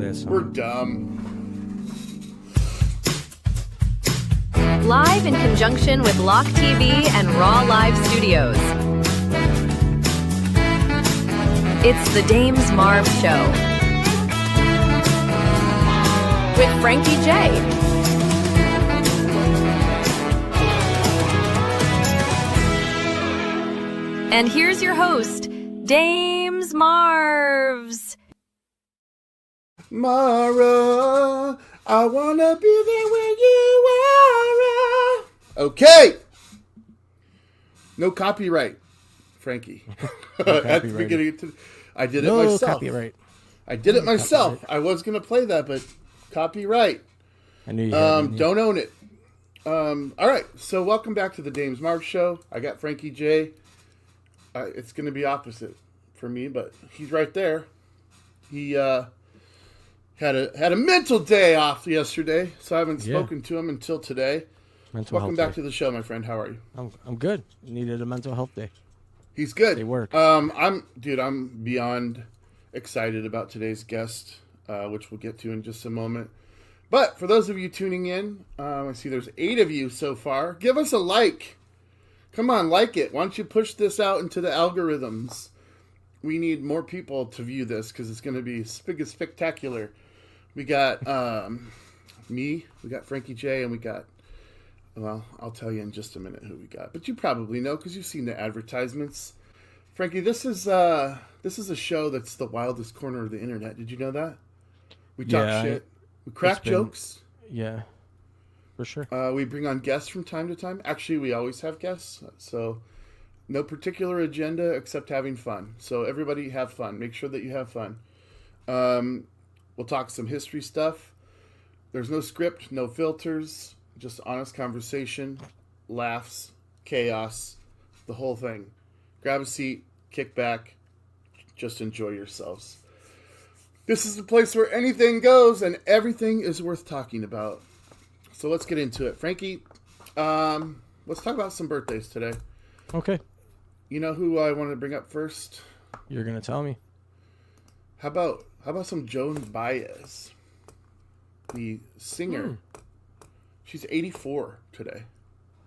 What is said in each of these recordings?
this. We're dumb. Live in conjunction with Lock TV and Raw Live Studios. It's the Dames Marvs Show. With Frankie J. And here's your host, Dames Marvs. Mara, I wanna be there when you are. Okay. No copyright, Frankie. No At the beginning I did it myself. Copyright. I did it myself. I was gonna play that, but copyright. I knew you had don't own it. All right, so welcome back to the Dames Marvs Show. I got Frankie J. It's gonna be opposite for me, but he's right there. He had a mental day off yesterday, so I haven't spoken to him until today. Welcome back to the show, my friend. How are you? I'm good. Needed a mental health day. He's good. They work. I'm beyond excited about today's guest, which we'll get to in just a moment. But for those of you tuning in, I see there's 8 of you so far. Give us a like. Come on, like it. Why don't you push this out into the algorithms? We need more people to view this because it's going to be spectacular. We got me, we got Frankie J, and we got, well, I'll tell you in just a minute who we got. But you probably know because you've seen the advertisements. Frankie, this is a show that's the wildest corner of the internet. Did you know that? We talk shit. We crack jokes. Yeah, for sure. We bring on guests from time to time. Actually, we always have guests. So no particular agenda except having fun. So everybody have fun. Make sure that you have fun. We'll talk some history stuff. There's no script, no filters, just honest conversation, laughs, chaos, the whole thing. Grab a seat, kick back, just enjoy yourselves. This is the place where anything goes and everything is worth talking about. So let's get into it. Frankie, let's talk about some birthdays today. Okay. You know who I wanted to bring up first? You're going to tell me. How about some Joan Baez, the singer? She's 84 today.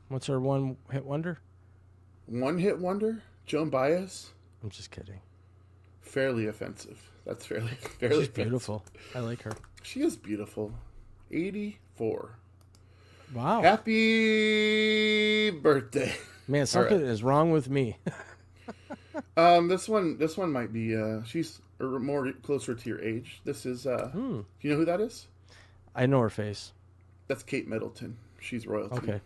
What's her one-hit wonder? One-hit wonder? Joan Baez? I'm just kidding. Fairly offensive. That's fairly She's offensive. beautiful. I like her. She is beautiful. 84. Wow. Happy birthday. Man, something is wrong with me. This one might be she's more closer to your age. This is do you know who that is? I know her face. That's Kate Middleton. She's royalty. Okay.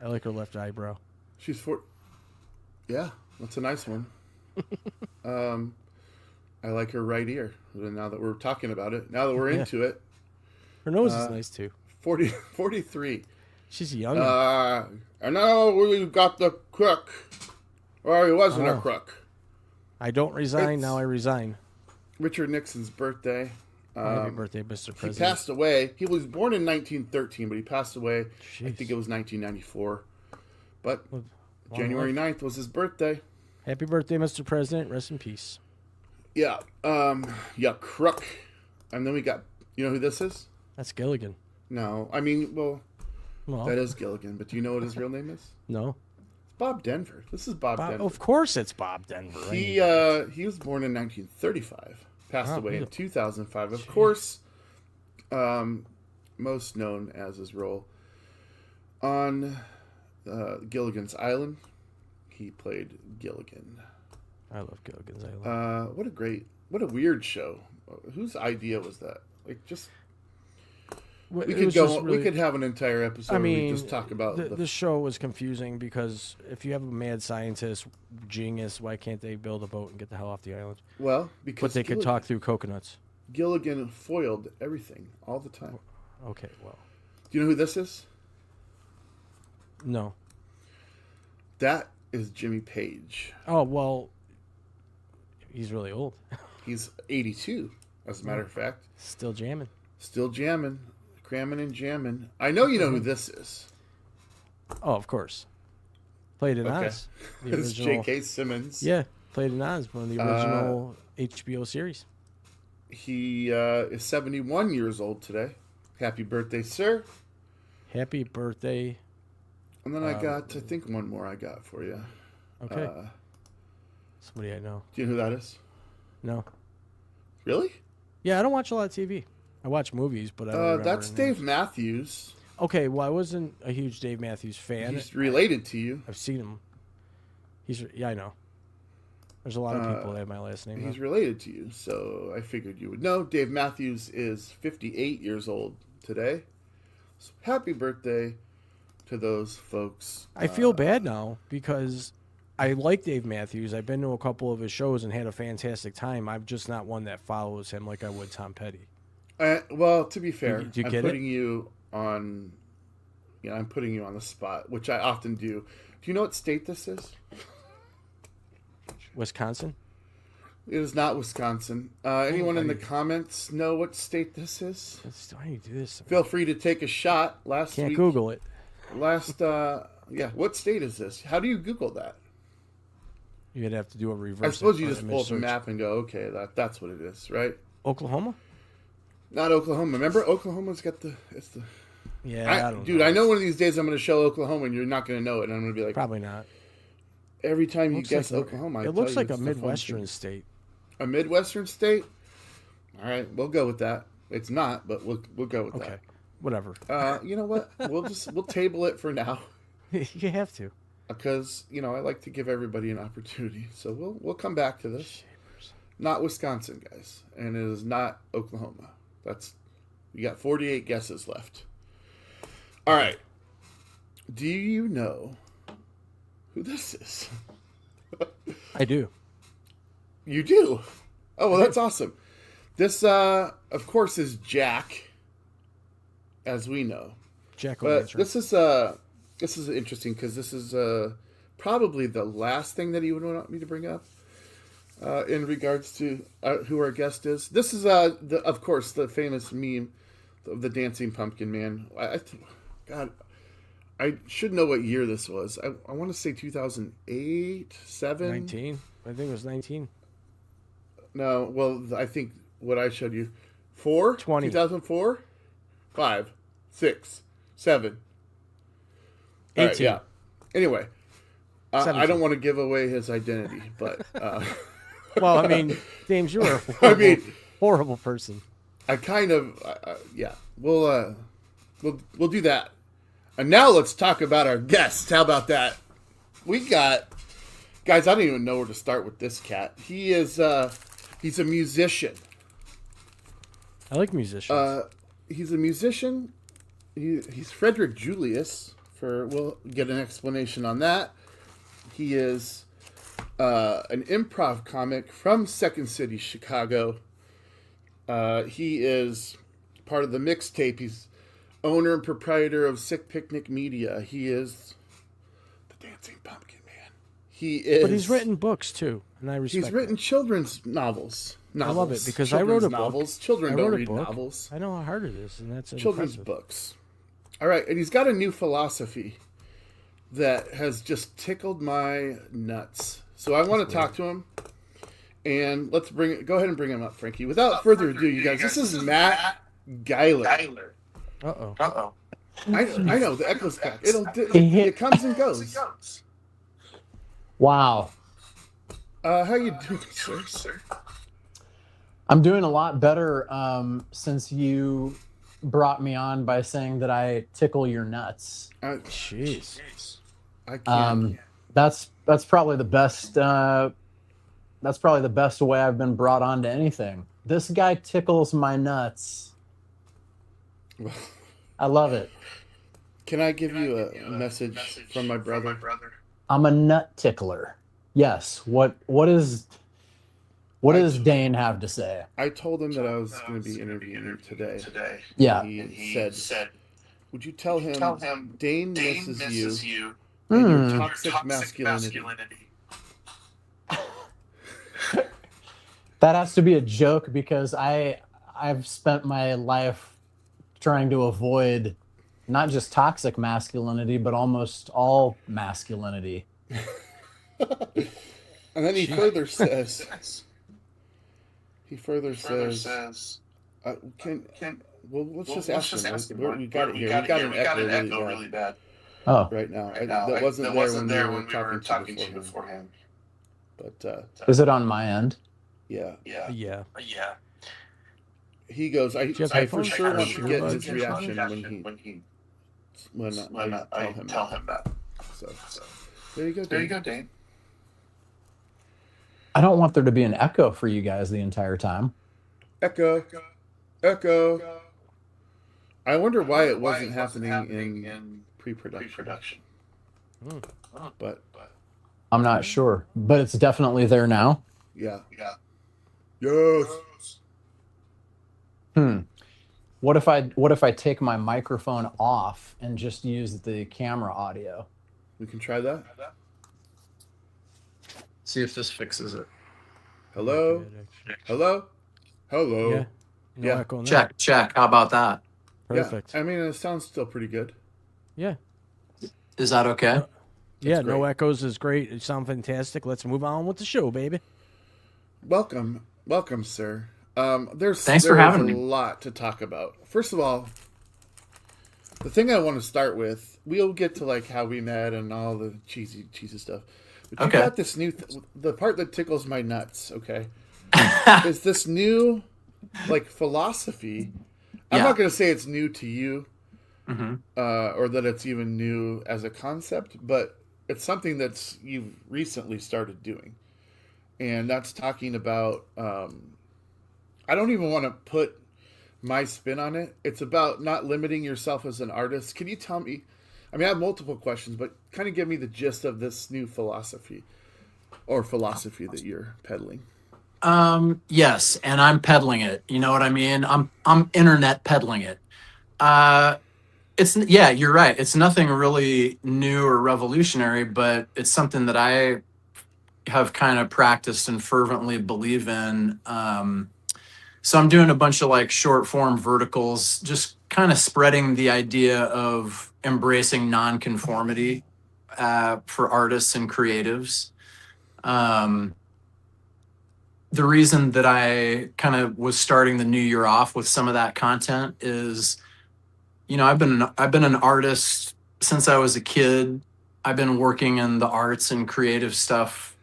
I like her left eyebrow. She's Yeah, that's a nice one. I like her right ear. Now that we're talking about it, now that we're into it. Her nose is nice too. 43. She's young. And now we got the crook. Or he wasn't a crook. I don't resign, now I resign. Richard Nixon's birthday. Happy birthday, Mr. President. He passed away. He was born in 1913, but he passed away, Jeez. I think it was 1994. But Long January life. 9th was his birthday. Happy birthday, Mr. President. Rest in peace. Yeah. Crook. And then we got, you know who this is? That's Gilligan. No. I mean, well, Well, that is Gilligan. But do you know what his real name is? no. It's Bob Denver. This is Bob Denver. Of course it's Bob Denver. He was born in 1935. Passed away in 2005. Of course, most known as his role on Gilligan's Island. He played Gilligan. I love Gilligan's Island. What a weird show. Whose idea was that? Like, just we It could was go. just We could have an entire episode. I where mean, we just talk about the show was confusing because if you have a mad scientist, genius, why can't they build a boat and get the hell off the island? Well, because But they could talk through coconuts. Gilligan foiled everything all the time. Okay, well, Do you know who this is? no. That is Jimmy Page. Oh, well, he's really old. He's 82, as a matter of fact. Still jamming. Still jamming, cramming and jamming. I know you know who this is. Oh, of course. Played in Okay. Oz. The It's original. J.K. Simmons. Yeah, played in Oz, one of the original HBO series. He is 71 years old today. Happy birthday, sir. Happy birthday. And then I think one more I got for you. Okay. Somebody I know. Do you know who that is? No. Really? Yeah, I don't watch a lot of TV. I watch movies, but I don't remember That's names. Dave Matthews. Okay, well, I wasn't a huge Dave Matthews fan. He's related to you. I've seen him. Yeah, I know. There's a lot of people that have my last name. He's related to you, so I figured you would know. Dave Matthews is 58 years old today. So happy birthday to those folks. I feel bad now because I like Dave Matthews. I've been to a couple of his shows and had a fantastic time. I'm just not one that follows him like I would Tom Petty. Well, to be fair, Do you I'm get putting you on. I'm putting you on the spot, which I often do. Do you know what state this is? Wisconsin? It is not Wisconsin. Anyone in the comments know what state this is? Why do you do this? Feel free to take a shot. Can't Google it. What state is this? How do you Google that? You'd have to do a reverse. I suppose you just image pull up a search. map and go, okay, that's what it is, right? Oklahoma? Not Oklahoma. Remember, Oklahoma's got it's the. Yeah, I know one of these days I'm going to show Oklahoma and you're not going to know it. And I'm going to be like, probably not. Every time you Looks guess like Oklahoma, it looks like a Midwestern state. A Midwestern state? All right, we'll go with that. It's not, but we'll go with Okay, whatever. that. You know what? We'll table it for now You have to. because I like to give everybody an opportunity. So we'll come back to this. Not Wisconsin, guys, and it is not Oklahoma. You got 48 guesses left. All right. Do you know who this is? I do. You do? Oh, well, that's awesome. This, of course, is Jack, as we know. Jack But O'Lantern. this is interesting because this is probably the last thing that he would want me to bring up in regards to who our guest is. This is, of course, the famous meme of the dancing pumpkin man. God, I should know what year this was. I want to say 2008, 7? 19. I think it was 19. No, well, I think what I showed you, 4? 20. 2004? 5, 6, 7. 18. All right, yeah. Anyway, I 17. don't want to give away his identity, but Well, I mean, James, you're a horrible, horrible person. I kind of, yeah. We'll do that. And now let's talk about our guest. How about that? We got, guys. I don't even know where to start with this cat. He is, he's a musician. I like musicians. He's a musician. He's Frederick Julius. We'll get an explanation on that. He is an improv comic from Second City, Chicago. He is part of the mixtape. He's owner and proprietor of Sick Picnic Media. He is the Dancing Pumpkin Man. He is. But he's written books too, and I respect. He's written children's novels. I love it because I wrote a novels. book. Children I don't wrote a read book. novels. I know how hard it is, and that's Children's impressive. books. All right, and he's got a new philosophy that has just tickled my nuts. So I want to talk to him, and go ahead and bring him up, Frankie. Without further ado, you guys, this is Matt Geiler. Uh-oh. I know the echo's back. It comes and goes. Wow. How you doing, sir? I'm doing a lot better since you brought me on by saying that I tickle your nuts. Jeez. I can't. That's probably the best way I've been brought on to anything. This guy tickles my nuts. I love it. Can I give you a message from my brother? I'm a nut tickler. Yes. What does Dane have to say? I told him that I was going to be interviewing him today. Yeah. He said, "Would you tell him Dane misses you and your toxic masculinity?" That has to be a joke because I've spent my life trying to avoid not just toxic masculinity, but almost all masculinity. And then he further says, He further says, can well, let's just ask him. We got it here. We got an echo really bad. Oh, Right now. That wasn't there when we were talking to you beforehand. But is it on my end? yeah. Yeah. He goes, I for headphones? sure want to get Earbuds his or reaction when I tell him that. So there you go, Dane. I don't want there to be an echo for you guys the entire time. Echo. I wonder why it wasn't happening in pre-production. But I'm not sure, but it's definitely there now. yeah. Yes. What if I take my microphone off and just use the camera audio? We can try that. See if this fixes it. Hello. Yeah. Yeah. Echo on that. Check. How about that? Perfect. Yeah. I mean, it sounds still pretty good. Yeah. Is that okay? Yeah, great. no echoes is great. It sounds fantastic. Let's move on with the show, baby. Welcome, sir. Thanks for having me. A lot to talk about. First of all, the thing I want to start with, we'll get to like how we met and all the cheesy stuff. But you got this new, the part that tickles my nuts. Okay, is this new like philosophy? I'm not going to say it's new to you, or that it's even new as a concept, but it's something that's you've recently started doing, and that's talking about. I don't even want to put my spin on it. It's about not limiting yourself as an artist. Can you tell me? I mean, I have multiple questions, but kind of give me the gist of this new philosophy that you're peddling. Yes, and I'm peddling it. You know what I mean? I'm internet peddling it. You're right. It's nothing really new or revolutionary, but it's something that I have kind of practiced and fervently believe in. So I'm doing a bunch of like short form verticals, just kind of spreading the idea of embracing nonconformity for artists and creatives. The reason that I kind of was starting the new year off with some of that content is, I've been an artist since I was a kid. I've been working in the arts and creative stuff,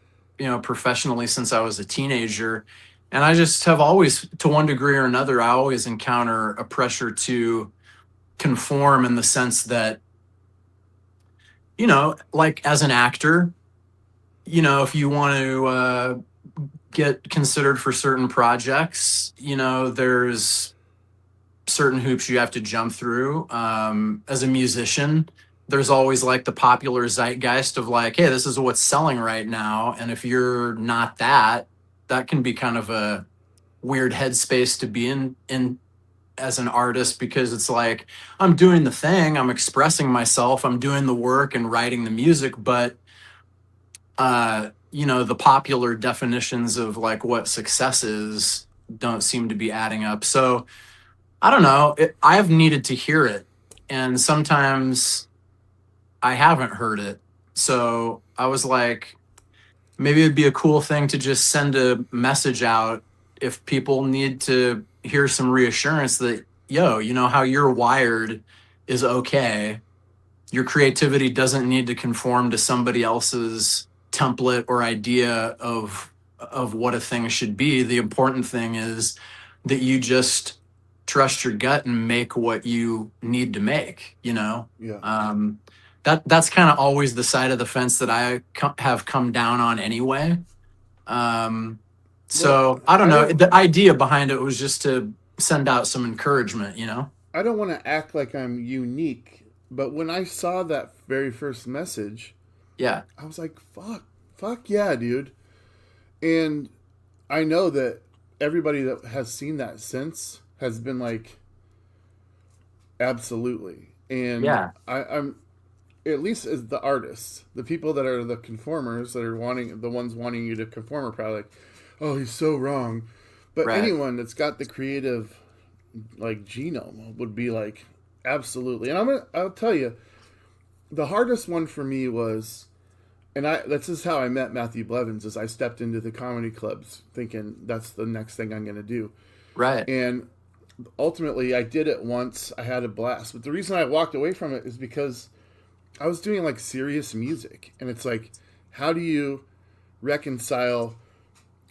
professionally since I was a teenager. And I just have always, to one degree or another, I always encounter a pressure to conform in the sense that, like as an actor, if you want to get considered for certain projects, there's certain hoops you have to jump through. As a musician, there's always like the popular zeitgeist of like, hey, this is what's selling right now. And if you're not that can be kind of a weird headspace to be in as an artist, because it's like, I'm doing the thing, I'm expressing myself, I'm doing the work and writing the music, but the popular definitions of like what success is don't seem to be adding up. So I don't know, I've needed to hear it, and sometimes I haven't heard it. So I was like, maybe it'd be a cool thing to just send a message out if people need to hear some reassurance that, how you're wired is okay. Your creativity doesn't need to conform to somebody else's template or idea of what a thing should be. The important thing is that you just trust your gut and make what you need to make, Yeah. That's kind of always the side of the fence that I have come down on anyway. So I don't know. The idea behind it was just to send out some encouragement, I don't want to act like I'm unique, but when I saw that very first message, yeah, I was like, fuck yeah, dude. And I know that everybody that has seen that since has been like, absolutely. And yeah, I'm at least as the artists, the people that are the conformers that are the ones wanting you to conform are probably like, oh, he's so wrong. But anyone that's got the creative like genome would be like, absolutely. And I'll tell you, the hardest one for me was and this is how I met Matthew Blevins. Is I stepped into the comedy clubs thinking that's the next thing I'm going to do, Right. and ultimately I did it once. I had a blast, but the reason I walked away from it is because I was doing like serious music, and it's like, how do you reconcile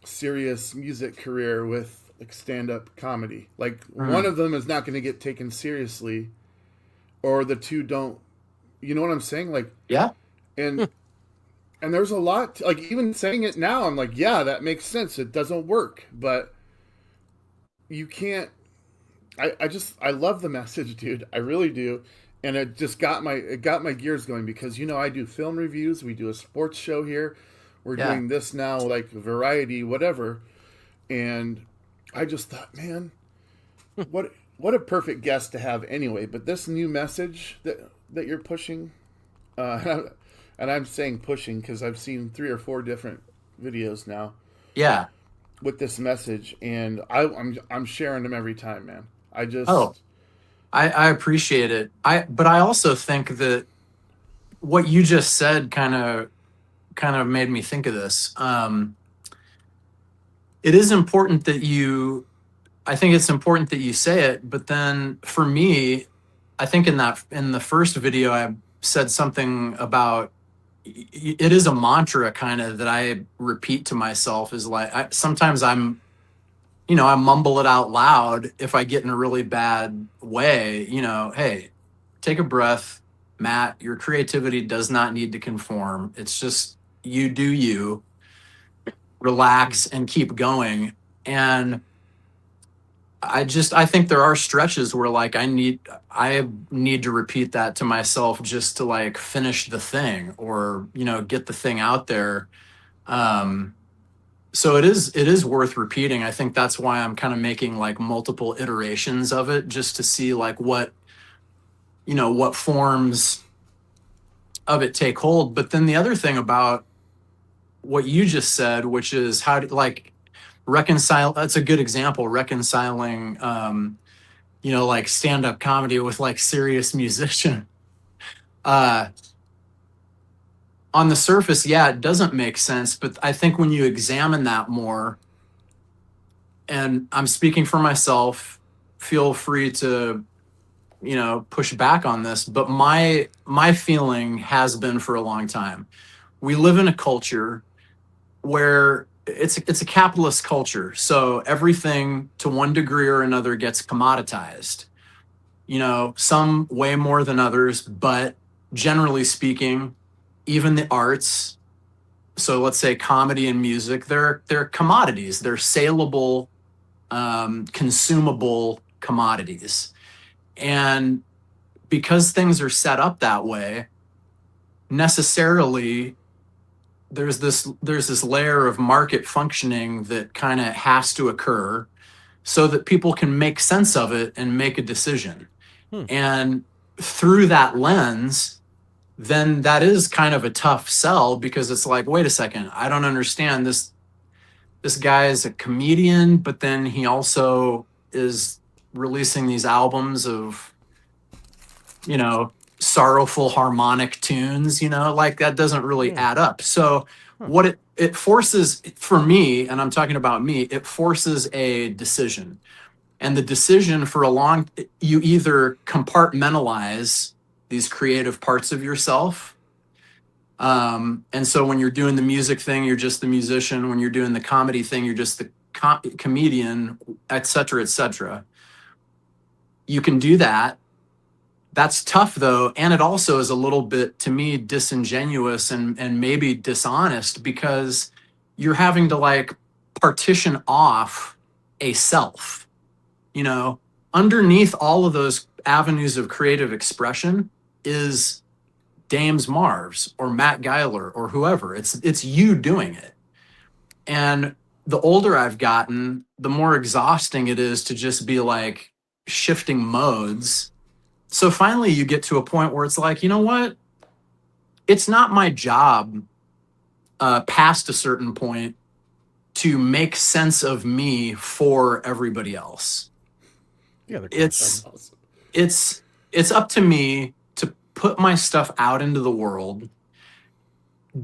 serious music career with like stand-up comedy? Like one of them is not going to get taken seriously, or the two don't. You know what I'm saying? Like, Yeah. and there's a lot, like, even saying it now, I'm like, yeah, that makes sense. It doesn't work, but you can't. I love the message, dude. I really do. And it just got my gears going because, I do film reviews. We do a sports show here. We're doing this now, like variety, whatever. And I just thought, man, what a perfect guest to have anyway. But this new message that you're pushing, and I'm saying pushing because I've seen 3 or 4 different videos now. Yeah. With this message, and I'm sharing them every time, man. I appreciate it. But I also think that what you just said kind of made me think of this. It is important that I think it's important that you say it, but then for me, I think in the first video I said something about, it is a mantra kind of that I repeat to myself, is like, sometimes I mumble it out loud if I get in a really bad way, hey, take a breath, Matt, your creativity does not need to conform. It's just, you do you, relax and keep going. And I think there are stretches where like I need to repeat that to myself just to like finish the thing or, get the thing out there. So it is worth repeating. I think that's why I'm kind of making like multiple iterations of it just to see like what forms of it take hold. But then the other thing about what you just said, which is how to like reconcile, that's a good example, reconciling, like stand-up comedy with like serious musician. On the surface, yeah, it doesn't make sense. But I think when you examine that more, and I'm speaking for myself, feel free to, push back on this. But my feeling has been for a long time, we live in a culture where it's a capitalist culture. So everything to one degree or another gets commoditized, some way more than others, but generally speaking, even the arts, so let's say comedy and music, they're commodities. They're saleable, consumable commodities. And because things are set up that way, necessarily there's this layer of market functioning that kind of has to occur so that people can make sense of it and make a decision. And through that lens, then that is kind of a tough sell, because it's like, wait a second, I don't understand this. This guy is a comedian, but then he also is releasing these albums of, sorrowful harmonic tunes, like that doesn't really add up. So what it forces for me, and I'm talking about me, it forces a decision. And the decision you either compartmentalize these creative parts of yourself. And so when you're doing the music thing, you're just the musician. When you're doing the comedy thing, you're just the comedian, et cetera, et cetera. You can do that. That's tough though. And it also is a little bit, to me, disingenuous and maybe dishonest, because you're having to like partition off a self, underneath all of those avenues of creative expression is Dames Marvs or Matt Geiler or whoever. It's you doing it. And the older I've gotten, the more exhausting it is to just be like shifting modes. So finally you get to a point where it's like, you know what? It's not my job past a certain point to make sense of me for everybody else. Yeah, it's up to me to put my stuff out into the world,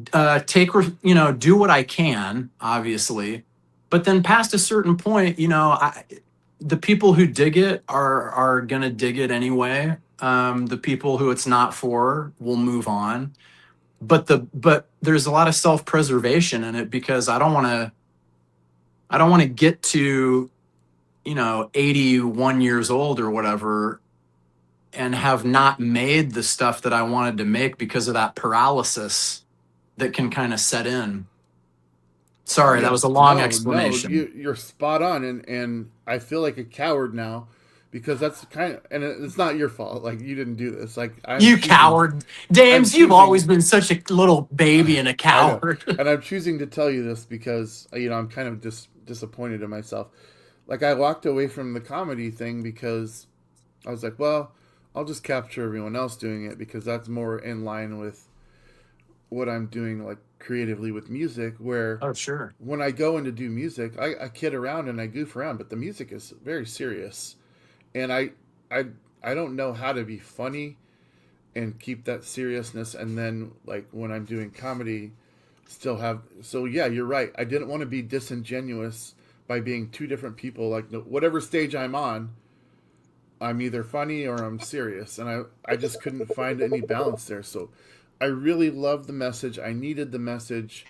do what I can, obviously, but then past a certain point, the people who dig it are gonna dig it anyway. The people who it's not for will move on. But there's a lot of self-preservation in it, because I don't want to get to 81 years old or whatever and have not made the stuff that I wanted to make because of that paralysis that can kind of set in. Sorry, that was a long explanation. No, you're spot on, and I feel like a coward now because that's and it's not your fault. Like, you didn't do this. Like, You coward, Dames! You've always been such a little baby and a coward. And I'm choosing to tell you this because I'm kind of disappointed in myself. Like, I walked away from the comedy thing because I was like, well, I'll just capture everyone else doing it because that's more in line with what I'm doing, like, creatively with music, where Oh, sure. when I go in to do music, I kid around and I goof around, but the music is very serious. And I don't know how to be funny and keep that seriousness, and then, like, when I'm doing comedy, still have... So, yeah, you're right. I didn't want to be disingenuous by being two different people. Like, whatever stage I'm on, I'm either funny or I'm serious. And I just couldn't find any balance there. So I really love the message. I needed the message.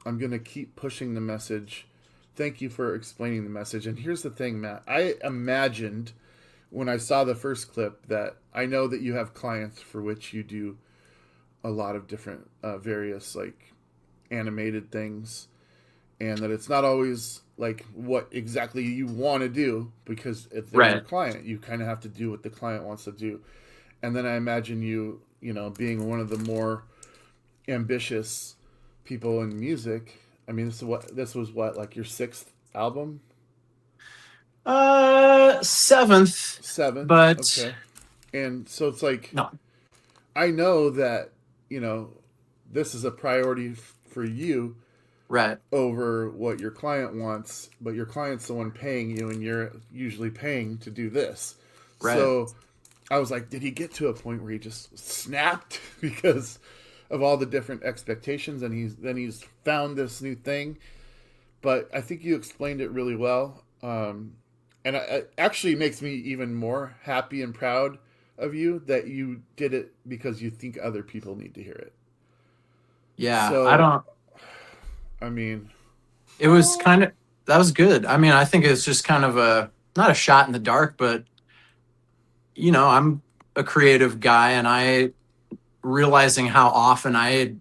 I'm going to keep pushing the message. Thank you for explaining the message. And here's the thing, Matt. I imagined when I saw the first clip that I know that you have clients for which you do a lot of different various, like, animated things, and that it's not always like what exactly you want to do, because if they're your client, you kind of have to do what the client wants to do. And then I imagine you being one of the more ambitious people in music. I mean, this was what, like, your sixth album? Seventh, but okay. And so it's like, no. I know that this is a priority for you, Right, over what your client wants, but your client's the one paying you, and you're usually paying to do this. Right. So I was like, did he get to a point where he just snapped because of all the different expectations, and he's found this new thing? But I think you explained it really well, and it actually makes me even more happy and proud of you that you did it because you think other people need to hear it. Yeah, So, it was that was good. I mean, I think it's just kind of not a shot in the dark, but I'm a creative guy, and I realizing how often I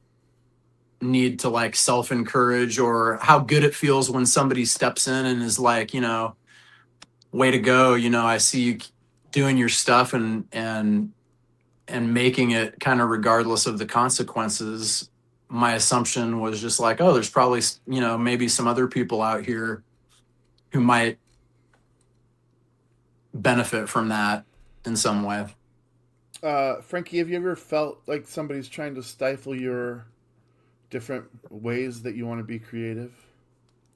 need to, like, self-encourage, or how good it feels when somebody steps in and is like, way to go. I see you doing your stuff and making it kind of regardless of the consequences. My assumption was just like, oh, there's probably, maybe some other people out here who might benefit from that in some way. Frankie, have you ever felt like somebody's trying to stifle your different ways that you want to be creative?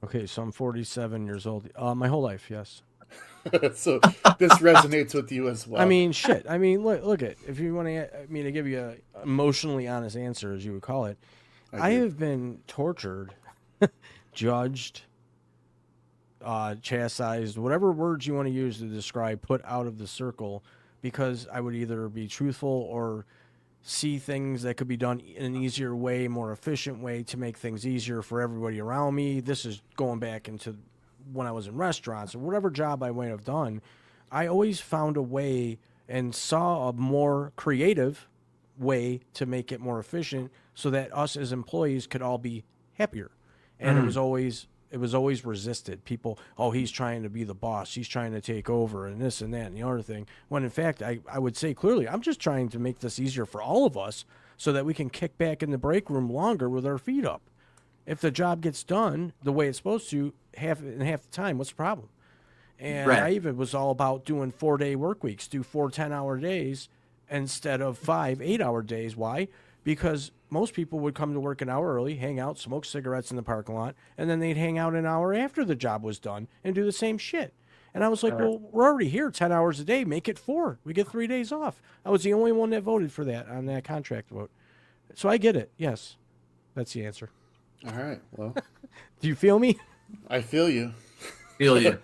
Okay, so I'm 47 years old. My whole life, yes. So this resonates with you as well. I mean, shit. I mean, look at, if you want to give you a emotionally honest answer, as you would call it, I have been tortured, judged, chastised, whatever words you want to use to describe, put out of the circle, because I would either be truthful or see things that could be done in an easier way, more efficient way to make things easier for everybody around me. This is going back into when I was in restaurants or whatever job I might have done. I always found a way and saw a more creative way to make it more efficient so that us as employees could all be happier. And it was always resisted. People, oh, he's trying to be the boss, he's trying to take over, and this and that and the other thing. When in fact, I would say clearly, I'm just trying to make this easier for all of us so that we can kick back in the break room longer with our feet up. If the job gets done the way it's supposed to, half the time, what's the problem? And I even was all about doing 4-day work weeks, do 4 10-hour days instead of 5 8-hour days. Why? Because most people would come to work an hour early, hang out, smoke cigarettes in the parking lot, and then they'd hang out an hour after the job was done and do the same shit. And I was like, well, we're already here 10 hours a day. Make it 4. We get 3 days off. I was the only one that voted for that on that contract vote. So I get it, yes. That's the answer. All right. Well, Do you feel me? I feel you. Feel you.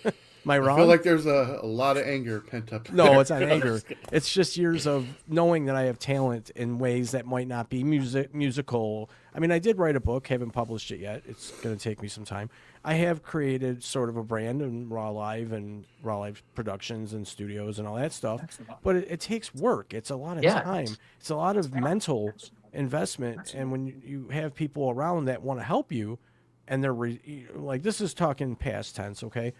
Am I wrong? I feel like there's a lot of anger pent up. No, there. it's not anger. It's just years of knowing that I have talent in ways that might not be musical. I mean, I did write a book, haven't published it yet. It's going to take me some time. I have created sort of a brand in Raw Live and Raw Live Productions and studios and all that stuff. But it takes work. It's a lot of time. It's a lot of mental investment. And when you have people around that want to help you, and they're like, this is talking past tense, okay?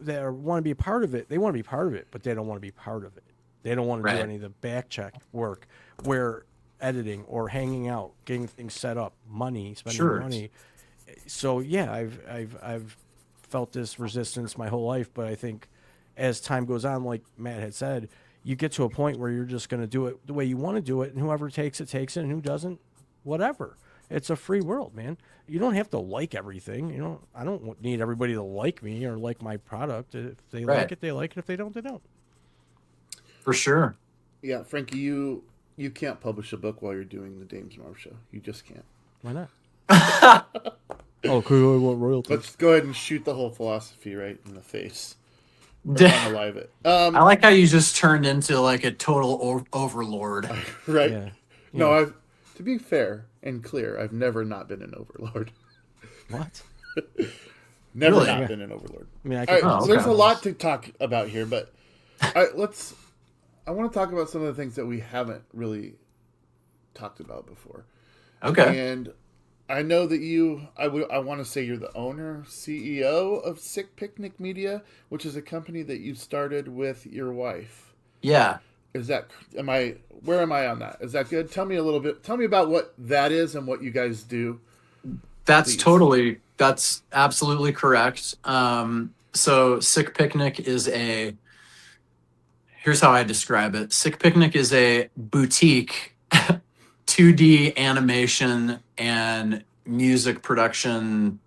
That want to be a part of it. They want to be part of it, but they don't want to be part of it. They don't want to do any of the back check work where editing or hanging out, getting things set up, spending money. So yeah, I've felt this resistance my whole life, but I think as time goes on, like Matt had said, you get to a point where you're just going to do it the way you want to do it, and whoever takes it, and who doesn't, whatever. It's a free world, man. You don't have to like everything. I don't need everybody to like me or like my product. If they like it, they like it. If they don't, they don't. For sure. Yeah, Frankie, you can't publish a book while you're doing the Dames Marv show. You just can't. Why not? Oh, cool. I want royalties. Let's go ahead and shoot the whole philosophy right in the face. Unalive it. I like how you just turned into like a total overlord. Right. Yeah. No, to be fair and clear, I've never not been an overlord. What? Never Really? not been an overlord. I mean, I All can. right, so there's a lot to talk about here, but I want to talk about some of the things that we haven't really talked about before. Okay. And I know that I want to say you're the owner, CEO of Sick Picnic Media, which is a company that you started with your wife. Yeah. Where am I on that? Is that good? Tell me about what that is and what you guys do. That's absolutely correct. So Sick Picnic is here's how I describe it. Sick Picnic is a boutique 2D animation and music production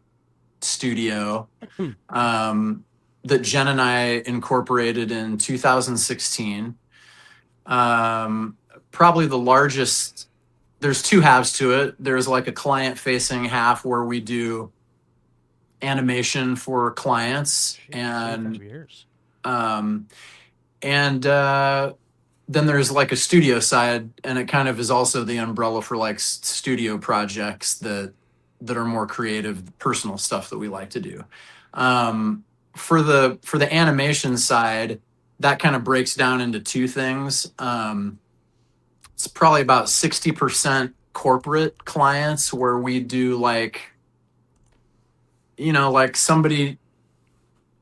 studio that Jen and I incorporated in 2016. Probably the largest. There's two halves to it. There's like a client-facing half where we do animation for clients, and then there's like a studio side, and it kind of is also the umbrella for like studio projects that are more creative, personal stuff that we like to do. For the animation side, that kind of breaks down into two things. It's probably about 60% corporate clients where we do like somebody,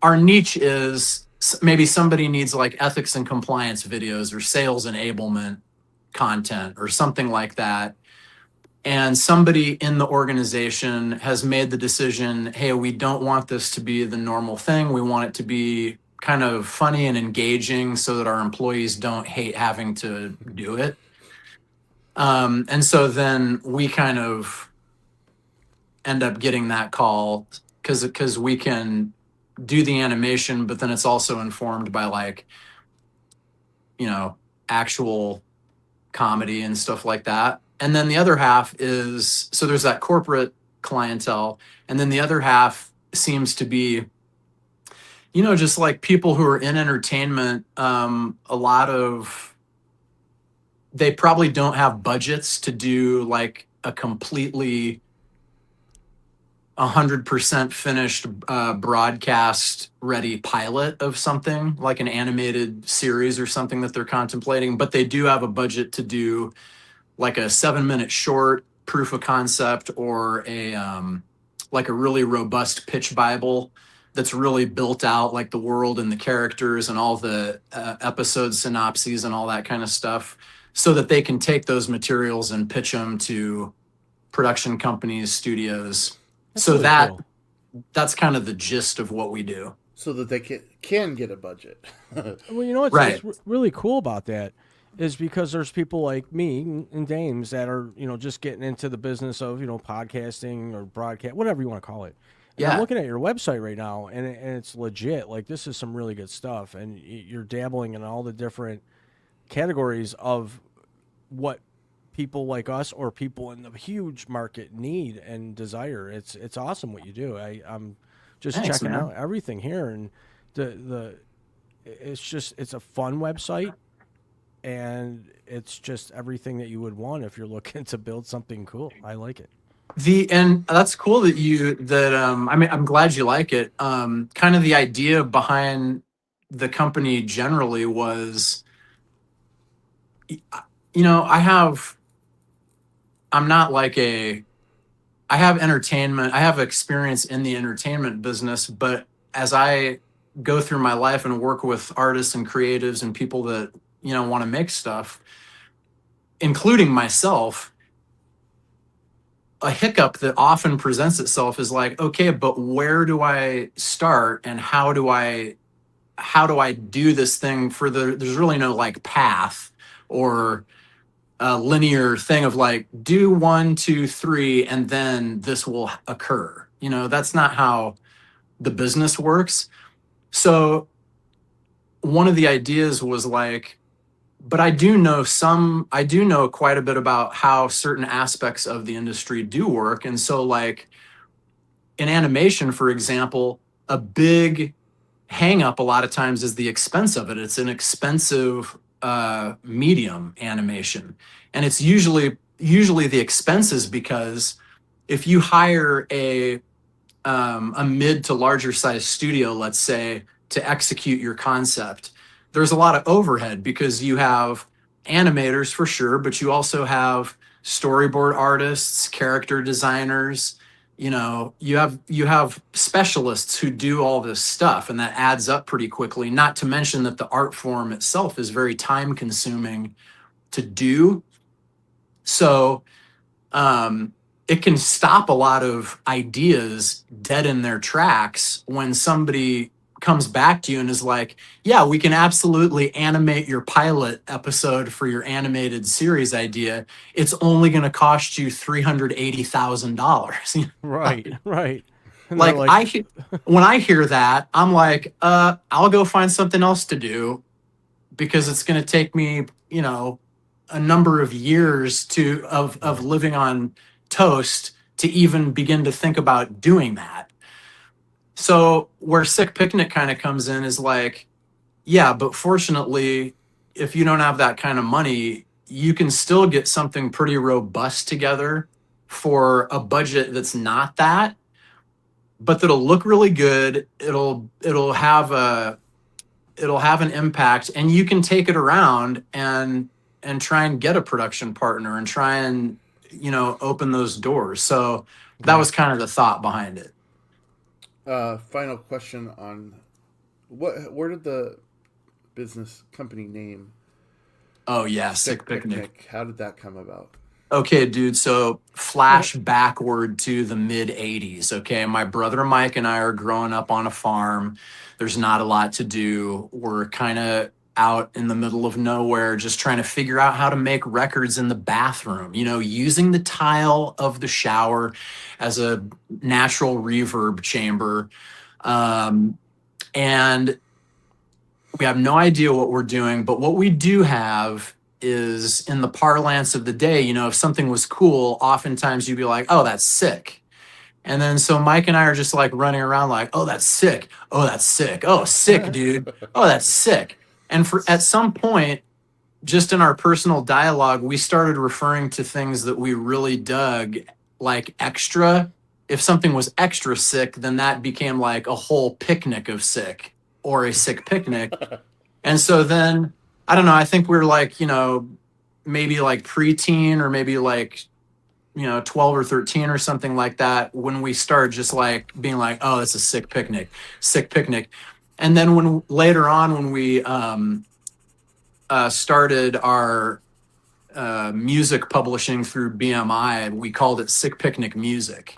our niche is maybe somebody needs like ethics and compliance videos or sales enablement content or something like that. And somebody in the organization has made the decision, hey, we don't want this to be the normal thing. We want it to be kind of funny and engaging so that our employees don't hate having to do it. And so then we kind of end up getting that call because we can do the animation, but then it's also informed by like, actual comedy and stuff like that. And then the other half is, so there's that corporate clientele. And then the other half seems to be, just like people who are in entertainment, they probably don't have budgets to do like a completely 100% finished broadcast ready pilot of something like an animated series or something that they're contemplating, but they do have a budget to do like a 7-minute short proof of concept or like a really robust pitch Bible that's really built out, like the world and the characters and all the episode synopses and all that kind of stuff, so that they can take those materials and pitch them to production companies, studios. That's so really that cool. That's kind of the gist of what we do. So that they can get a budget. Well, Right. what's really cool about that is because there's people like me and Dames that are, just getting into the business of, podcasting or broadcast, whatever you want to call it. And Yeah. I'm looking at your website right now, and it's legit. Like, this is some really good stuff, and you're dabbling in all the different categories of what people like us or people in the huge market need and desire. It's awesome what you do. I'm just Thanks, checking man. out everything here, and it's a fun website, and it's just everything that you would want if you're looking to build something cool. I like it. And that's cool I mean, I'm glad you like it. Kind of the idea behind the company generally was, I'm not like I have entertainment, I have experience in the entertainment business, but as I go through my life and work with artists and creatives and people that, want to make stuff, including myself, a hiccup that often presents itself is like, okay, but where do I start and how do I do this thing there's really no like path or a linear thing of like do 1, 2, 3 and then this will occur. That's not how the business works. So one of the ideas was like, but I do know quite a bit about how certain aspects of the industry do work. And so like in animation, for example, a big hang up a lot of times is the expense of it. It's an expensive medium, animation. And it's usually the expenses because if you hire a mid to larger size studio, let's say, to execute your concept, there's a lot of overhead because you have animators for sure, but you also have storyboard artists, character designers. You have specialists who do all this stuff, and that adds up pretty quickly. Not to mention that the art form itself is very time consuming to do. So it can stop a lot of ideas dead in their tracks when somebody comes back to you and is like, yeah, we can absolutely animate your pilot episode for your animated series idea. It's only going to cost you $380,000. Right, right. And Like, they're when I hear that, I'm like, I'll go find something else to do because it's going to take me, a number of years of living on toast to even begin to think about doing that. So where Sick Picnic kind of comes in is like, yeah, but fortunately, if you don't have that kind of money, you can still get something pretty robust together for a budget that's not that, but that'll look really good. It'll have an impact, and you can take it around and try and get a production partner and try and open those doors. So that was kind of the thought behind it. Final question on where did the business company name Oh yeah, Sick Picnic. How did that come about? Okay, dude. So flash backward to the mid 80s. Okay. My brother Mike and I are growing up on a farm. There's not a lot to do. We're kind of out in the middle of nowhere, just trying to figure out how to make records in the bathroom, using the tile of the shower as a natural reverb chamber. And we have no idea what we're doing, but what we do have is, in the parlance of the day, if something was cool, oftentimes you'd be like, oh, that's sick. And then so Mike and I are just like running around like, oh, that's sick. Oh, that's sick. Oh, sick, dude. Oh, that's sick. And at some point, just in our personal dialogue, we started referring to things that we really dug like extra. If something was extra sick, then that became like a whole picnic of sick or a sick picnic. And so then, I don't know, I think we're like, maybe like preteen or maybe like, 12 or 13 or something like that when we started just like being like, oh, it's a sick picnic. And then later on when we started our music publishing through BMI, we called it Sick Picnic Music.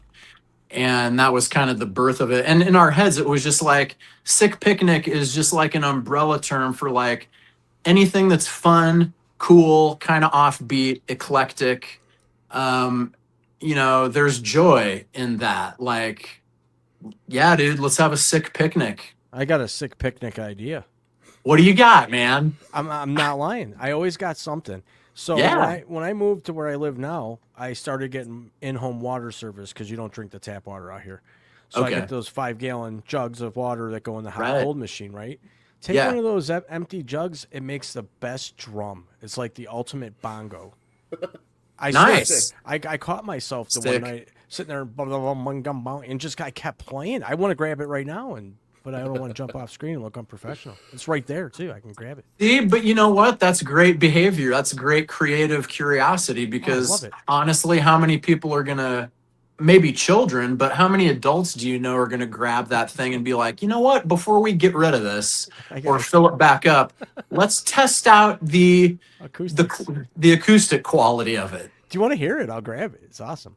And that was kind of the birth of it. And in our heads, it was just like Sick Picnic is just like an umbrella term for like anything that's fun, cool, kind of offbeat, eclectic. There's joy in that. Like, yeah, dude, let's have a sick picnic. I got a sick picnic idea. What do you got, man? I'm not lying. I always got something. So Yeah. when I moved to where I live now, I started getting in-home water service because you don't drink the tap water out here. So I Okay. get those 5-gallon jugs of water that go in the hot Right. cold machine, right? Take Yeah. one of those empty jugs. It makes the best drum. It's like the ultimate bongo. I Nice. swear, I caught myself the one Sick. night sitting there and just I kept playing. I want to grab it right now, but I don't want to jump off screen and look unprofessional. It's right there too. I can grab it. See, but you know what? That's great behavior. That's great creative curiosity love because it. honestly, how many people are going to, maybe children, but how many adults do you know are going to grab that thing and be like, you know what? Before we get rid of this I or got fill it back up, let's test out the acoustics. the acoustic quality of it. Do you want to hear it? I'll grab it. It's awesome.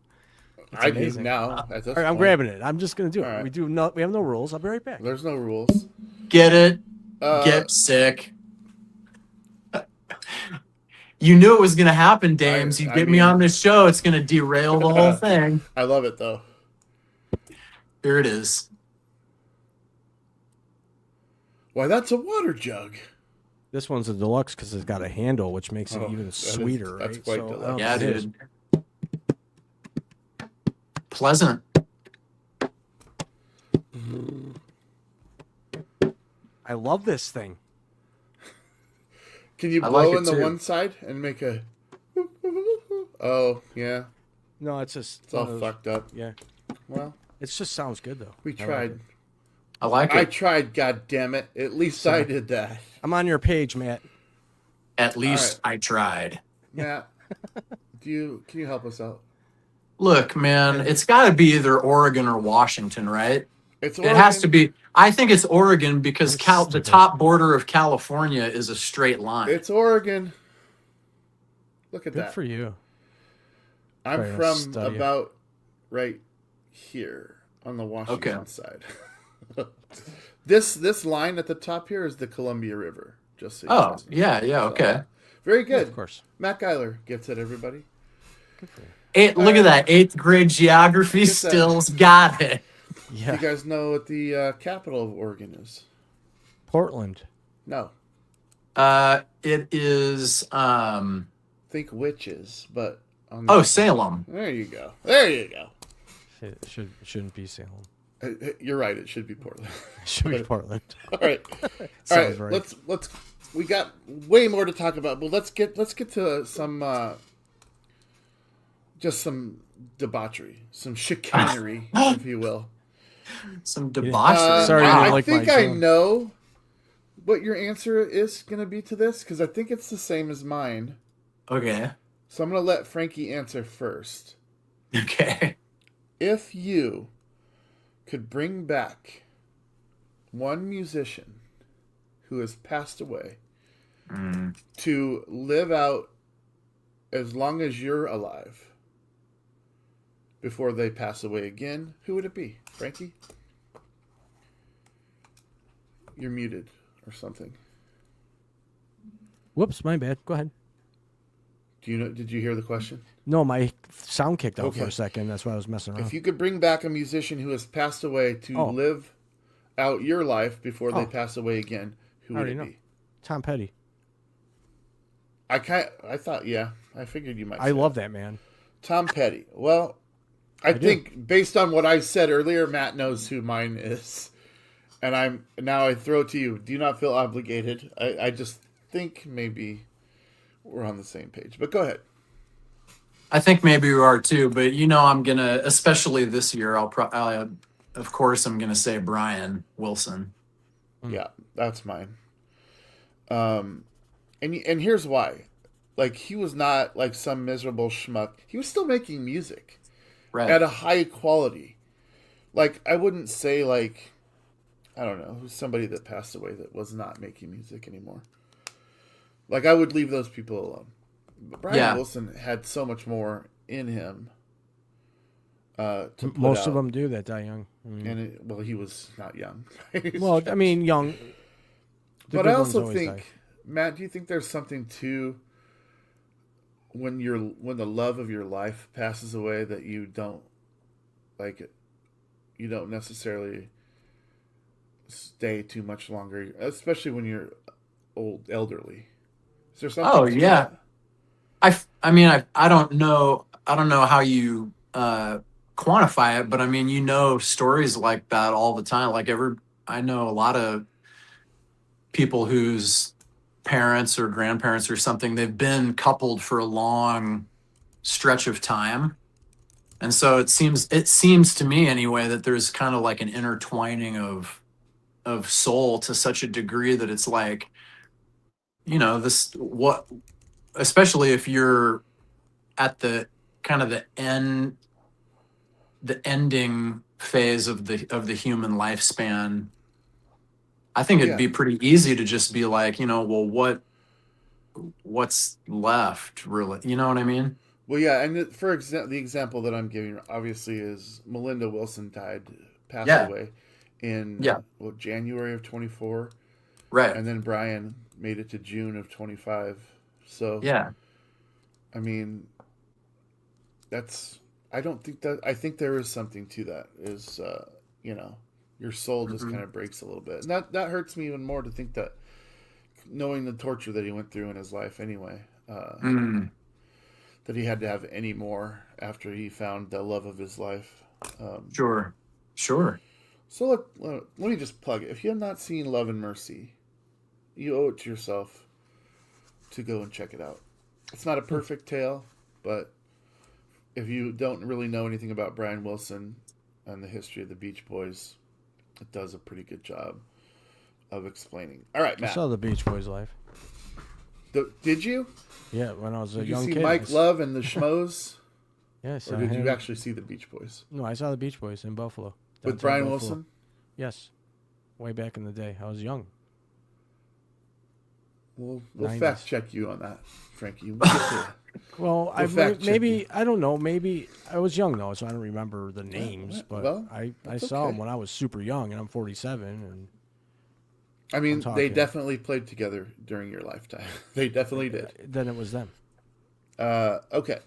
It's I do amazing. now. At this All right, I'm point. grabbing it. I'm just gonna do it. All right. We have no rules. I'll be right back. There's no rules. Get it? Get sick. You knew it was going to happen, Dames. You I get me mean- on this show, it's going to derail the whole thing. I love it though. Here it is. Why, that's a water jug. This one's a deluxe because it's got a handle, which makes it Oh, even that is- sweeter. that's right? quite So, deluxe. Yeah, it is. dude. Pleasant. I love this thing. Can you I blow like it in the too. one side and make a? Oh yeah, No, it's just it's all one of those- fucked up. Yeah, Well, it just sounds good though. we I like tried. it. I like I it. tried. God damn it! At least I did that. I'm on your page, Matt. At least I tried. Matt, can you help us out? Look, man, it's got to be either Oregon or Washington, right? It's It has to Oregon. be. I think it's Oregon because That's the stupid. top border of California is a straight line. It's Oregon. Look at Good that. for you. I'm Very from study. about right here on the Washington Okay. side. This line at the top here is the Columbia River. Just so you Oh, guys know. yeah, yeah, okay. Very good. Of course. Matt Geiler gets it, everybody. Good for you. Look at that. 8th grade geography Look at that. stills got it. Yeah. You guys know what the capital of Oregon is? Portland. No. It is Think witches, but on Salem. there you go. There you go. It shouldn't be Salem. You're right. It should be Portland. It should be Portland. All right. All Sounds right. right. Let's. We got way more to talk about, but let's get to some just some debauchery, some chicanery, if you will. Some debauchery. Sorry, you Wow. don't I like my think I tone. know what your answer is going to be to this because I think it's the same as mine. Okay. So I'm going to let Frankie answer first. Okay. If you could bring back one musician who has passed away to live out as long as you're alive before they pass away again, who would it be? Frankie? You're muted or something. Whoops, my bad. Go ahead. Do you know? Did you hear the question? No, my sound kicked out for Okay. a second. That's why I was messing around. If you could bring back a musician who has passed away to Oh. live out your life before they Oh. pass away again, who I would already it know. be? Tom Petty. I thought, yeah, I figured you might. I say love that man. Tom Petty. Well, I do. think based on what I said earlier, Matt knows who mine is, and I throw it to you. Do you not feel obligated? I just think maybe we're on the same page. But go ahead. I think maybe we are too, but I'm gonna, especially this year, of course, I'm gonna say Brian Wilson. Yeah, that's mine. And here's why. Like, he was not like some miserable schmuck. He was still making music Right. at a high quality. Like, I wouldn't say like, I don't know, who's somebody that passed away that was not making music anymore. Like, I would leave those people alone. But Brian Yeah. Wilson had so much more in him. To put Most of out. them do that die young. And well, he was not young. Well, I mean, young. The But good I ones also always think, die. Matt, do you think there's something to when the love of your life passes away that you don't necessarily stay too much longer, especially when you're elderly. Is there something? Oh, to yeah. that? I mean, I don't know. I don't know how you quantify it, but I mean, stories like that all the time. I know a lot of people whose parents or grandparents or something, they've been coupled for a long stretch of time. And so it seems to me anyway that there's kind of like an intertwining of soul to such a degree that it's like, this what especially if you're at the kind of the ending phase of the human lifespan. I think it'd Yeah. be pretty easy to just be like, well, what's left really? You know what I mean? Well, yeah, and the example that I'm giving obviously is Melinda Wilson passed Yeah. away in Yeah. January of 24, Right. and then Brian made it to June of 25. So, Yeah. I mean, I don't think that, I think there is something to that, is, your soul just Mhm. kind of breaks a little bit. And that hurts me even more to think that, knowing the torture that he went through in his life anyway, Mm. that he had to have any more after he found the love of his life. Sure. Sure. So let me just plug it. If you have not seen Love and Mercy, you owe it to yourself to go and check it out. It's not a perfect tale, but if you don't really know anything about Brian Wilson and the history of the Beach Boys, it does a pretty good job of explaining. All right, I Matt. saw the Beach Boys live. Did you? Yeah, when I was a Did you young see kid. Mike Love and the Schmoes? Yeah, I saw Or did him. you actually see the Beach Boys? No, I saw the Beach Boys in Buffalo. With downtown Brian Buffalo. Wilson? Yes, way back in the day. I was young. We'll 90s. fact check you on that, Frankie. We'll get to it. Well, I fact check maybe you. I don't know. Maybe I was young though, so I don't remember the names. But well, I that's saw okay. them when I was super young, and I'm 47. And I mean, they talking. definitely played together during your lifetime. They definitely did. then it was them. Okay.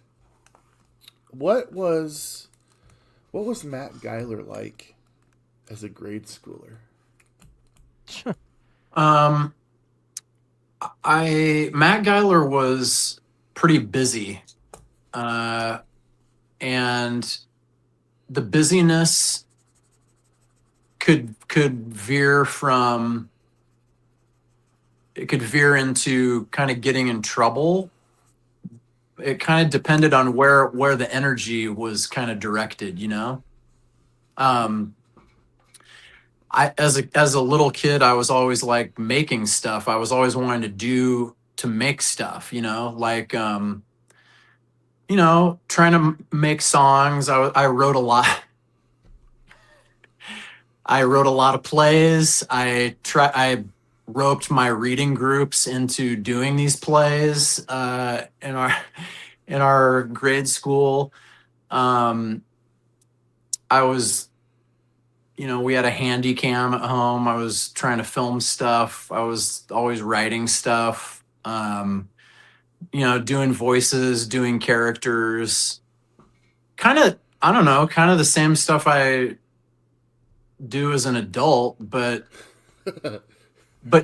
What was Matt Geiler like as a grade schooler? Matt Geiler was pretty busy, and the busyness could veer from it could veer into kind of getting in trouble. It kind of depended on where the energy was kind of directed, I as a little kid, I was always like making stuff. I was always wanting to make stuff, trying to make songs. I wrote a lot. I wrote a lot of plays. I roped my reading groups into doing these plays in our grade school. I was, we had a handy cam at home. I was trying to film stuff. I was always writing stuff. Doing voices, doing characters. Kind of, I don't know, kind of the same stuff I do as an adult, but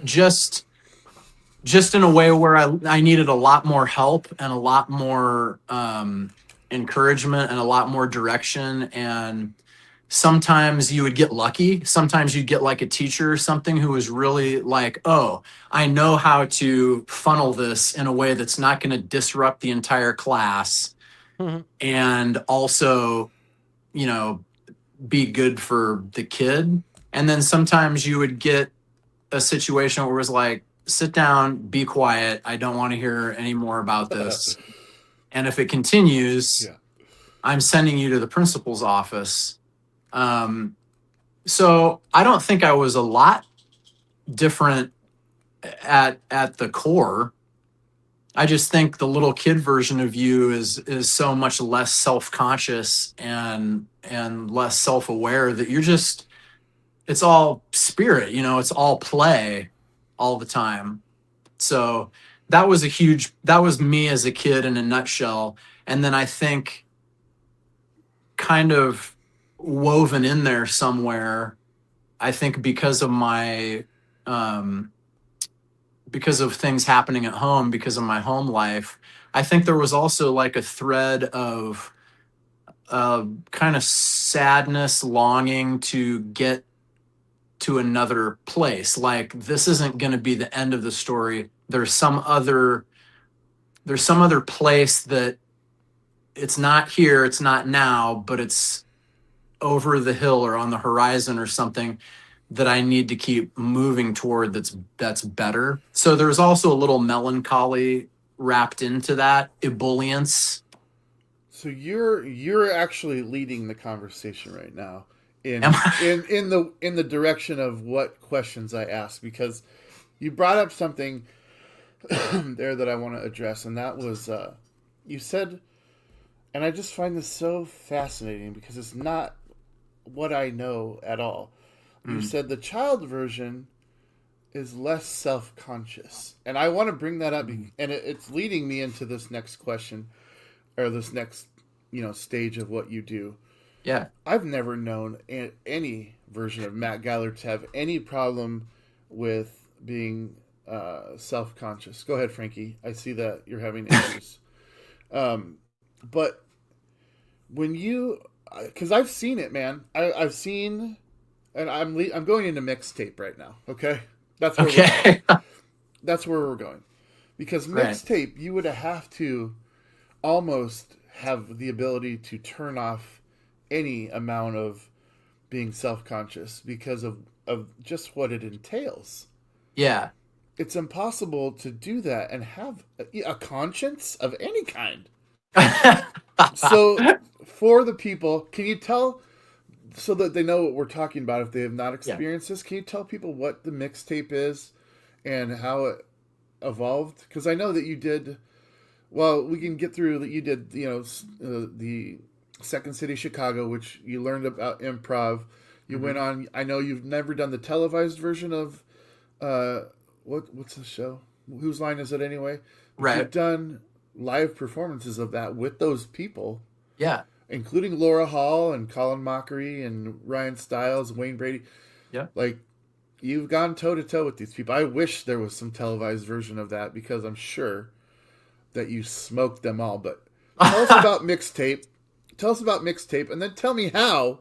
just in a way where I needed a lot more help and a lot more encouragement and a lot more direction. And sometimes you would get lucky. Sometimes you'd get like a teacher or something who was really like, oh, I know how to funnel this in a way that's not going to disrupt the entire class and also, be good for the kid. And then sometimes you would get a situation where it was like, sit down, be quiet. I don't want to hear any more about this. And if it continues, Yeah. I'm sending you to the principal's office. So I don't think I was a lot different at the core. I just think the little kid version of you is so much less self-conscious and less self-aware that it's all spirit, it's all play all the time. So that was me as a kid in a nutshell. And then I think kind of woven in there somewhere, I think because of my because of things happening at home, because of my home life, I think there was also like a thread of kind of sadness, longing to get to another place. Like, this isn't going to be the end of the story. There's some other place that it's not here, it's not now, but it's over the hill or on the horizon or something that I need to keep moving toward, that's better. So there's also a little melancholy wrapped into that, ebullience. So you're actually leading the conversation right now in Am I? in the direction of what questions I ask, because you brought up something there that I want to address, and that was you said, and I just find this so fascinating because it's not what I know at all. You said the child version is less self-conscious, and I want to bring that up, and it's leading me into this next question, or this next stage of what you do. Yeah. I've never known any version of Matt Geiler to have any problem with being self-conscious. Go ahead, Frankie. I see that you're having issues. But when you, because I've seen it, man. I've seen, and I'm going into mixtape right now. Okay, that's where we're Okay. going. That's where we're going, because Right. mixtape you would have to almost have the ability to turn off any amount of being self-conscious because of just what it entails. Yeah. It's impossible to do that and have a conscience of any kind. So for the people, can you tell, so that they know what we're talking about if they have not experienced this, can you tell people what the mixtape is and how it evolved? Because I know that you did, well, we can get through that. You did, the Second City Chicago, which you learned about improv. You went on, I know you've never done the televised version of, what's the show? Whose Line Is It Anyway? But Right. you've done live performances of that with those people, Yeah. including Laura Hall and Colin Mockery and Ryan Stiles, Wayne Brady. Yeah. Like, you've gone toe to toe with these people. I wish there was some televised version of that, because I'm sure that you smoked them all. But tell us about mixtape. Tell us about mixtape, and then tell me how.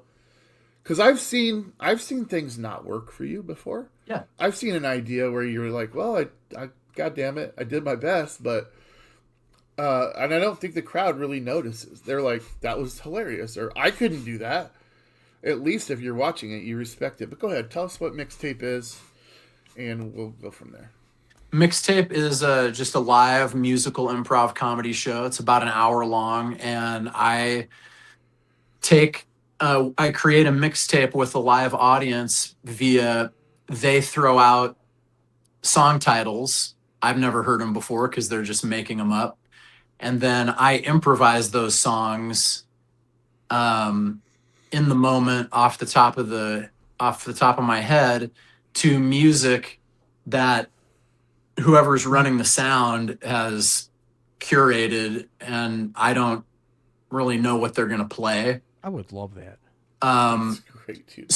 Because I've seen things not work for you before. Yeah. I've seen an idea where you're like, well, I God damn it, I did my best, but and I don't think the crowd really notices. They're like, that was hilarious, or I couldn't do that. At least if you're watching it, you respect it. But go ahead, tell us what mixtape is, and we'll go from there. Mixtape is just a live musical improv comedy show. It's about an hour long, and I create a mixtape with a live audience via, they throw out song titles. I've never heard them before because they're just making them up. And then I improvise those songs in the moment off the top of my head to music that whoever's running the sound has curated, and I don't really know what they're going to play. I would love that. That's great, dude.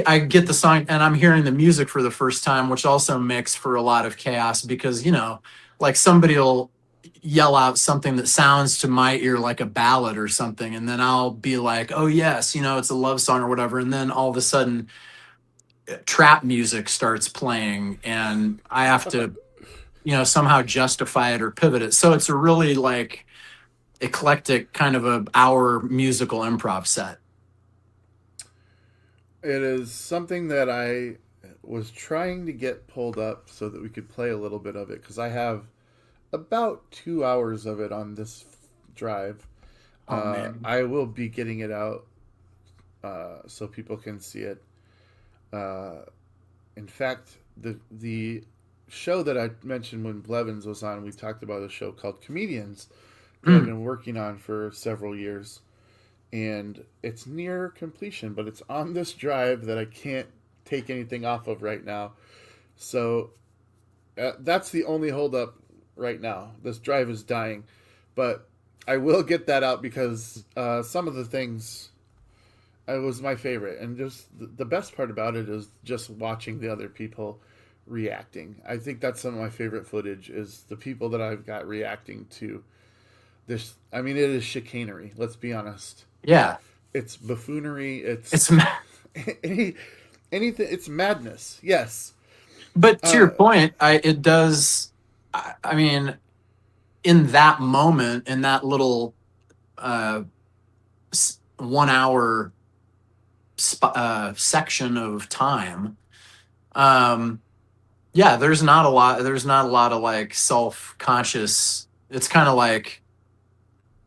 I get the song and I'm hearing the music for the first time, which also makes for a lot of chaos because, like somebody will yell out something that sounds to my ear like a ballad or something. And then I'll be like, oh yes, it's a love song or whatever. And then all of a sudden trap music starts playing and I have to, somehow justify it or pivot it. So it's a really like eclectic kind of a hour musical improv set. It is something that I was trying to get pulled up so that we could play a little bit of it, because I have about 2 hours of it on this drive. Man. I will be getting it out so people can see it. In fact, the show that I mentioned when Blevins was on, we talked about a show called Comedians that I've been working on for several years. And it's near completion, but it's on this drive that I can't take anything off of right now. So that's the only holdup right now. This drive is dying. But I will get that out because some of the things, it was my favorite. And just the best part about it is just watching the other people reacting. I think that's some of my favorite footage is the people that I've got reacting to this. I mean, it is chicanery. Let's be honest. Yeah. It's buffoonery. It's Any, anything. It's madness. Yes. but to your point, it does. I mean, in that moment, in that little 1 hour section of time, yeah, there's not a lot. There's not a lot of like self-conscious. It's kind of like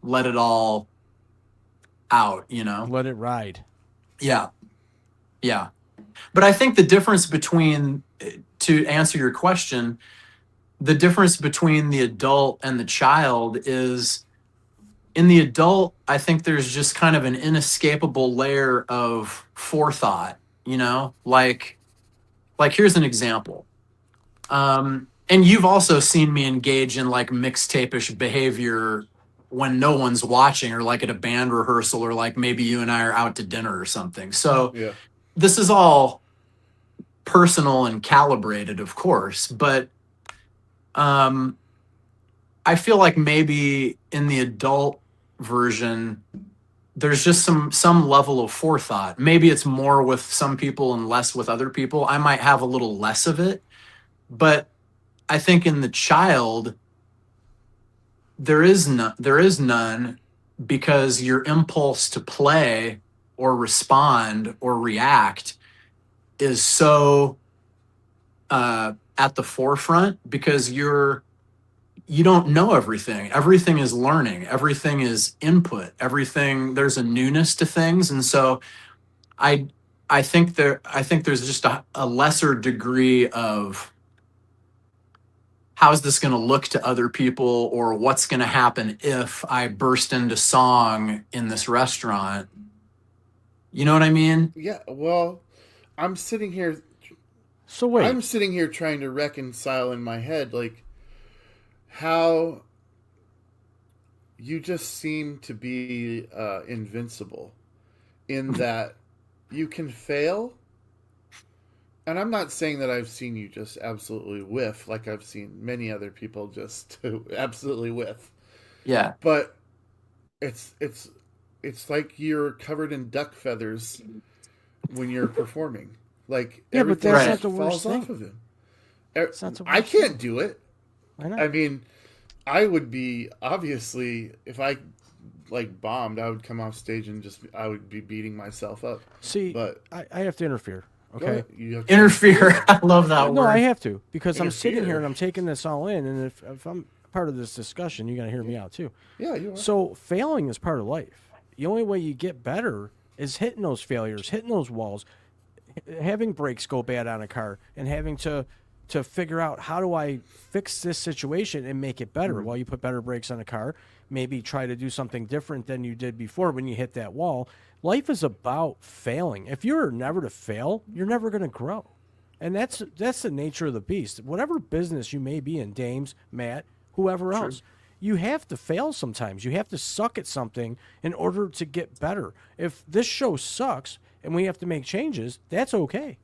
let it all out, you know. Let it ride. Yeah, yeah. But I think the difference between, to answer your question, the difference between the adult and the child is, in the adult, I think there's just kind of an inescapable layer of forethought, you know, like here's an example. And you've also seen me engage in like mixtape-ish behavior when no one's watching, or like at a band rehearsal, or like maybe you and I are out to dinner or something. So Yeah. this is all personal and calibrated, of course, but I feel like maybe in the adult version, there's just some level of forethought. Maybe it's more with some people and less with other people. I might have a little less of it, but I think in the child, there is none, because your impulse to play or respond or react is so at the forefront, because you don't know everything. Everything is learning. Everything is input. There's a newness to things, and so I think there's just a lesser degree of how's this going to look to other people, or what's going to happen if I burst into song in this restaurant. You know what I mean? Yeah. Well, I'm sitting here. So wait, I'm sitting here trying to reconcile in my head, like, how you just seem to be invincible in that you can fail. And I'm not saying that I've seen you just absolutely whiff, like I've seen many other people just absolutely whiff. Yeah. But it's like you're covered in duck feathers when you're performing. Like, Yeah, but everything that's not just the worst falls thing. off of him. It's not the I worst can't do it. why not? I mean, I would be, obviously, if I like bombed, I would come off stage and I would be beating myself up. See, But I have to interfere. go Okay. ahead, you have to Interfere. I love that No, word. I have to, because I'm sitting Interfere. here and I'm taking this all in, and if I'm part of this discussion, you got to hear me out too. Yeah, you are. So failing is part of life. The only way you get better is hitting those failures, hitting those walls, having brakes go bad on a car, and having to figure out, how do I fix this situation and make it better? While you put better brakes on a car, maybe try to do something different than you did before when you hit that wall. Life is about failing. If you're never to fail, you're never going to grow. And that's the nature of the beast. Whatever business you may be in, Dames, Matt, whoever else, you have to fail sometimes. You have to suck at something in order to get better. If this show sucks and we have to make changes, that's okay.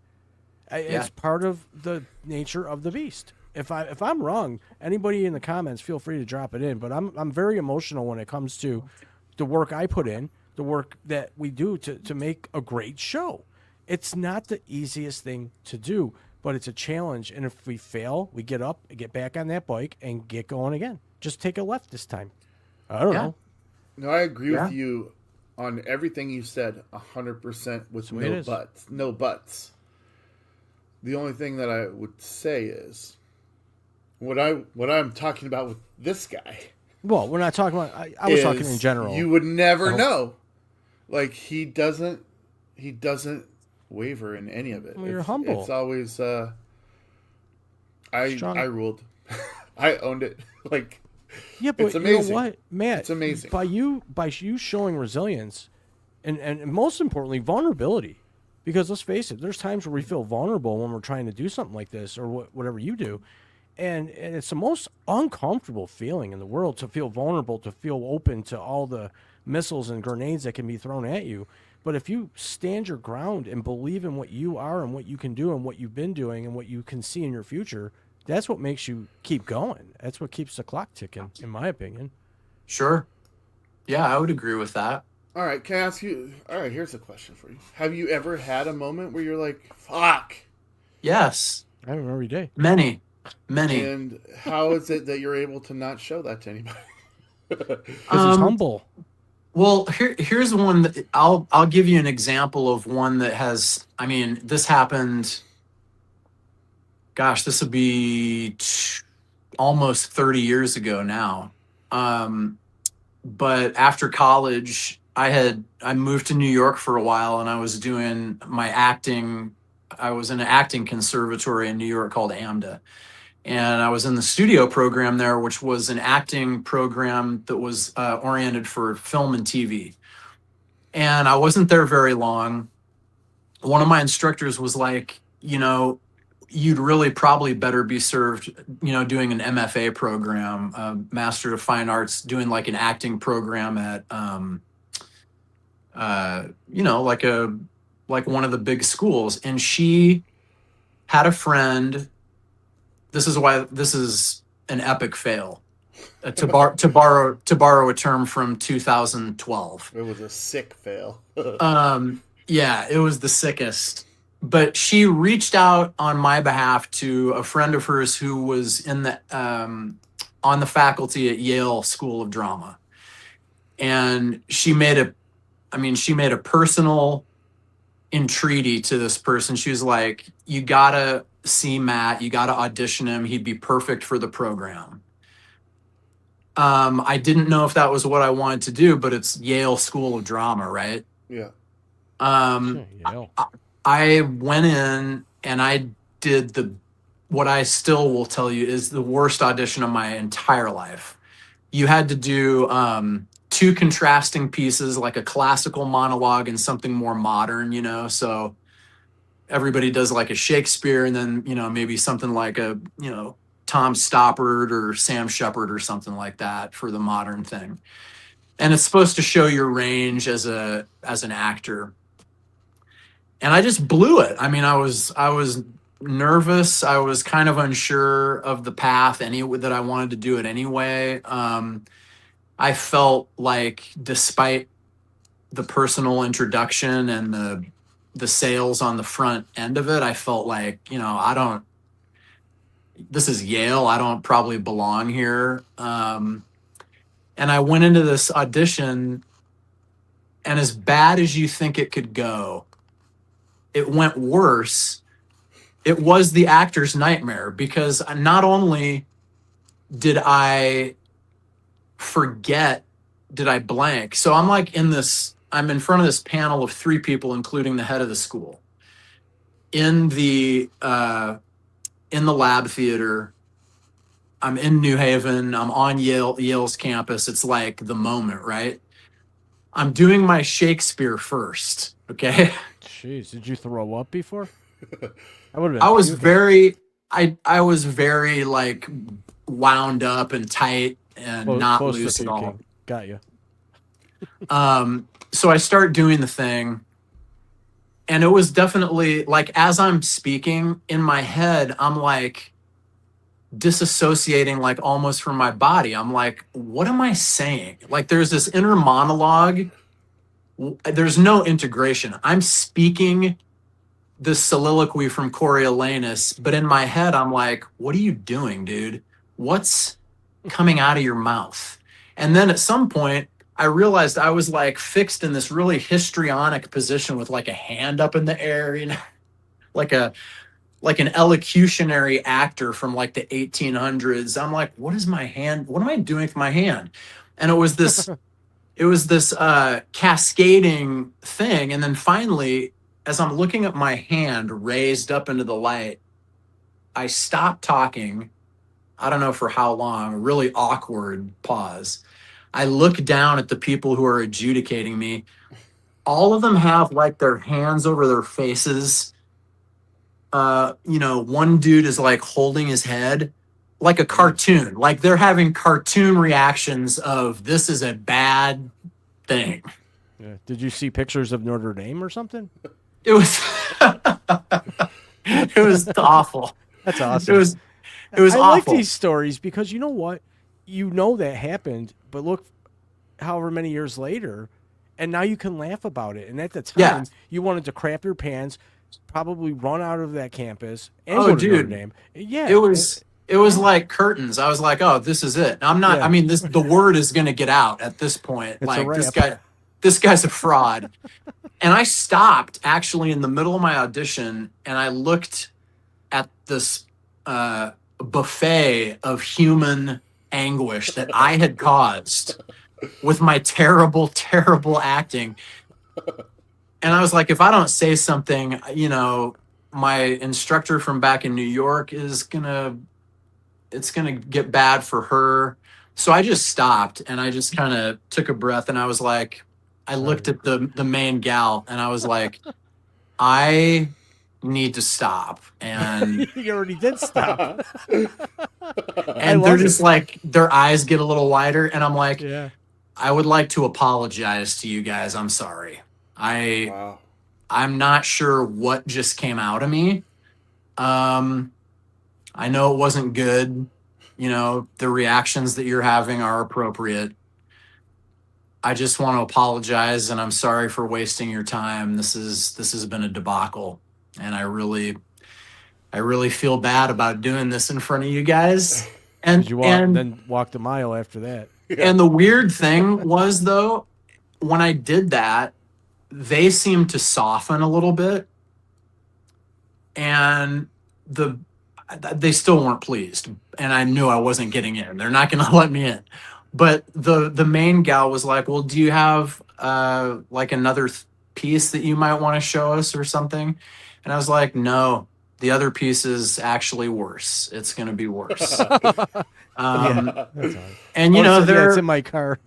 It's part of the nature of the beast. If I'm wrong, anybody in the comments, feel free to drop it in. But I'm very emotional when it comes to the work I put in, the work that we do to make a great show. It's not the easiest thing to do, but it's a challenge. And if we fail, we get up, get back on that bike, and get going again. Just take a left this time. I don't know. No, I agree Yeah. with you on everything you said 100% with the way it no is. buts. No buts. The only thing that I would say is what I'm talking about with this guy. Well, we're not talking about. I was talking in is general. You would never know. Like, he doesn't waver in any of it. Well, you're humble. It's always Strong. I ruled. I owned it. Like, Yeah, but it's amazing. you know what, Matt? It's amazing. By you showing resilience, and most importantly, vulnerability. Because let's face it, there's times where we feel vulnerable when we're trying to do something like this, or whatever you do, and it's the most uncomfortable feeling in the world, to feel vulnerable, to feel open to all the missiles and grenades that can be thrown at you. But if you stand your ground and believe in what you are and what you can do and what you've been doing and what you can see in your future, that's what makes you keep going. That's what keeps the clock ticking, in my opinion. Sure. Yeah, I would agree with that. All right, can I ask you? All right, here's a question for you. Have you ever had a moment where you're like, "Fuck"? Yes. I remember every day. Many. And how is it that you're able to not show that to anybody? Because he's humble. Well, here's one that I'll give you an example of one that has. I mean, this happened. Gosh, this would be almost 30 years ago now. But after college, I moved to New York for a while, and I was doing my acting. I was in an acting conservatory in New York called AMDA. And I was in the studio program there, which was an acting program that was oriented for film and TV. And I wasn't there very long. One of my instructors was like, you'd really probably better be served, doing an MFA program, Master of Fine Arts, doing like an acting program at, like one of the big schools. And she had a friend. This is why this is an epic fail. To borrow a term from 2012. It was a sick fail. Yeah, it was the sickest. But she reached out on my behalf to a friend of hers who was in the on the faculty at Yale School of Drama, and she made a personal entreaty to this person. She was like, "You gotta see Matt. You gotta audition him. He'd be perfect for the program." I didn't know if that was what I wanted to do, but it's Yale School of Drama, right? Yeah. Yale. I went in and I did what I still will tell you is the worst audition of my entire life. You had to do two contrasting pieces, like a classical monologue and something more modern, so everybody does like a Shakespeare and then, maybe something like a, Tom Stoppard or Sam Shepard or something like that for the modern thing. And it's supposed to show your range as an actor. And I just blew it. I mean, I was nervous. I was kind of unsure of the path that I wanted to do it anyway. I felt like despite the personal introduction and the sales on the front end of it, I felt like, this is Yale. I don't probably belong here. And I went into this audition, and as bad as you think it could go, it went worse. It was the actor's nightmare, because not only did I blank. So I'm like I'm in front of this panel of 3 people, including the head of the school, in the lab theater. I'm in New Haven. I'm on Yale's campus. It's like the moment, right? I'm doing my Shakespeare first. Okay. Jeez, did you throw up before? I would have. I was very like wound up and tight and not close to loose at all. puking. Got you. So I start doing the thing, and it was definitely like, as I'm speaking in my head, I'm like disassociating, like almost from my body. I'm like, what am I saying? Like there's this inner monologue. There's no integration. I'm speaking this soliloquy from Coriolanus, but in my head, I'm like, what are you doing, dude? What's coming out of your mouth? And then at some point, I realized I was like fixed in this really histrionic position with like a hand up in the air, like an elocutionary actor from like the 1800s. I'm like, what is my hand? What am I doing with my hand? And it was this cascading thing. And then finally, as I'm looking at my hand raised up into the light, I stopped talking. I don't know for how long, a really awkward pause. I look down at the people who are adjudicating me. All of them have like their hands over their faces. One dude is like holding his head like a cartoon. Like they're having cartoon reactions of, this is a bad thing. Yeah. Did you see pictures of Notre Dame or something? It was it was awful. That's It awesome. was I like awful. these stories because you know what? You know that happened, but look however many years later, and now you can laugh about it. And at the time, Yeah. you wanted to crap your pants, probably run out of that campus and Oh, go to Notre dude. Dame. Yeah. It was like curtains. I was like, oh, this is it. I'm not, Yeah. I mean, the word is gonna get out at this point. It's a Like wrap. this guy's a fraud. And I stopped actually in the middle of my audition and I looked at this buffet of human anguish that I had caused with my terrible, terrible acting. And I was like, if I don't say something, you know, my instructor from back in New York it's gonna get bad for her. So I just stopped and I just kind of took a breath and I was like, I looked at the main gal and I was like, I need to stop. And You already did stop. and they're love just it. like their eyes get a little wider and I'm like, Yeah. I would like to apologize to you guys. I'm sorry. Wow. I'm not sure what just came out of me. I know it wasn't good. You know, the reactions that you're having are appropriate. I just want to apologize and I'm sorry for wasting your time. This has been a debacle and I really feel bad about doing this in front of you guys. And Did you then walk the mile after that? and the weird thing was though, when I did that, they seemed to soften a little bit and they still weren't pleased and I knew I wasn't getting in. They're not going to let me in. But the main gal was like, well, do you have like another piece that you might want to show us or something? And I was like, no, the other piece is actually worse. It's going to be worse. That's all right. And you Oh, know, it's they're in my car.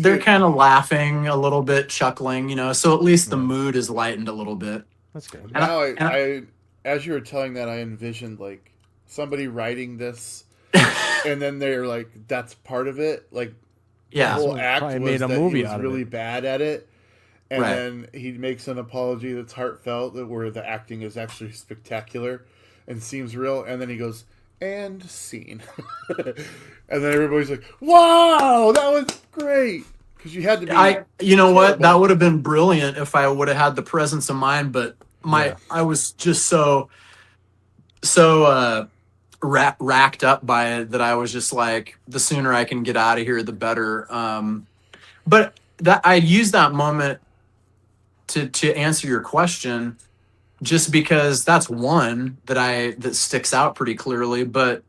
kind of laughing a little bit, chuckling, you know, so at least the mood is lightened a little bit. That's good. And Now, and I as you were telling that, I envisioned like somebody writing this, and then they're like, "That's part of it." Like yeah. the whole Someone act probably was made a that movie he was out of really it. bad at it, and Right. then he makes an apology that's heartfelt, that where the acting is actually spectacular and seems real, and then he goes and scene, and then everybody's like, "Wow, that was great." Because you had to be. You know what? terrible. That would have been brilliant if I would have had the presence of mind, but I was just so racked up by it that I was just like, the sooner I can get out of here, the better. But that I used that moment to answer your question, just because that's one that sticks out pretty clearly. But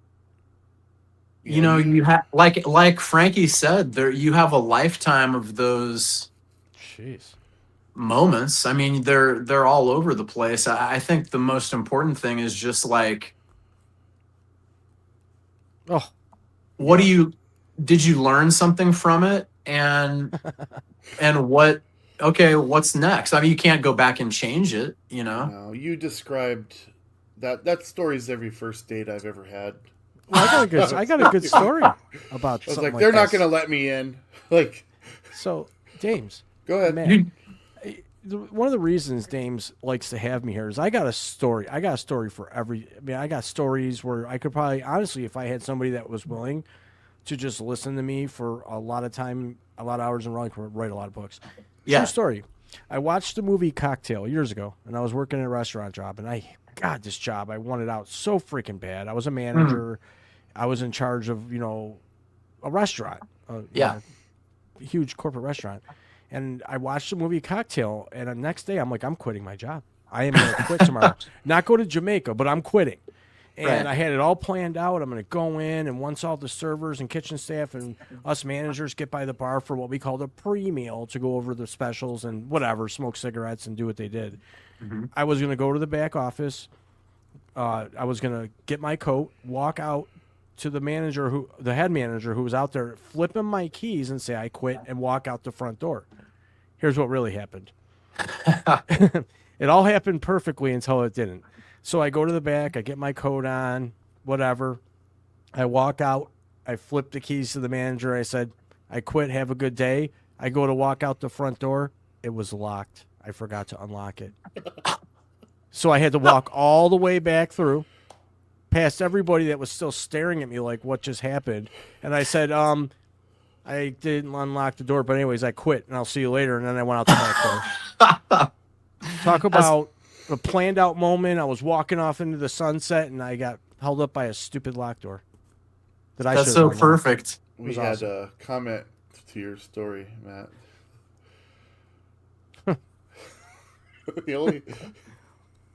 you know, you have like Frankie said, there you have a lifetime of those Jeez. moments. I mean, they're all over the place. I think the most important thing is just like, Oh, what did you learn something from it? And what's next? I mean, you can't go back and change it, you know? No, you described that story's every first date I've ever had. well, I got a good story about I was something like, they're not this. going to let me in. Like, So, James, go ahead. man, one of the reasons Dames likes to have me here is I got a story. I got a story for every. I mean, I got stories where I could probably, honestly, if I had somebody that was willing to just listen to me for a lot of time, a lot of hours in a row, I could write a lot of books. Yeah. True story. I watched the movie Cocktail years ago, and I was working at a restaurant job, and this job, I wanted out so freaking bad. I was a manager. I was in charge of, a restaurant. Yeah. A huge corporate restaurant. And I watched the movie Cocktail, and the next day I'm like, I'm quitting my job. I am going to quit tomorrow. Not go to Jamaica, but I'm quitting. And Right. I had it all planned out. I'm going to go in, and once all the servers and kitchen staff and us managers get by the bar for what we called a pre-meal to go over the specials and whatever, smoke cigarettes and do what they did. I was going to go to the back office. I was going to get my coat, walk out to the head manager who was out there, flip him my keys and say I quit, and walk out the front door. Here's what really happened. It all happened perfectly until it didn't. So I go to the back, I get my coat on, whatever. I walk out, I flip the keys to the manager. I said, I quit, have a good day. I go to walk out the front door. it was locked. I forgot to unlock it. So I had to walk all the way back through, past everybody that was still staring at me like, what just happened? And I said, I didn't unlock the door, but anyways, I quit, and I'll see you later. And then I went out the back door. Talk about a planned out moment. I was walking off into the sunset, and I got held up by a stupid lock door. That's so perfect. We was had awesome. a comment to your story, Matt. The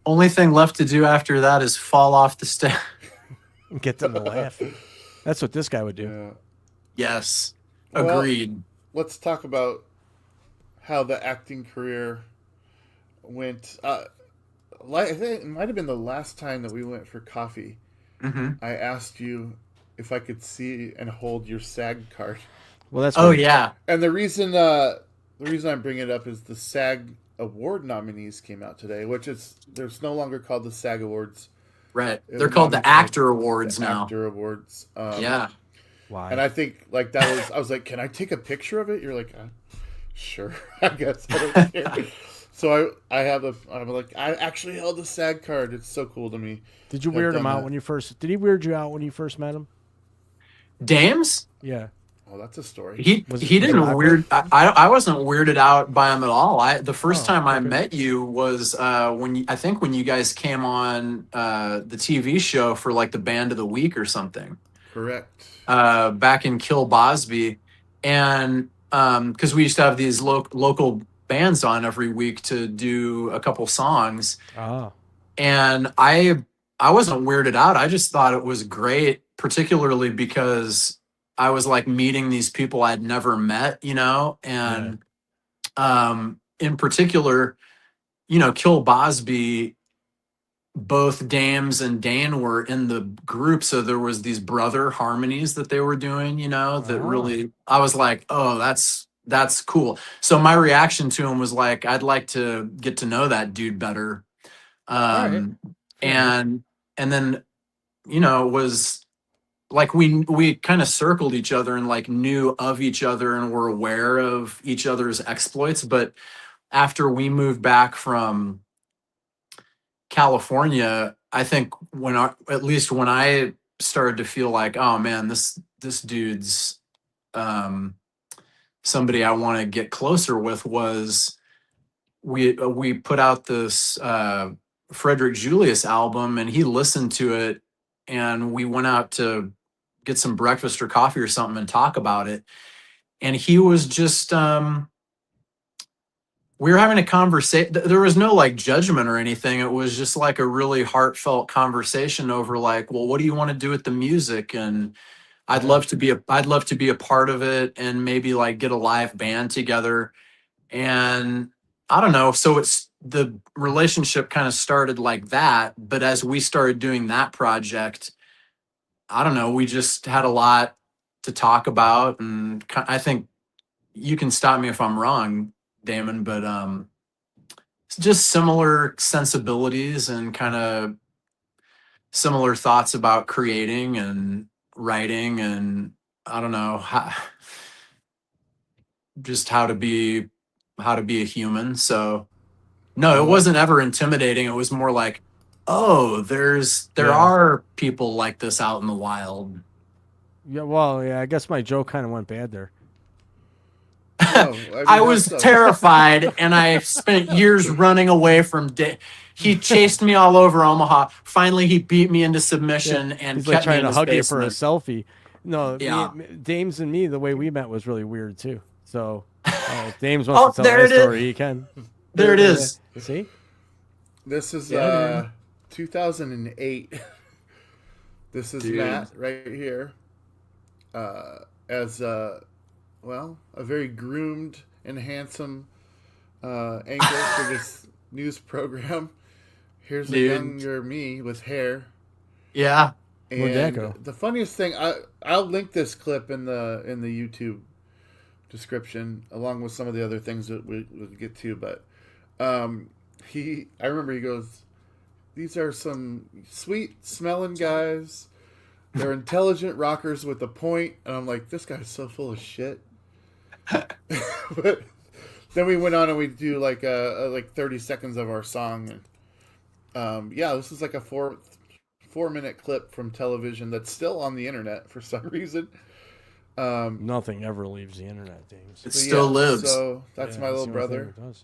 Only thing left to do after that is fall off the stairs. Get them to laugh. That's what this guy would do. yeah. Yes. Well, Agreed. Let's talk about how the acting career went. I think it might have been the last time that we went for coffee. Mm-hmm. I asked you if I could see and hold your SAG card. Well, that's Oh weird. yeah. And the reason I'm bringing it up is the SAG award nominees came out today, which is there's no longer called the SAG Awards. Right. It They're was called the nominated Actor Awards the now. Actor Awards. Yeah. Why? And I think like that was I was like, can I take a picture of it? You're like, sure, I guess I don't care. So I'm like, I actually held the SAG card. It's so cool to me. Did you I've weird done him out that. when you first? Did he weird you out when you first met him? Dames? Yeah. Oh, that's a story. He Was didn't it weird. I wasn't weirded out by him at all. The first Oh, time I okay. met you was when you guys came on the TV show for like the Band of the Week or something. Correct. Back in Kilbosby, and because we used to have these local bands on every week to do a couple songs, Oh. and I wasn't weirded out. I just thought it was great, particularly because I was like meeting these people I'd never met, and in particular, Kilbosby, both Dames and Dane were in the group, so there was these brother harmonies that they were doing, that really I was like, oh, that's cool. So my reaction to him was like, I'd like to get to know that dude better. right. And then it was like we kind of circled each other and like knew of each other and were aware of each other's exploits. But after we moved back from California, I think at least when I started to feel like, oh man, this dude's somebody I want to get closer with, was we put out this Frederick Julius album, and he listened to it, and we went out to get some breakfast or coffee or something and talk about it. And he was just we were having a conversation. There was no like judgment or anything. It was just like a really heartfelt conversation over like, well, what do you want to do with the music? And I'd love to be a part of it, and maybe like get a live band together. And I don't know. So the relationship kind of started like that. But as we started doing that project, I don't know, we just had a lot to talk about. And I think you can stop me if I'm wrong, Damon, but it's just similar sensibilities and kind of similar thoughts about creating and writing, and I don't know, just how to be a human. So no, it wasn't ever intimidating. It was more like, oh, there are people like this out in the wild. Yeah. Well, yeah. I guess my joke kind of went bad there. No, I was terrified, and I spent years running away from he chased me all over Omaha. Finally, he beat me into submission and He's kept like trying me in to his hug basement. you for a selfie. No, Yeah. Dames and me, the way we met was really weird too. So, if Dames wants to tell there that it is. story, he can. There it is. See? This is Yeah, 2008. This is Dude. Matt right here. As a very groomed and handsome anchor for this news program. Here's a Dude. younger me with hair. Yeah. Where'd that And go? the funniest thing, I'll link this clip in the YouTube description along with some of the other things that we'll get to. But I remember he goes, "These are some sweet smelling guys. They're intelligent rockers with a point." And I'm like, this guy's so full of shit. But then we went on and we do like like 30 seconds of our song, and yeah, this is like a 4 minute clip from television that's still on the internet for some reason. Nothing ever leaves the internet, James. It still lives. So that's Yeah, my little the only thing brother. it does.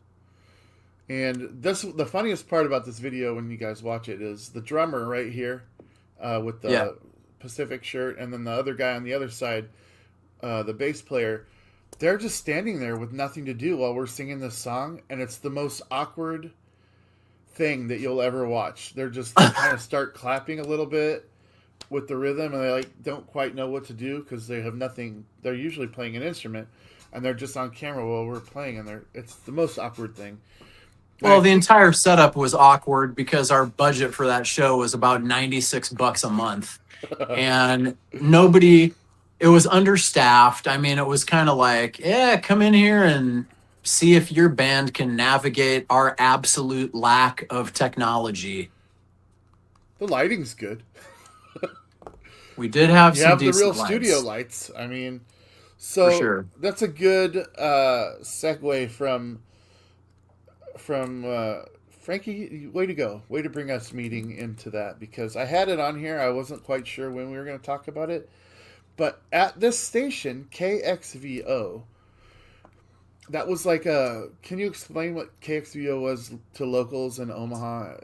And the funniest part about this video when you guys watch it is the drummer right here with the Pacific shirt, and then the other guy on the other side, the bass player. They're just standing there with nothing to do while we're singing this song, and it's the most awkward thing that you'll ever watch. They kind of start clapping a little bit with the rhythm, and they like don't quite know what to do because they have nothing. They're usually playing an instrument, and they're just on camera while we're playing, and it's the most awkward thing. Well, the entire setup was awkward because our budget for that show was about $96 a month. And it was understaffed. I mean, it was kind of like, yeah, come in here and see if your band can navigate our absolute lack of technology. The lighting's good. We did have You some have the decent real lights. studio lights. I mean, so For sure. that's a good segue from Frankie. Way to go! Way to bring us meeting into that, because I had it on here. I wasn't quite sure when we were going to talk about it, but at this station, KXVO, that was like a. Can you explain what KXVO was to locals in Omaha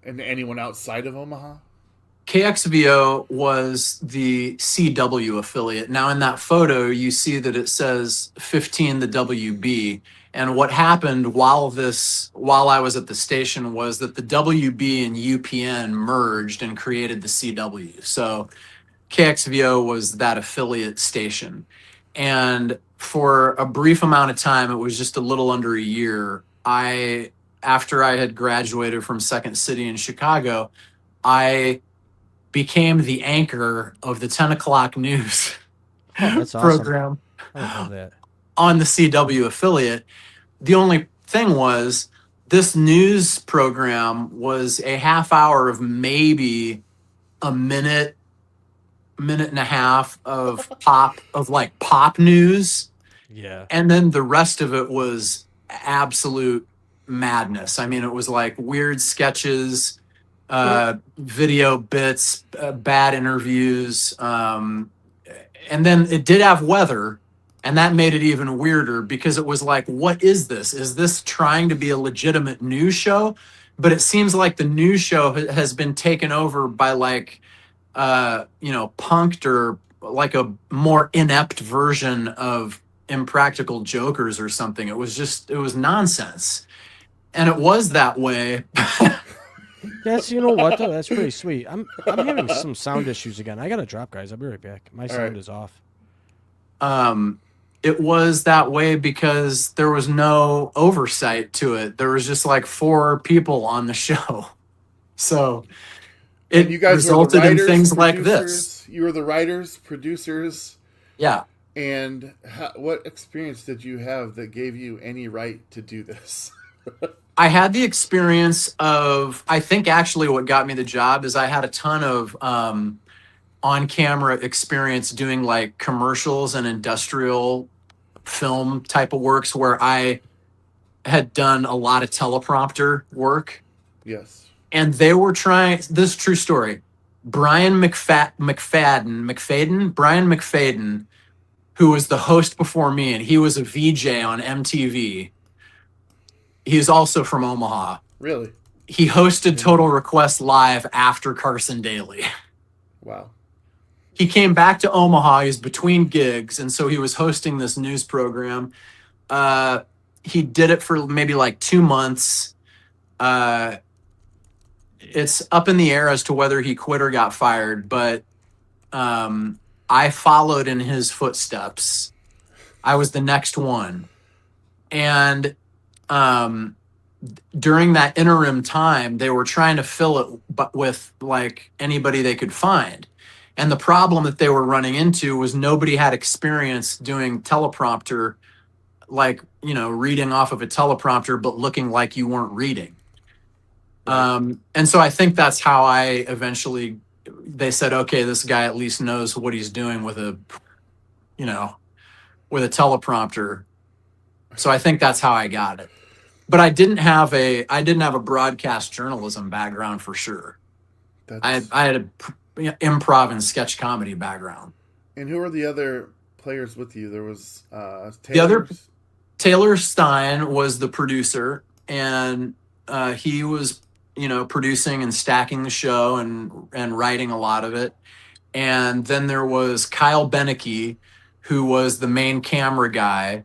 and anyone outside of Omaha? KXVO was the CW affiliate. Now, in that photo, you see that it says 15 the WB. And what happened while I was at the station was that the WB and UPN merged and created the CW. So KXVO was that affiliate station. And for a brief amount of time, it was just a little under a year, after I had graduated from Second City in Chicago, I became the anchor of the 10 o'clock news That's awesome. program I love that. on the CW affiliate. The only thing was, this news program was a half hour of maybe a minute and a half of pop news. Yeah. And then the rest of it was absolute madness. I mean, it was like weird sketches, video bits, bad interviews. And then it did have weather, and that made it even weirder because it was like, what is this? Is this trying to be a legitimate news show? But it seems like the news show has been taken over by punked, or like a more inept version of Impractical Jokers or something. It was nonsense. And it was that way. You know what though? That's pretty sweet. I'm having some sound issues again. I gotta drop, guys. I'll be right back. My sound is off. It was that way because there was no oversight to it. There was just like 4 people on the show. So it you guys resulted were the writers, in things like producers. this. You were the writers, producers. Yeah. And what experience did you have that gave you any right to do this? I had the experience of, I think actually what got me the job is I had a ton of on-camera experience doing like commercials and industrial film type of works where I had done a lot of teleprompter work. Yes. And they were trying, this is a true story. Brian McFadden, who was the host before me, and he was a VJ on MTV. He's also from Omaha. Really? He hosted Total Request Live after Carson Daly. Wow. He came back to Omaha. He was between gigs, and so he was hosting this news program. He did it for maybe like 2 months. It's up in the air as to whether he quit or got fired, but I followed in his footsteps. I was the next one. And during that interim time, they were trying to fill it with like anybody they could find. And the problem that they were running into was nobody had experience doing teleprompter, like, reading off of a teleprompter, but looking like you weren't reading. And so I think that's how they said, okay, this guy at least knows what he's doing with a teleprompter. So I think that's how I got it. But I didn't have a broadcast journalism background for sure. I had a improv and sketch comedy background. And who are the other players with you? There was Taylor Stein was the producer, and he was, producing and stacking the show and writing a lot of it. And then there was Kyle Beneke, who was the main camera guy.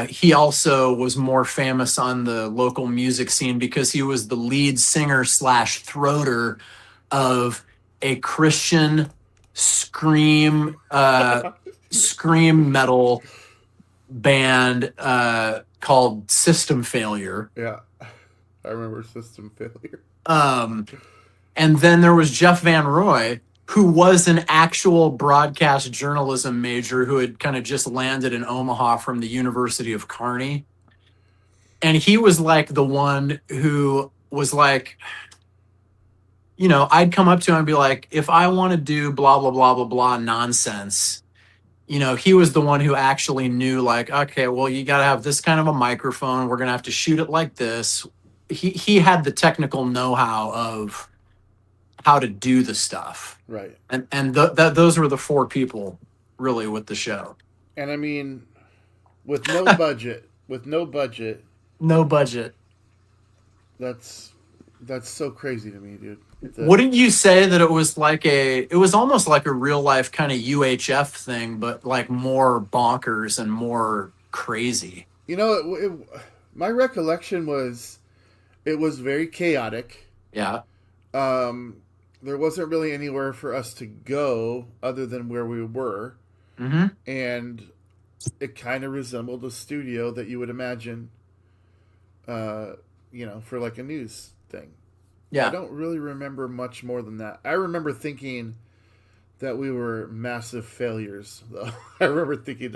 He also was more famous on the local music scene because he was the lead singer / throater of a Christian scream metal band called System Failure. Yeah, I remember System Failure. And then there was Jeff Van Roy, who was an actual broadcast journalism major who had kind of just landed in Omaha from the University of Kearney. And he was like the one who was like, I'd come up to him and be like, if I want to do blah, blah, blah, blah, blah nonsense, he was the one who actually knew, like, okay, well, you got to have this kind of a microphone. We're going to have to shoot it like this. He had the technical know-how of how to do the stuff. Right. And those were the 4 people really with the show. And I mean, with no budget, No budget. That's so crazy to me, dude. Wouldn't you say that it was almost like a real life kind of UHF thing, but like more bonkers and more crazy? My recollection was it was very chaotic. Yeah. There wasn't really anywhere for us to go other than where we were. Mm-hmm. And it kind of resembled a studio that you would imagine, for like a news thing. Yeah. I don't really remember much more than that. I remember thinking that we were massive failures, though. I remember thinking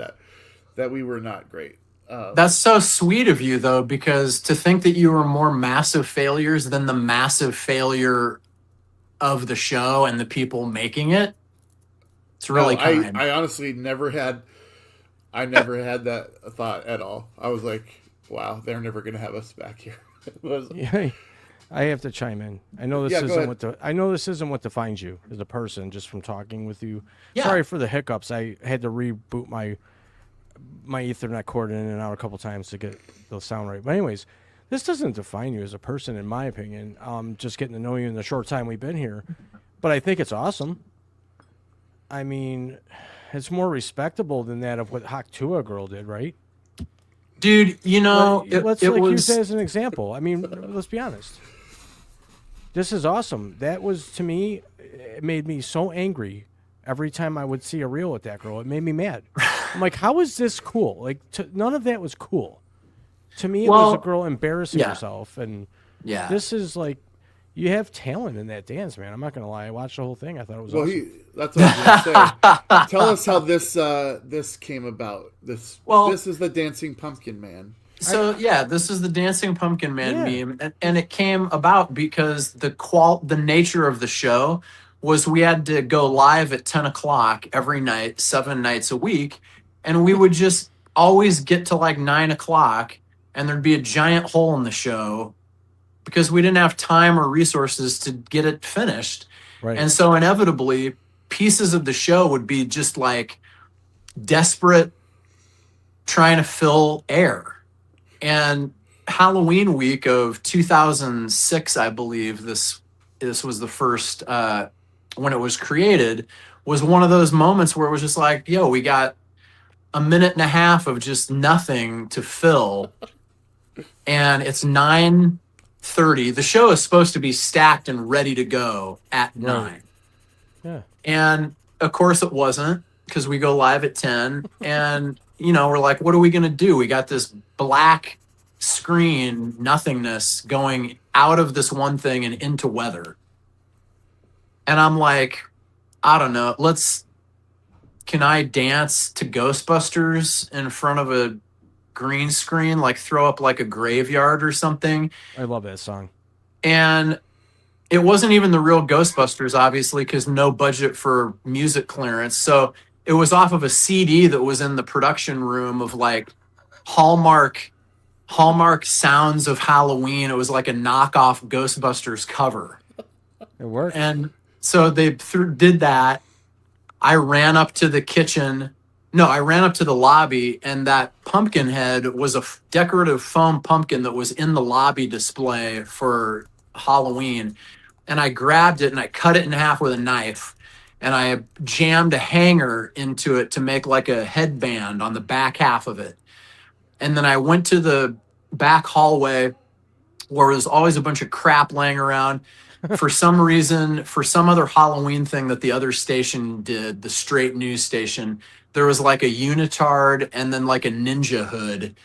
that we were not great. That's so sweet of you, though, because to think that you were more massive failures than the massive failure of the show and the people making it, it's really kind. I honestly never had that thought at all. I was like, wow, they're never going to have us back here. Yeah, I have to chime in. I know this isn't what defines you as a person, just from talking with you. Yeah. Sorry for the hiccups. I had to reboot my Ethernet cord in and out a couple times to get the sound right. But anyways, this doesn't define you as a person, in my opinion. Just getting to know you in the short time we've been here. But I think it's awesome. I mean, it's more respectable than that of what Haktua Girl did, right? Dude, let's use that as an example. I mean, let's be honest. This is awesome. That was, to me, it made me so angry every time I would see a reel with that girl. It made me mad. I'm like, how is this cool? Like, none of that was cool. To me, it was a girl embarrassing herself. And this is like, you have talent in that dance, man. I'm not going to lie. I watched the whole thing. I thought it was awesome. That's what I was going to say. Tell us how this came about. This is the Dancing Pumpkin Man. So this is the Dancing Pumpkin Man meme, and it came about because the nature of the show was we had to go live at 10 o'clock every night, 7 nights a week, and we would just always get to like 9 o'clock, and there'd be a giant hole in the show because we didn't have time or resources to get it finished. Right. And so inevitably, pieces of the show would be just like desperate trying to fill air. And Halloween week of 2006, I believe this was the first, when it was created, was one of those moments where it was just like, yo, we got a minute and a half of just nothing to fill. And it's 9:30. The show is supposed to be stacked and ready to go at 9. Yeah. And of course it wasn't, because we go live at 10. And, we're like, what are we going to do? We got this black screen nothingness going out of this one thing and into weather. And I'm like, I don't know. Can I dance to Ghostbusters in front of a green screen, like throw up like a graveyard or something? I love that song. And it wasn't even the real Ghostbusters, obviously, because no budget for music clearance. So it was off of a CD that was in the production room of like Hallmark Sounds of Halloween. It was like a knockoff Ghostbusters cover. It worked. And so they did that. I ran up to the kitchen. No, I ran up to the lobby, and that pumpkin head was a decorative foam pumpkin that was in the lobby display for Halloween. And I grabbed it and I cut it in half with a knife. And I jammed a hanger into it to make like a headband on the back half of it. And then I went to the back hallway where there's always a bunch of crap laying around. For some reason, for some other Halloween thing that the other station did, the straight news station, there was like a unitard and then like a ninja hood.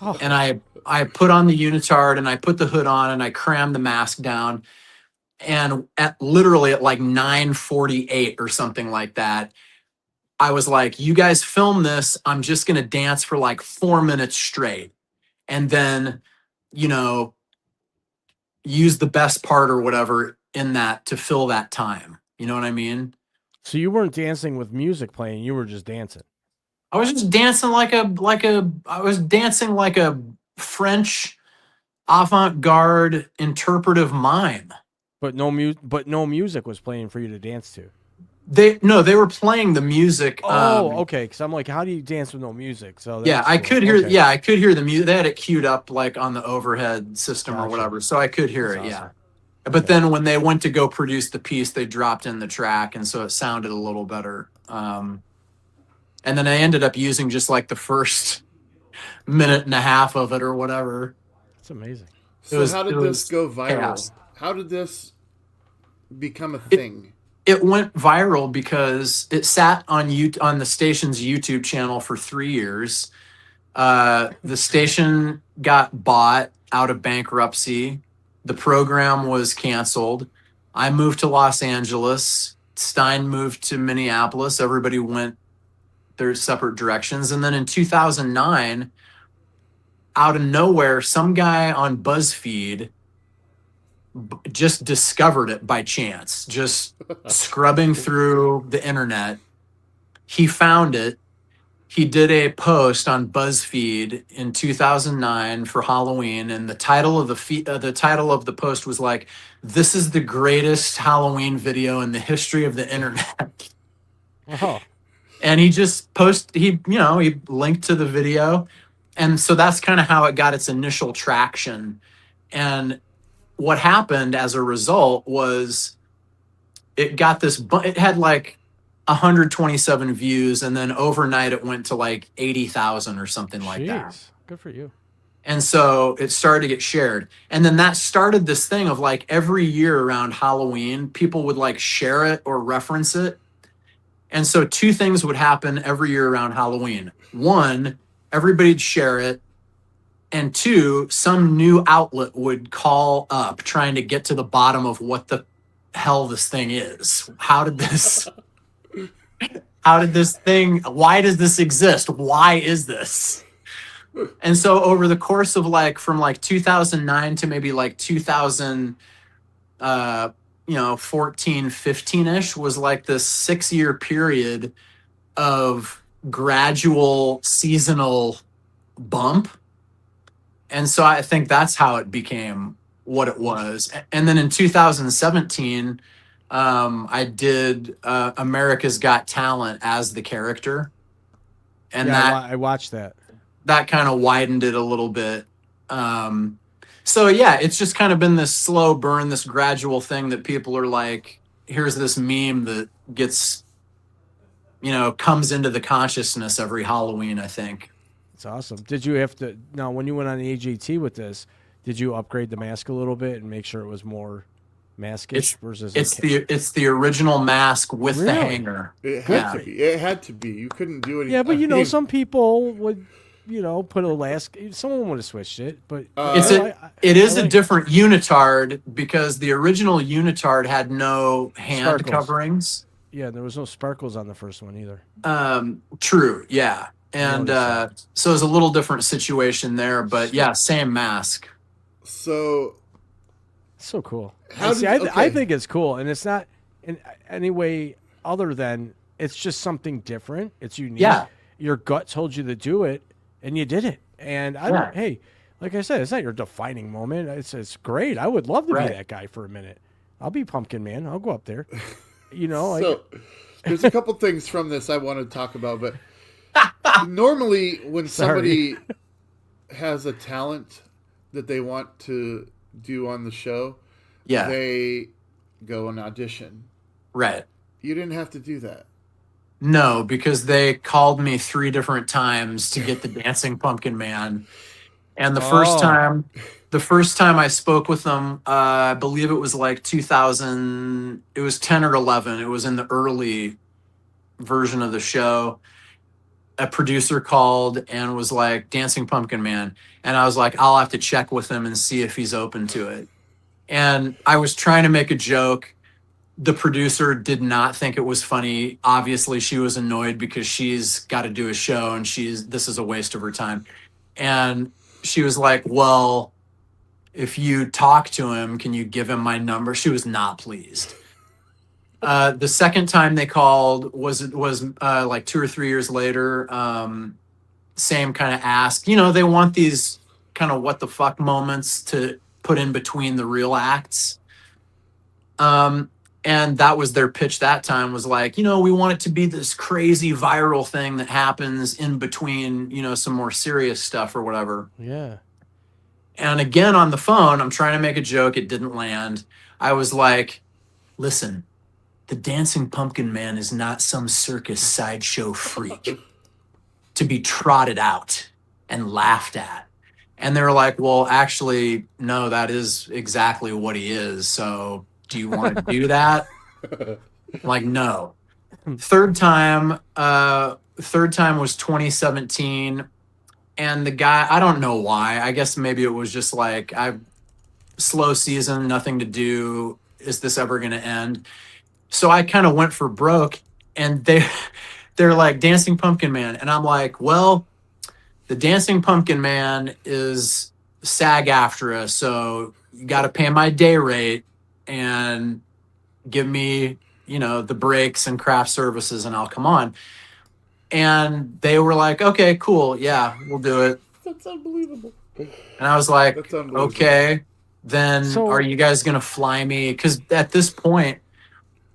Oh. And I put on the unitard and I put the hood on and I crammed the mask down. And literally at like 9:48 or something like that, I was like, you guys film this. I'm just going to dance for like 4 minutes straight. And then, you know, use the best part or whatever in that to fill that time. You know what I mean? So you weren't dancing with music playing, you were just dancing. I was just dancing I was dancing like a French avant-garde interpretive mime. But no music was playing for you to dance to. They were playing the music. Okay. Because I'm like, how do you dance with no music? So Yeah, that's I cool. could hear. Okay. Yeah, I could hear the music. They had it queued up like on the overhead system or Gotcha. whatever, so I could hear That's it. awesome. Yeah, but then when they went to go produce the piece, they dropped in the track, and so it sounded a little better. And then I ended up using just like the first minute and a half of it or whatever. It's amazing. So how did this go viral? chaos. How did this become a thing? It went viral because it sat on the station's YouTube channel for 3 years. The station got bought out of bankruptcy. The program was canceled. I moved to Los Angeles. Stein moved to Minneapolis. Everybody went their separate directions. And then in 2009, out of nowhere, some guy on BuzzFeed just discovered it by chance, just scrubbing through the internet. He found it. He did a post on BuzzFeed in 2009 for Halloween, and the title of the post was like, "This is the greatest Halloween video in the history of the internet." Oh, And he just he linked to the video, and so that's kind of how it got its initial traction. And what happened as a result was it got it had like 127 views, and then overnight it went to like 80,000 or something like that. jeez. Good for you. And so it started to get shared. And then that started this thing of like every year around Halloween, people would like share it or reference it. And so 2 things would happen every year around Halloween. 1, everybody'd share it. And 2, some new outlet would call up trying to get to the bottom of what the hell this thing is. Why does this exist? Why is this? And so over the course of from 2009 to maybe 2014, 15-ish was like this 6-year period of gradual seasonal bump. And so I think that's how it became what it was. And then in 2017, I did America's Got Talent as the character. And I watched that. that kind of widened it a little bit. So yeah, it's just kind of been this slow burn, this gradual thing that people are like, here's this meme that gets, comes into the consciousness every Halloween, I think. It's awesome. Did you have to now when you went on the AGT with this? Did you upgrade the mask a little bit and make sure it was more maskish versus? It's the original mask with the Really? hanger. It had to be. It had to be. You couldn't do anything. Yeah, but some people would, put a last. Someone would have switched it, but It is a different unitard because the original unitard had no hand Sparkles. coverings. Yeah, there was no sparkles on the first one either. True, yeah. And Noticed so it's a little different situation there, but yeah, same mask. So So cool. How See, did- I okay. think it's cool, and it's not in any way other than it's just something different. It's unique. Yeah. Your gut told you to do it, and you did it, And I Yeah. don't. Hey, like I said, it's not your defining moment. It's great. I would love to Right. be that guy for a minute. I'll be Pumpkin Man. I'll go up there. You know, like So there's a couple things from this I want to talk about, but normally when Sorry. somebody has a talent that they want to do on the show, Yeah. they go and audition. Right. You didn't have to do that. No, because they called me 3 different times to get the Dancing Pumpkin Man. And Oh. the first time I spoke with them, I believe it was like 2000, it was 10 or 11. It was in the early version of the show. A producer called and was like, Dancing Pumpkin Man. And I was like, I'll have to check with him and see if he's open to it. And I was trying to make a joke. The producer did not think it was funny. Obviously, she was annoyed because she's got to do a show and this is a waste of her time. And she was like, well, if you talk to him, can you give him my number? She was not pleased. The second time they called was like 2 or 3 years later. Same kind of ask. You know, they want these kind of what the fuck moments to put in between the real acts. And that was their pitch that time, was like, you know, we want it to be this crazy viral thing that happens in between, you know, some more serious stuff or whatever. Yeah. And again, on the phone, I'm trying to make a joke. It didn't land. I was like, listen, the Dancing Pumpkin Man is not some circus sideshow freak to be trotted out and laughed at. And they were like, well, actually, no, that is exactly what he is. So do you want to do that? I'm like, no. Third time was 2017. And the guy, I don't know why. I guess maybe it was just like, slow season, nothing to do. Is this ever going to end? So I kind of went for broke, and they're like, Dancing Pumpkin Man. And I'm like, well, the Dancing Pumpkin Man is SAG-AFTRA, so you got to pay my day rate and give me, you know, the breaks and craft services, and I'll come on. And they were like, okay, cool. Yeah, we'll do it. That's unbelievable. And I was like, That's unbelievable. okay, then So- are you guys going to fly me? Because at this point,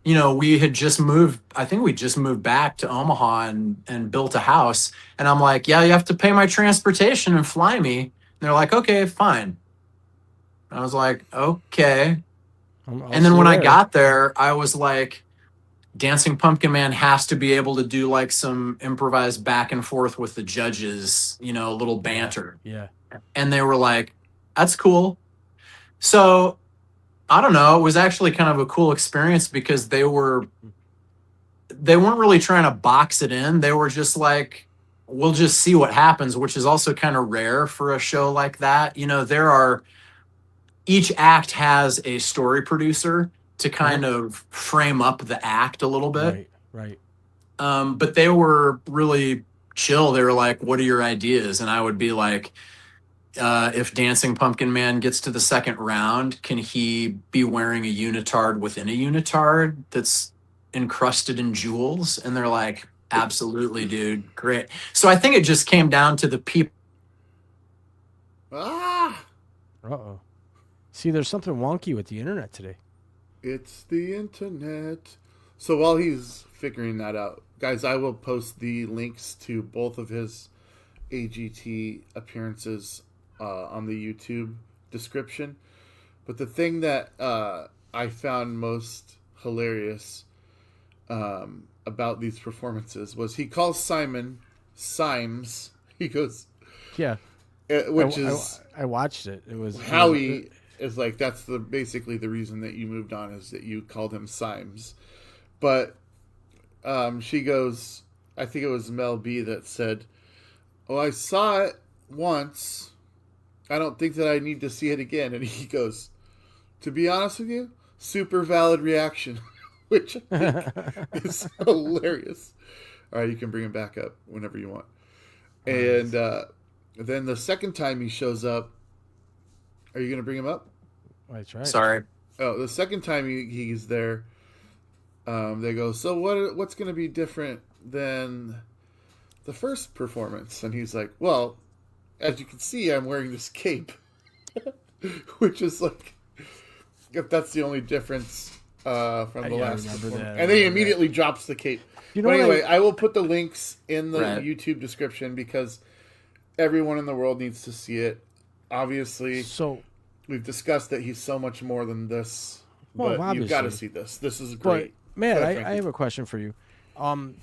you know, we had just moved, I think we just moved back to Omaha and built a house. And I'm like, yeah, you have to pay my transportation and fly me. And they're like, okay, fine. And I was like, okay. I'll And then see when you I there. got there, I was like, Dancing Pumpkin Man has to be able to do like some improvised back and forth with the judges, you know, a little banter. Yeah. And they were like, that's cool. So I don't know. It was actually kind of a cool experience because they weren't really trying to box it in. They were just like, we'll just see what happens, which is also kind of rare for a show like that. You know, each act has a story producer to kind of frame up the act a little bit. Right. But they were really chill. They were like, what are your ideas? And I would be like, if Dancing Pumpkin Man gets to the second round, can he be wearing a unitard within a unitard that's encrusted in jewels? And they're like, absolutely, dude. Great. So I think it just came down to the people. Ah, Uh-oh. See, there's something wonky with the internet today. it's the internet. So while he's figuring that out, guys, I will post the links to both of his AGT appearances on the YouTube description. But the thing that I found most hilarious about these performances was he calls Simon Symes. He goes, Yeah. which is I watched it. It was Howie is like, that's basically the reason that you moved on, is that you called him Symes. But she goes, I think it was Mel B that said, oh, I saw it once. I don't think that I need to see it again. And he goes, to be honest with you, super valid reaction, which I think is hilarious. All right, you can bring him back up whenever you want. And then the second time he shows up, are you going to bring him up? That's right. Sorry. Oh, the second time he's there, they go, so what's going to be different than the first performance? And he's like, well, as you can see, I'm wearing this cape, which is like, if that's the only difference from the Yeah, I last remember one. that, I And then he remember immediately drops the cape. You know But what anyway, I will put the links in the Right. YouTube description because everyone in the world needs to see it. Obviously, So, we've discussed that he's so much more than this, Well, but you've got to obviously. see this. This is but great. man, Go ahead, I Frankie. have a question for you.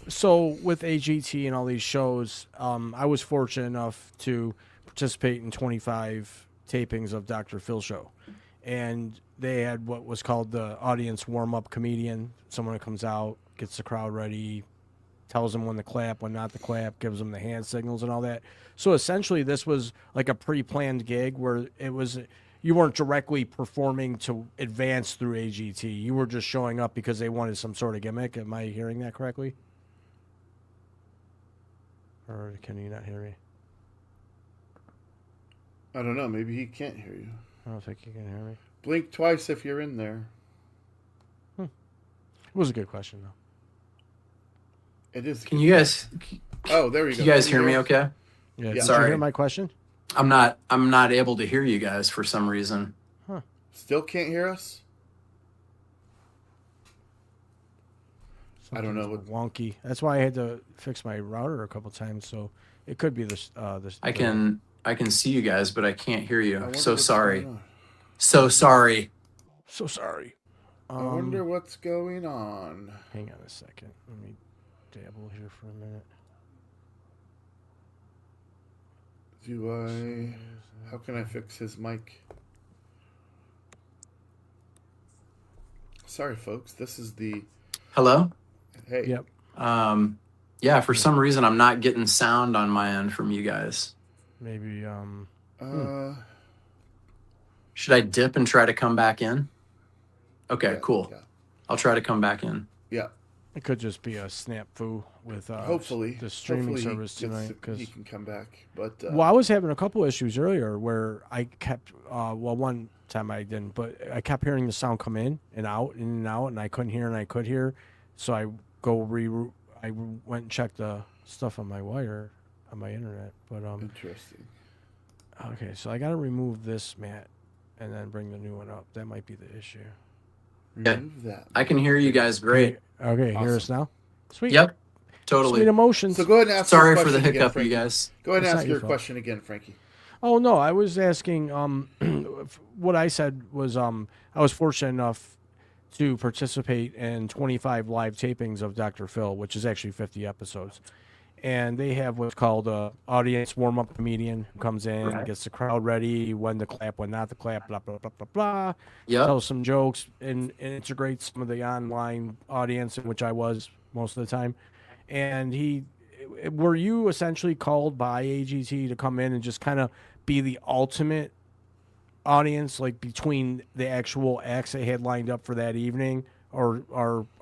So with AGT and all these shows, I was fortunate enough to participate in 25 tapings of Dr. Phil show, and they had what was called the audience warm-up comedian, someone that comes out, gets the crowd ready, tells them when to clap, when not to clap, gives them the hand signals and all that. So essentially, this was like a pre-planned gig where it was you weren't directly performing to advance through AGT. You were just showing up because they wanted some sort of gimmick. Am I hearing that correctly? Or can you not hear me? I don't know. Maybe he can't hear you. I don't think you can hear me. Blink twice if you're in there. It was a good question though. It is. Can you guys Oh, there we go. you guys Can hear me us? okay? Yeah. Did you Sorry. hear my question? I'm not able to hear you guys for some reason. Still can't hear us? I don't know Something's wonky. That's why I had to fix my router a couple times. So it could be this. I can see you guys, but I can't hear I you. wonder So what's sorry. going on. So sorry. So sorry. I wonder what's going on. Hang on a second. Let me dabble here for a minute. How can I fix his mic? Sorry, folks. This is the. Hello? Hey. Yep. Yeah, for some reason I'm not getting sound on my end from you guys. Maybe. Should I dip and try to come back in? Okay, Yeah, cool. Yeah. I'll try to come back in. Yeah. It could just be a snafu with Hopefully. the streaming Hopefully service tonight. Because he can come back. But well, I was having a couple issues earlier where I kept one time I didn't, but I kept hearing the sound come in and out, and I couldn't hear and I could hear, so I went and checked the stuff on my wire on my internet. But interesting. okay, so I got to remove this mat and then bring the new one up. That might be the issue. Remove that. I can hear you guys great. Okay, hear Awesome. us now. Sweet. Yep. Totally. Sweet emotions. So go ahead and ask Sorry your for the question again, hiccup, Frankie. you guys. Go ahead and It's ask not your your fault. question again, Frankie. Oh no, I was asking. What I said was, I was fortunate enough to participate in 25 live tapings of Dr. Phil, which is actually 50 episodes, and they have what's called a audience warm up comedian who comes in, Right. gets the crowd ready, when to clap, when not to clap, blah blah blah blah blah. Yep. Tells some jokes and integrates some of the online audience, in which I was most of the time. And were you essentially called by AGT to come in and just kind of be the ultimate audience, like between the actual acts they had lined up for that evening, or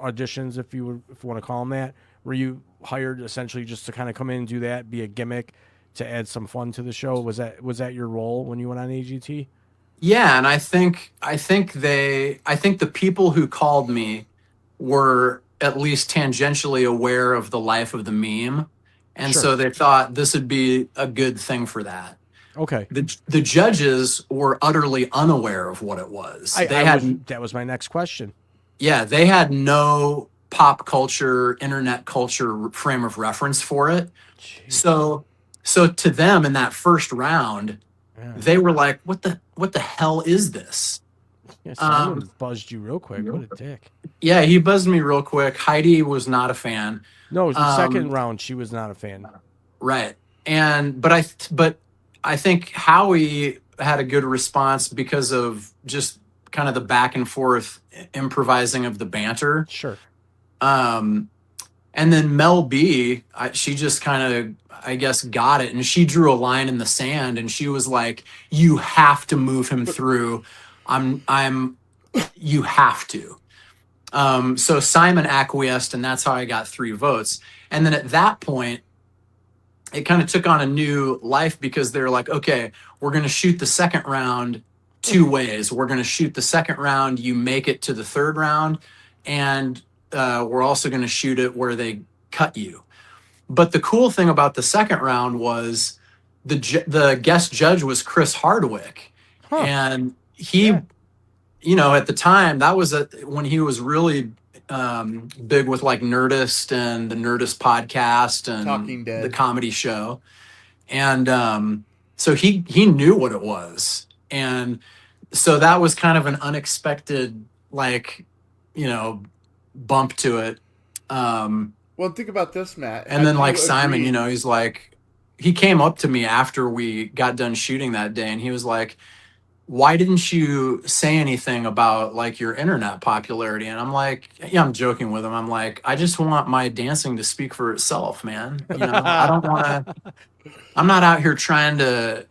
auditions, if you want to call them that? Were you hired essentially just to kind of come in and do that, be a gimmick to add some fun to the show? Was that your role when you went on AGT? Yeah, and I think the people who called me were at least tangentially aware of the life of the meme, and Sure. so they thought this would be a good thing for that. Okay. The judges were utterly unaware of what it was. That was my next question. Yeah, they had no pop culture, internet culture frame of reference for it. Jeez. So to them in that first round, Yeah. they were like, "What the hell is this?" Yeah, Simon buzzed you real quick. What a dick. Yeah, he buzzed me real quick. Heidi was not a fan. No, it was the second round. She was not a fan. Right. But I think Howie had a good response because of just kind of the back and forth improvising of the banter. Sure. And then Mel B, she just kind of, I guess, got it, and she drew a line in the sand, and she was like, "You have to move him through. You have to." So Simon acquiesced, and that's how I got 3 votes. And then at that point, it kind of took on a new life because they're like, okay, we're going to shoot the second round 2 ways. We're going to shoot the second round, you make it to the third round, and we're also going to shoot it where they cut you. But the cool thing about the second round was the guest judge was Chris Hardwick, Huh. and he, Yeah. you know, at the time that was when he was really big with like Nerdist and the Nerdist podcast and Talking Dead. the comedy show, and so he knew what it was, and so that was kind of an unexpected, like, you know, bump to it. Well, think about this, Matt. And Had then you like Simon, agreed- you know, he's like, he came up to me after we got done shooting that day, and he was like, why didn't you say anything about like your internet popularity? And I'm like, yeah, I'm joking with him. I'm like, I just want my dancing to speak for itself, man. You know, I don't want to, I'm not out here trying to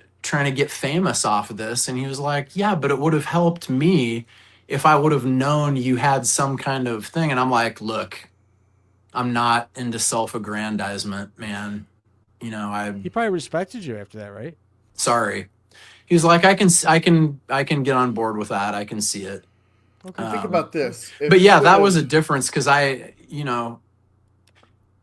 get famous off of this. And he was like, yeah, but it would have helped me if I would have known you had some kind of thing. And I'm like, look, I'm not into self-aggrandizement, man. You know, He probably respected you after that, right? sorry. He was like, I can get on board with that. I can see it. Okay. Think about this. If But yeah, you that would've- was a difference because you know,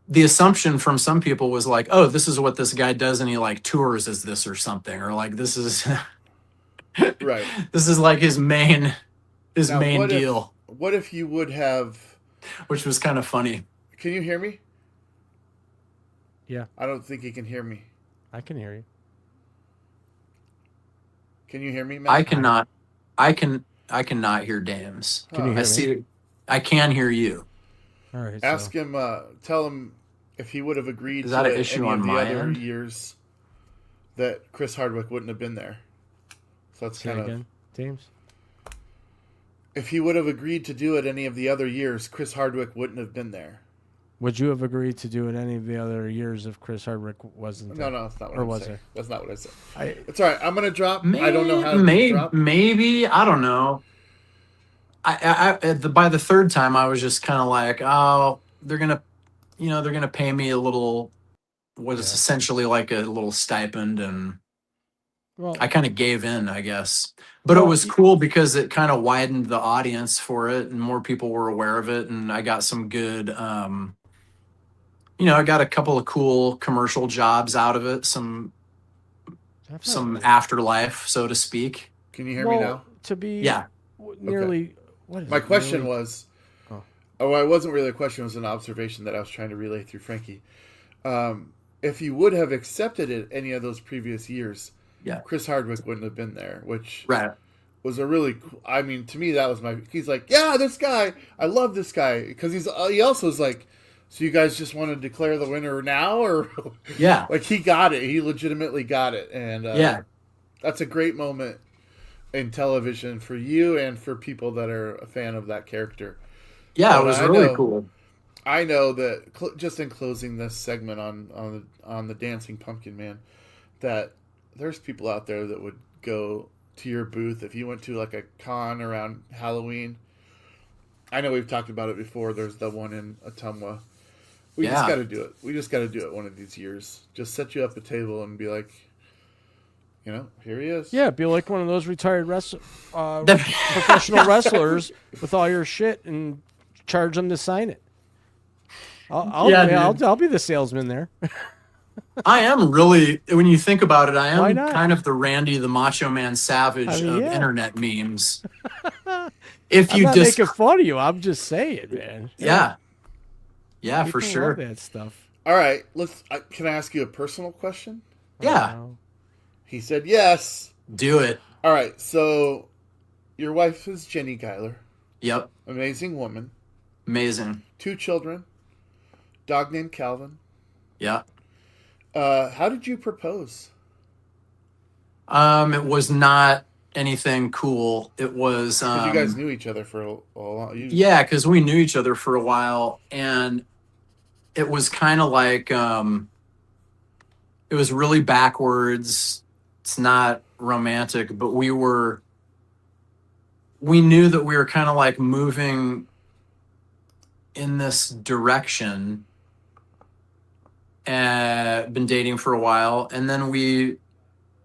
the assumption from some people was like, oh, this is what this guy does, and he like tours as this or something, or like this is right. this is like his main Now, main what if- deal, What if you would have? which was kind of funny. Can you hear me? Yeah, I don't think he can hear me. I can hear you. Can you hear me, Matt? I cannot hear Dames. Can you hear I me? see. I can hear you. All right. Ask so, him. Tell him if he would have agreed Is to that an issue any on of the my other end? years that Chris Hardwick wouldn't have been there. So that's say kind of. again, James. If he would have agreed to do it any of the other years, Chris Hardwick wouldn't have been there. Would you have agreed to do it any of the other years if Chris Hardwick wasn't there? No, that's not what Or I'm was saying. there? That's not what I said. I, It's all right. I'm gonna drop. I don't know how to maybe, drop. maybe I don't know. By the third time, I was just kind of like, oh, they're gonna pay me a little, what is essentially like a little stipend, and well, I kind of gave in, I guess. But it Well, was cool because it kind of widened the audience for it, and more people were aware of it, and I got some good, I got a couple of cool commercial jobs out of it, some definitely. afterlife, so to speak. Can you hear me now? To be Yeah. nearly. What is My it, question nearly- was. Oh. Oh, it wasn't really a question. It was an observation that I was trying to relay through Frankie. If you would have accepted it any of those previous years, Yeah. Chris Hardwick wouldn't have been there, which Right. was a really cool, I mean, to me, that was he's like, yeah, this guy, I love this guy. Because he also was like, so you guys just want to declare the winner now? Or, Yeah. like, he got it. He legitimately got it. And Yeah. that's a great moment in television for you and for people that are a fan of that character. Yeah, But it was I really know- cool. I know that just in closing this segment on the Dancing Pumpkin Man, that there's people out there that would go to your booth if you went to like a con around Halloween. I know we've talked about it before. There's the one in Ottumwa. We just Yeah. got to do it. We just got to do it one of these years. Just set you up a table and be like, here he is. Yeah, be like one of those retired professional wrestlers with all your shit and charge them to sign it. I'll be the salesman there. I am really, when you think about it, I Why am not? kind of the Randy the Macho Man Savage I mean, of yeah. internet memes. If I'm you not just, making fun of you. I'm just saying, man. yeah, for People love sure. that stuff. All right. Can I ask you a personal question? Yeah, Wow. He said yes. do it. All right. So your wife is Jenny Geiler. Yep, Amazing woman. amazing. 2 children. Dog named Calvin. Yeah. How did you propose? It was not anything cool. It was, 'Cause you guys knew each other for a long. yeah, because we knew each other for a while, and it was kind of like, it was really backwards. It's not romantic, but we knew that we were kind of like moving in this direction. Been dating for a while, and then we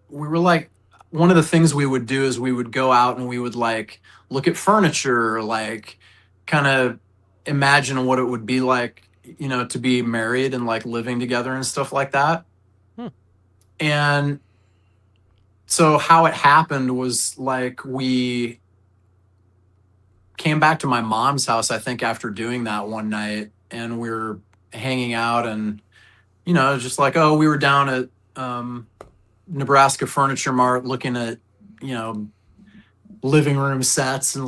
were like, one of the things we would do is we would go out and we would like look at furniture, like kind of imagine what it would be like, to be married and like living together and stuff like that. And so how it happened was like we came back to my mom's house, I think, after doing that one night, and we were hanging out, and it was just like, oh, we were down at Nebraska Furniture Mart looking at living room sets and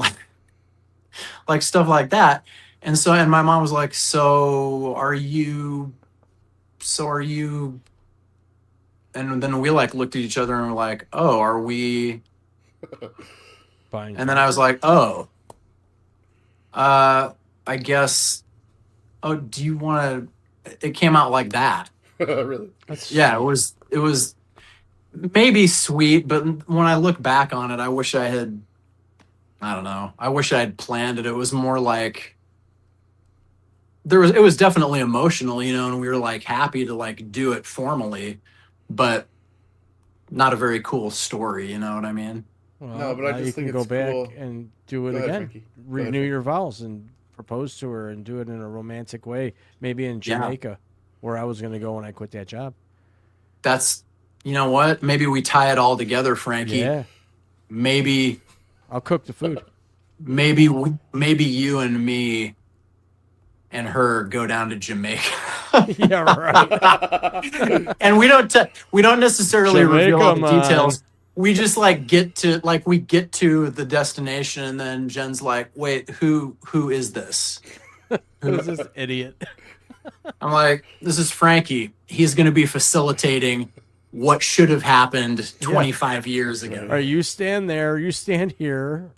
like stuff like that. And my mom was like, so are you, and then we like looked at each other and were like, oh, are we? Fine. And then I was like, oh, I guess, oh, do you want to? It came out like that. Really? Yeah, it was maybe sweet, but when I look back on it, I wish I had, I don't know, I wish I had planned it. It was more like it was definitely emotional, and we were like happy to like do it formally, but not a very cool story, you know what I mean? Well, No, but I now just you think can go it's back cool. and do it Go ahead, again. Frankie. Go ahead, Renew Frankie. your vows and propose to her and do it in a romantic way. Maybe in Yeah. Jamaica, where I was going to go when I quit that job. That's, you know what? Maybe we tie it all together, Frankie. Yeah, Maybe I'll cook the food. maybe you and me and her go down to Jamaica. Yeah, right. And we don't necessarily reveal all the Jamaica, man. details. We just like get to the destination, and then Jen's like, wait, who is this? Who's this idiot? I'm like, this is Frankie. He's going to be facilitating what should have happened 25 years ago. All right, you stand there. You stand here.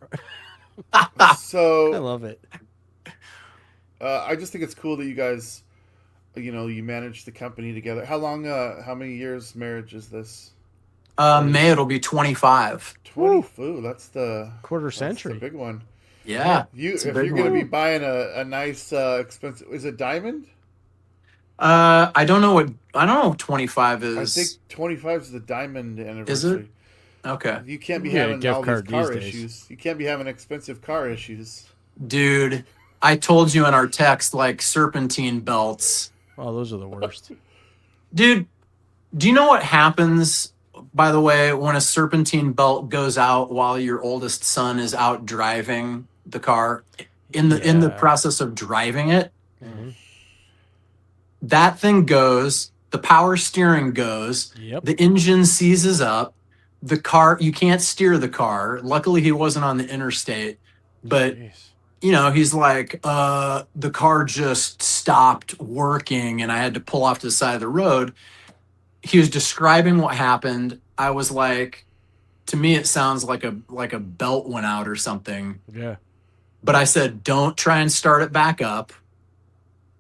I So love it. I just think it's cool that you guys, you managed the company together. How long? How many years marriage is this? May it'll be 25. 20. Ooh, that's the Quarter century. That's the big one. Yeah. If a you're big going to one. be buying a nice expensive, is it diamond? I don't know what 25 is. I think 25 is the diamond anniversary. Okay. You can't be You get a having gift all these card car these days. issues. You can't be having expensive car issues. Dude, I told you in our text, like serpentine belts. Oh, those are the worst. Dude, do you know what happens, by the way, when a serpentine belt goes out while your oldest son is out driving the car? In the Yeah. process of driving it, Mhm. that thing goes, the power steering goes, Yep. the engine seizes up, the car, you can't steer the car. Luckily he wasn't on the interstate, but Jeez. he's like, the car just stopped working and I had to pull off to the side of the road. He was describing what happened. I was like, to me, it sounds like a belt went out or something. Yeah. But I said, don't try and start it back up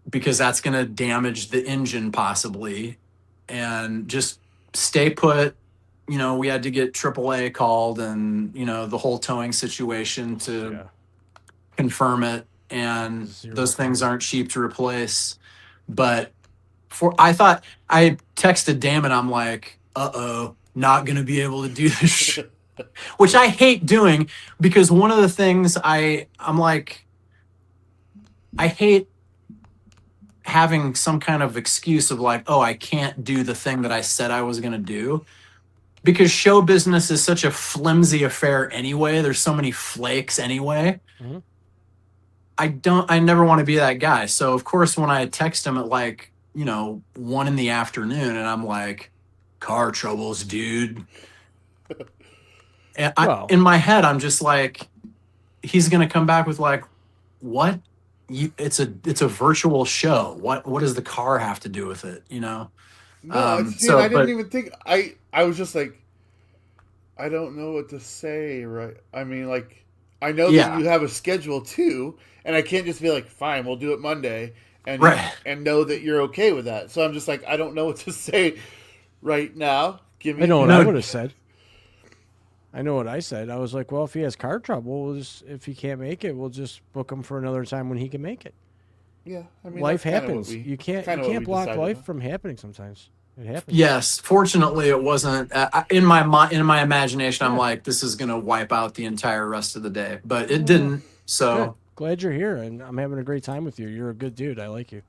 because that's going to damage the engine possibly. And just stay put. We had to get AAA called and, the whole towing situation to Yeah. confirm it. And Zero those things problem. aren't cheap to replace. But I thought, I texted Damon, I'm like, not going to be able to do this, which I hate doing because one of the things I'm like, I hate having some kind of excuse of like, oh, I can't do the thing that I said I was going to do. Because show business is such a flimsy affair anyway. There's so many flakes anyway. Mhm. I never want to be that guy. So of course, when I text him at like, 1 PM and I'm like, car troubles, dude. And Well. in my head, I'm just like, he's going to come back with like, what? It's a virtual show. What does the car have to do with it? No, So, I didn't but- even think. I was just like, I don't know what to say. Right? I mean, like, I know Yeah. that you have a schedule too, and I can't just be like, fine, we'll do it Monday, and Right. and know that you're okay with that. So I'm just like, I don't know what to say right now. Give me. I know what No. I would have said. I know what I said. I was like, well, if he has car trouble, if he can't make it, we'll just book him for another time when he can make it. Yeah, I mean, Life that's kinda happens. what we- You can't kinda what we block decided life on. from happening sometimes. It happens. Yes, fortunately, it wasn't in my imagination. I'm Yeah. like, this is gonna wipe out the entire rest of the day, but it didn't. Good. So Glad you're here, and I'm having a great time with you. You're a good dude. I like you.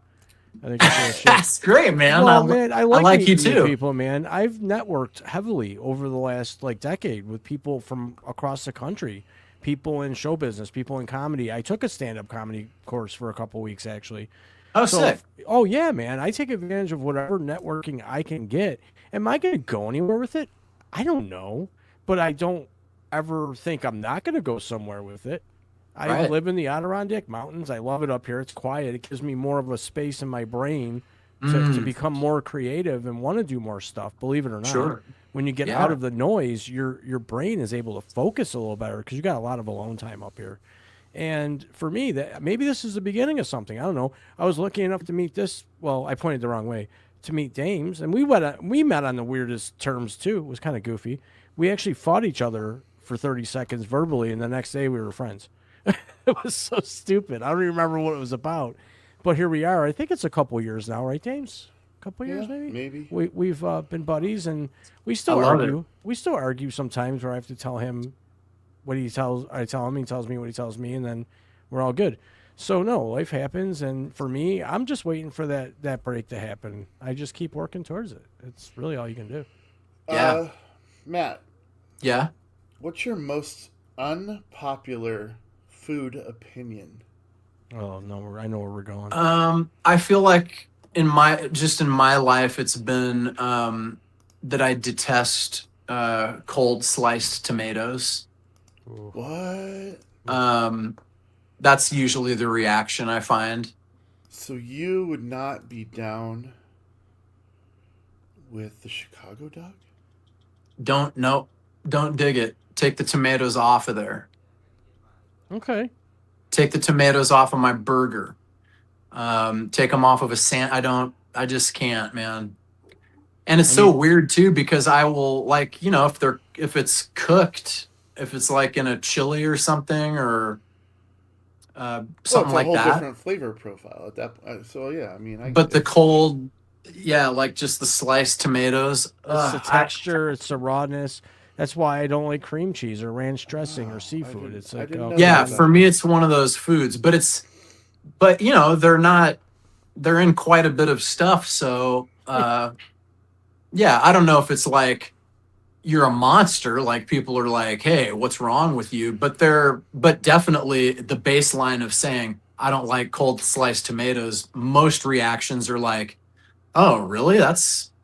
I think you're full of shit. That's great, man. Well, man, I like you meeting new too. people, man. I've networked heavily over the last decade with people from across the country, people in show business, people in comedy. I took a stand-up comedy course for a couple weeks actually. Oh, So, sick. oh yeah, man, I take advantage of whatever networking I can get. Am I going to go anywhere with it? I don't know, but I don't ever think I'm not going to go somewhere with it. I Right. live in the Adirondack Mountains. I love it up here. It's quiet. It gives me more of a space in my brain to become more creative and want to do more stuff, believe it or not. Sure. When you get Yeah. out of the noise, your brain is able to focus a little better because you got a lot of alone time up here. And for me, that maybe this is the beginning of something. I don't know. I was lucky enough to meet this. Well, I pointed the wrong way to meet Dames, and we met on the weirdest terms too. It was kind of goofy. We actually fought each other for 30 seconds verbally, and the next day we were friends. It was so stupid. I don't even remember what it was about, but here we are. I think it's a couple years now, right, Dames? A couple years, Yeah, maybe. maybe. We've been buddies, and we still I love argue. it. We still argue sometimes, where I have to tell him what I tell him, he tells me what he tells me, and then we're all good. So no, life happens, and for me, I'm just waiting for that break to happen. I just keep working towards it. It's really all you can do. Yeah. Matt, Yeah. what's your most unpopular food opinion? Oh no, I know where we're going. I feel like in my life, it's been that I detest cold sliced tomatoes. What? That's usually the reaction I find. So you would not be down with the Chicago dog? Don't dig it. Take the tomatoes off of there. Okay. Take the tomatoes off of my burger. Take them off of I just can't, man. And it's so weird too, because I will, like, if it's cooked, if it's like in a chili or something, or something It's a like whole that. different flavor profile at that point. So yeah, I mean, But the cold, yeah, like just the sliced tomatoes. It's the texture, it's the rawness. That's why I don't like cream cheese or ranch dressing or seafood. didn't- It's I like, didn't know okay. Yeah, that. for me, it's one of those foods. But they're in quite a bit of stuff. So, yeah, I don't know if it's like you're a monster. Like people are like, hey, what's wrong with you? But definitely the baseline of saying, I don't like cold sliced tomatoes. Most reactions are like, oh, really?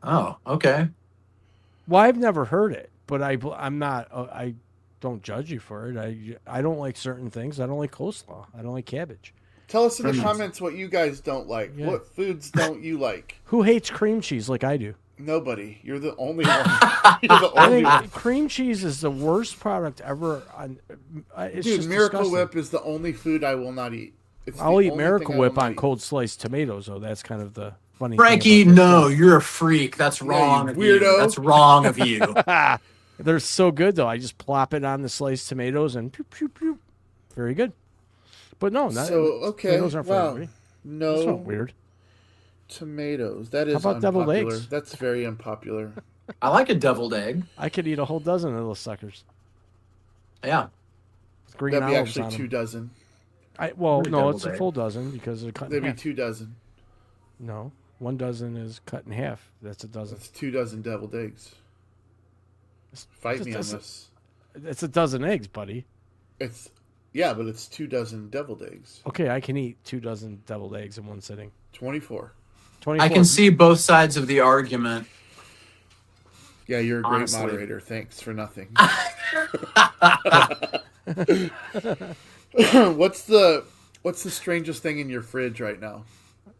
Oh, okay. Well, I've never heard it, but I'm not. I don't judge you for it. I don't like certain things. I don't like coleslaw. I don't like cabbage. Tell us in the Goodness. comments what you guys don't like. Yeah. What foods don't you like? Who hates cream cheese like I do? Nobody. You're the only one. You're the I only one. think cream cheese is the worst product ever. It's Dude, just Miracle disgusting. Whip is the only food I will not eat. It's the I'll eat only Miracle thing I will Whip not on eat. cold sliced tomatoes, though. That's kind of the funny Frankie, thing about no, you're a freak. That's wrong. you of you. weirdo. That's wrong of you. this. They're so good, though. I just plop it on the sliced tomatoes and pew, pew, pew. Very good. But no, not, So, okay. tomatoes aren't for Wow. everybody. No That's not weird. tomatoes. That is about deviled unpopular. eggs? That's very unpopular. I like a deviled egg. I could eat a whole dozen of those suckers. Yeah. With green That'd be olives actually on 'em. 2 dozen. Well, Pretty no, deviled it's a egg. full dozen because they're cut in That'd be half. 2 dozen. No, 1 dozen is cut in half. That's a dozen. That's 2 dozen deviled eggs. Fight me on It's- this. It's a dozen eggs, buddy. Yeah, but it's 2 dozen deviled eggs. Okay, I can eat 2 dozen deviled eggs in one sitting. 24. 24. I can see both sides of the argument. Yeah, you're a great Honestly. moderator. Thanks for nothing. What's the strangest thing in your fridge right now?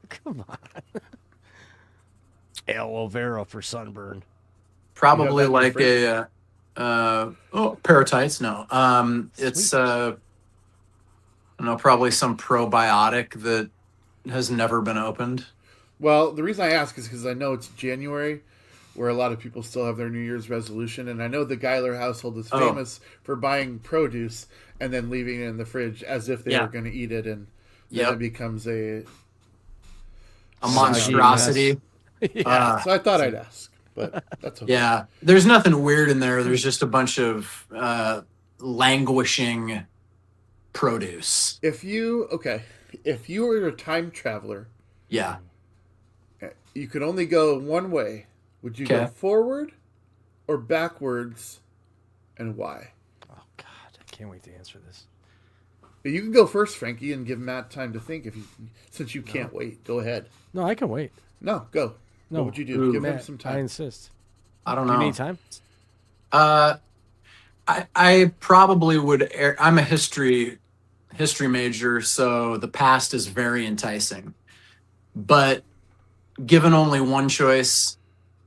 Come on. Aloe vera for sunburn. Probably You have like that in paratites. No. It's I don't know, probably some probiotic that has never been opened. Well, the reason I ask is because I know it's January, where a lot of people still have their New Year's resolution, and I know the Geiler household is Oh. famous for buying produce and then leaving it in the fridge as if they Yeah. were going to eat it, and then Yep. it becomes a. A monstrosity. Yeah. So I thought I'd ask, but that's okay. Yeah, there's nothing weird in there. There's just a bunch of languishing produce. If you were a time traveler, Yeah. You could only go one way. Would you go Okay. forward or backwards, and why? Oh God, I can't wait to answer this. You can go first, Frankie, and give Matt time to think. Since you can't wait, go ahead. No, I can wait. No, go. No, What would you do? Ooh, Give him Matt, some I time. insist. I don't Do know. you need time? I probably would. I'm a history major, so the past is very enticing. But given only one choice,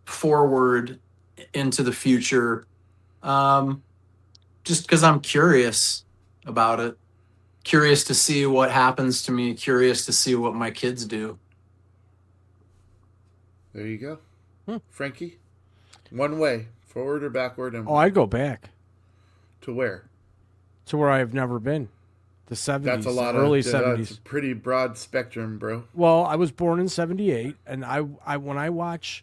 forward into the future, just because I'm curious about it, curious to see what happens to me, curious to see what my kids do. There you go. Frankie, one way, forward or backward, and Oh, I'd go back to where? to where I've never been. The 70s, That's a lot early of 70s. That's a pretty broad spectrum, bro. Well, I was born in 78, and I when I watch,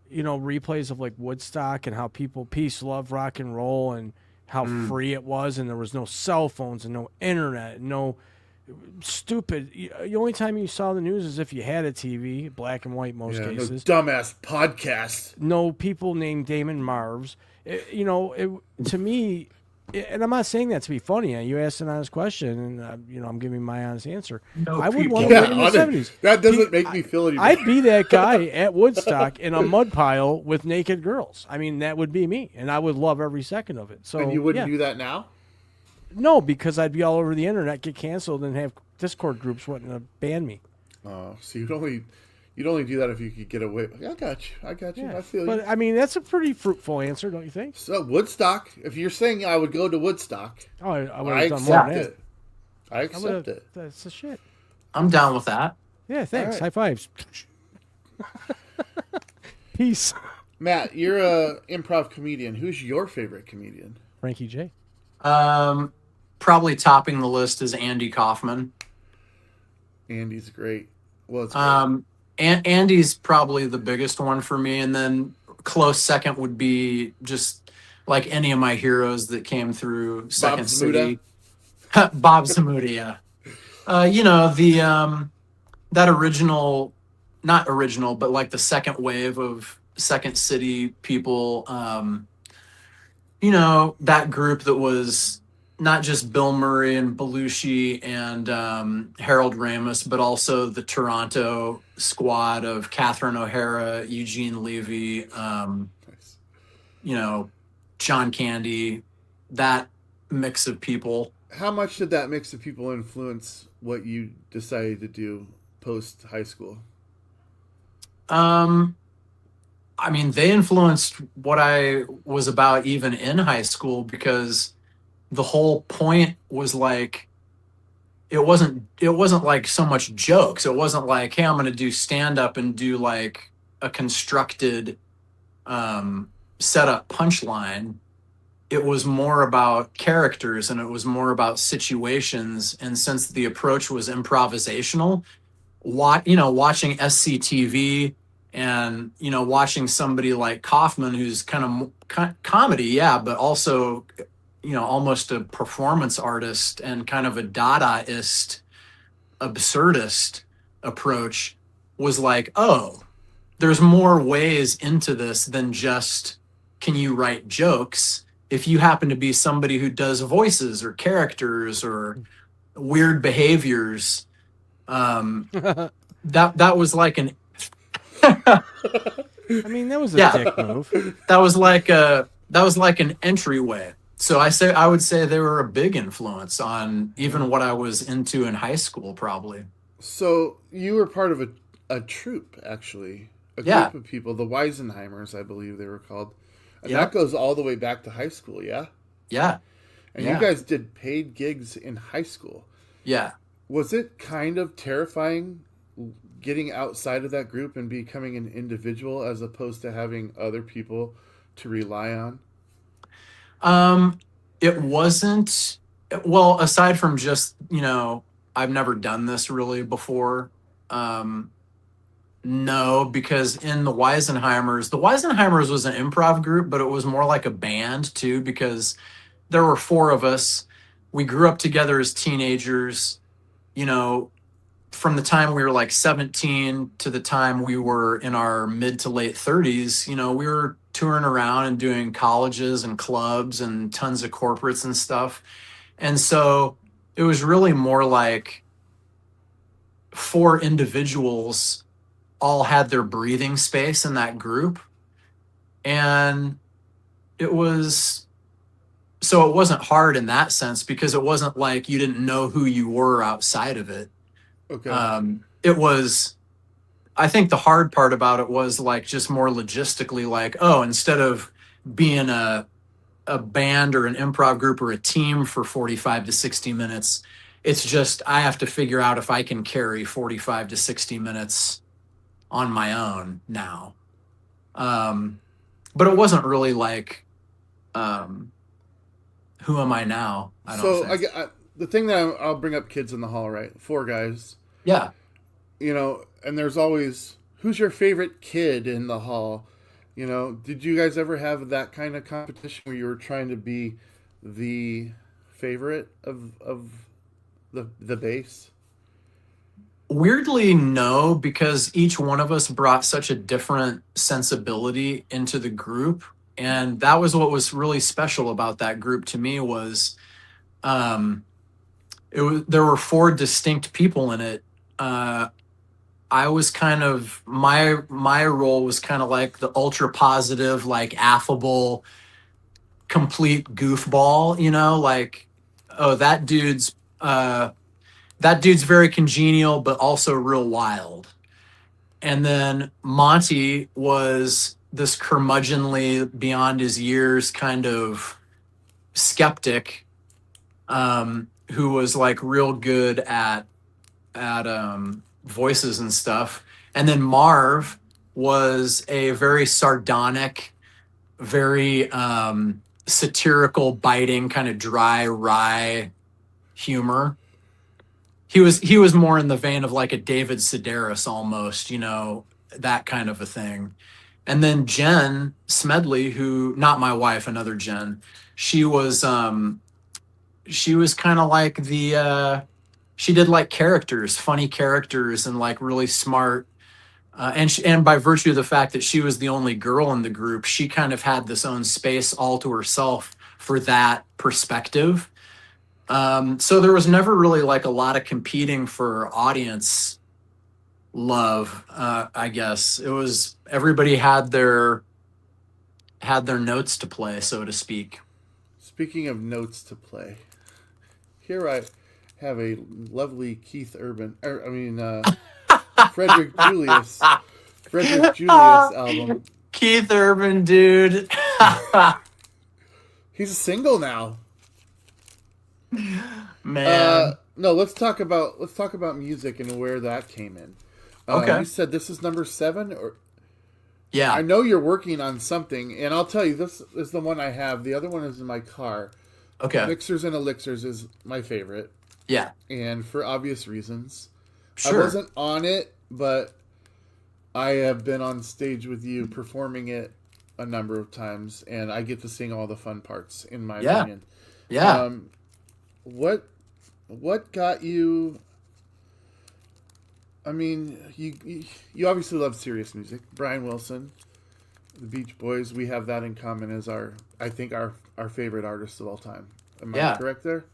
replays of like Woodstock and how people peace, love, rock and roll, and how free it was, and there was no cell phones and no internet, and no stupid. The only time you saw the news is if you had a TV, black and white most Yeah, no cases. dumbass podcast. No people named Damon Marvs. To me, and I'm not saying that to be funny. You asked an honest question, and I'm giving my honest answer. No I would people. want to Yeah, live in the honest, 70s. that doesn't make me feel any better. I'd be that guy at Woodstock in a mud pile with naked girls. I mean, that would be me, and I would love every second of it. So, And you wouldn't yeah. do that now? No, because I'd be all over the internet, get canceled, and have Discord groups wanting to ban me. Oh, so you'd only do that if you could get away. I got you. Yeah. I feel you. But I mean, that's a pretty fruitful answer, don't you think? So Woodstock. If you're saying I would go to Woodstock, Oh, I would I have done more accept than that. it. I I accept would've- it. That's the shit. I'm down with that. Yeah, thanks. right. High fives. Peace. Matt, you're a improv comedian. Who's your favorite comedian? Frankie J. Probably topping the list is Andy Kaufman. Andy's great. Well, it's great. Andy's probably the biggest one for me, and then close second would be just like any of my heroes that came through Second Zamuda? City. Bob Zamuda, yeah. That original, not original, but like the second wave of Second City people. That group that was not just Bill Murray and Belushi and Harold Ramis, but also the Toronto squad of Catherine O'Hara, Eugene Levy, Nice. John Candy, that mix of people. How much did that mix of people influence what you decided to do post high school? I mean, they influenced what I was about even in high school, because the whole point was like, it wasn't like so much jokes. It wasn't like, hey, I'm going to do stand up and do like a constructed setup punchline. It was more about characters, and it was more about situations. And since the approach was improvisational, watching SCTV and, watching somebody like Kaufman, who's kind of comedy, yeah, but also, almost a performance artist and kind of a Dadaist, absurdist approach, was like, oh, there's more ways into this than just, can you write jokes? If you happen to be somebody who does voices or characters or weird behaviors, that was like an I mean, that was a Yeah. dick move. that was like an entryway. So I would say they were a big influence on even what I was into in high school, probably. So you were part of a troupe, actually. A Yeah. group of people, the Weisenheimers, I believe they were called. And Yeah. that goes all the way back to high school, yeah? Yeah. And Yeah. you guys did paid gigs in high school. Yeah. Was it kind of terrifying getting outside of that group and becoming an individual as opposed to having other people to rely on? It wasn't, well, aside from just, I've never done this really before. No, because in the Weisenheimers was an improv group, but it was more like a band too, because there were four of us. We grew up together as teenagers. from the time we were like 17 to the time we were in our mid to late 30s, you know, we were touring around and doing colleges and clubs and tons of corporates and stuff. And so it was really more like 4 individuals all had their breathing space in that group. And it was, so it wasn't hard in that sense because it wasn't like you didn't know who you were outside of it. Okay. It was, I think the hard part about it was like just more logistically, like, oh, instead of being a band or an improv group or a team for 45 to 60 minutes, it's just I have to figure out if I can carry 45 to 60 minutes on my own now. But it wasn't really like, who am I now? I don't think. The thing that I'll bring up kids in the hall, right? 4 guys. Yeah. You know, and there's always, who's your favorite kid in the hall? You know, did you guys ever have that kind of competition where you were trying to be the favorite of the base? Weirdly, no, because each one of us brought such a different sensibility into the group. And that was what was really special about that group to me was, there were 4 distinct people in it. I was kind of, my role was kind of like the ultra positive, like affable, complete goofball, you know, like, oh, that dude's very congenial, but also real wild. And then Monty was this curmudgeonly, beyond his years kind of skeptic, who was like real good at voices and stuff. And then Marv was a very sardonic, very satirical, biting, kind of dry, wry humor. He was more in the vein of like a David Sedaris almost, you know, that kind of a thing. And then Jen Smedley, who, not my wife, another Jen, she was kind of like she did like characters, funny characters, and like really smart. And by virtue of the fact that she was the only girl in the group, she kind of had this own space all to herself for that perspective. So there was never really like a lot of competing for audience love. I guess it was everybody had their notes to play, so to speak. Speaking of notes to play, here I have a lovely Frederick Julius album. Keith Urban, dude. He's a single now. Man. No, let's talk about music and where that came in. Okay. You said this is number 7, or Yeah. I know you're working on something, and I'll tell you, this is the one I have. The other one is in my car. Okay. Mixers and Elixirs is my favorite, Yeah. and for obvious reasons. Sure. I wasn't on it, but I have been on stage with you performing it a number of times, and I get to sing all the fun parts, in my opinion. Yeah. What got you? I mean, you obviously love serious music. Brian Wilson, the Beach Boys, we have that in common as our favorite artists of all time. Am I correct there?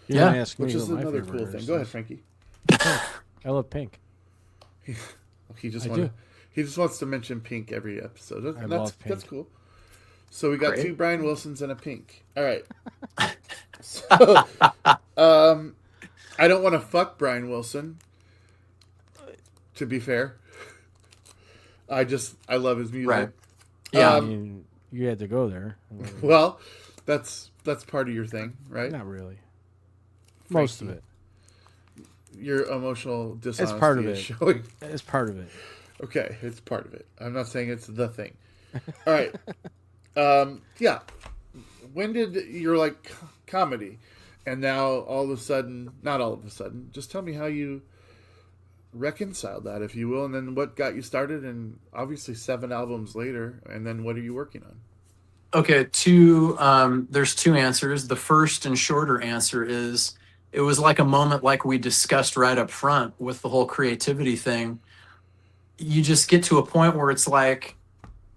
You Yeah. didn't ask me Which is what my another favorite cool thing. artist Go ahead, is. Frankie. I love Pink. He just do. wants to mention Pink every episode. I love Pink. That's cool. So we got Great. 2 Brian Wilsons and a Pink. All right. So, I don't want to fuck Brian Wilson. To be fair, I love his music. Right. Yeah. I mean, you had to go there. Well, that's part of your thing, right? Not really. Most of Frankie. it. Your emotional dishonesty part of is it. showing. It's part of it. Okay, it's part of it. I'm not saying it's the thing. All right. Yeah. When did you're like comedy, and now all of a sudden, not all of a sudden, just tell me how you reconciled that, if you will, and then what got you started, and obviously 7 albums later, and then what are you working on? Okay, there's 2 answers. The first and shorter answer is it was like a moment like we discussed right up front with the whole creativity thing. You just get to a point where it's like,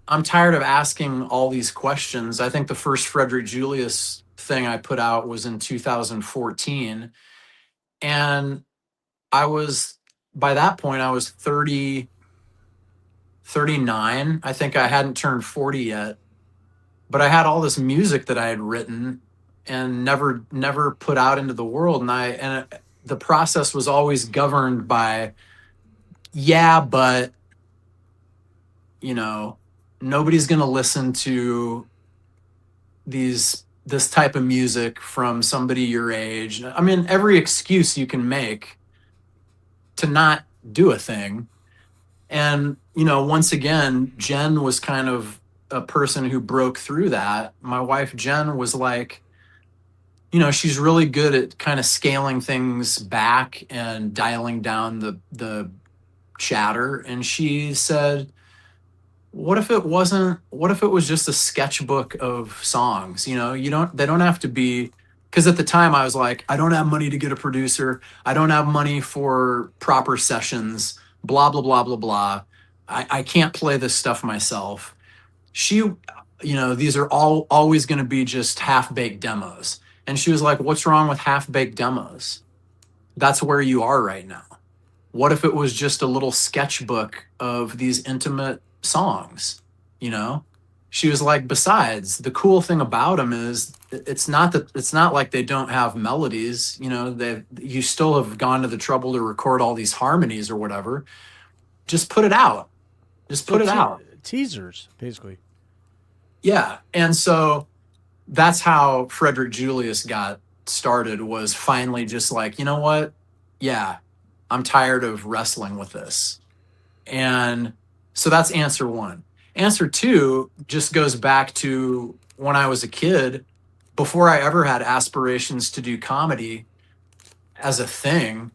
I'm tired of asking all these questions. I think the first Frederick Julius thing I put out was in 2014. And I was, by that point, I was 39. I think I hadn't turned 40 yet, but I had all this music that I had written and never put out into the world. The process was always governed by, yeah, but nobody's going to listen to this type of music from somebody your age. I mean, every excuse you can make to not do a thing. And, once again, Jen was kind of a person who broke through that. My wife, Jen, was like, she's really good at kind of scaling things back and dialing down the chatter. And she said, what if it was just a sketchbook of songs? They don't have to be, because at the time I was like, I don't have money to get a producer. I don't have money for proper sessions, blah, blah, blah, blah, blah. I can't play this stuff myself. These are always going to be just half-baked demos. And she was like, what's wrong with half-baked demos? That's where you are right now. What if it was just a little sketchbook of these intimate songs? She was like, besides, the cool thing about them is it's not like they don't have melodies. You still have gone to the trouble to record all these harmonies or whatever. Just put it out. Just put it out. Teasers, basically. Yeah. And so that's how Frederick Julius got started, was finally just like, you know what? Yeah, I'm tired of wrestling with this. And so that's answer one. Answer two just goes back to when I was a kid, before I ever had aspirations to do comedy as a thing.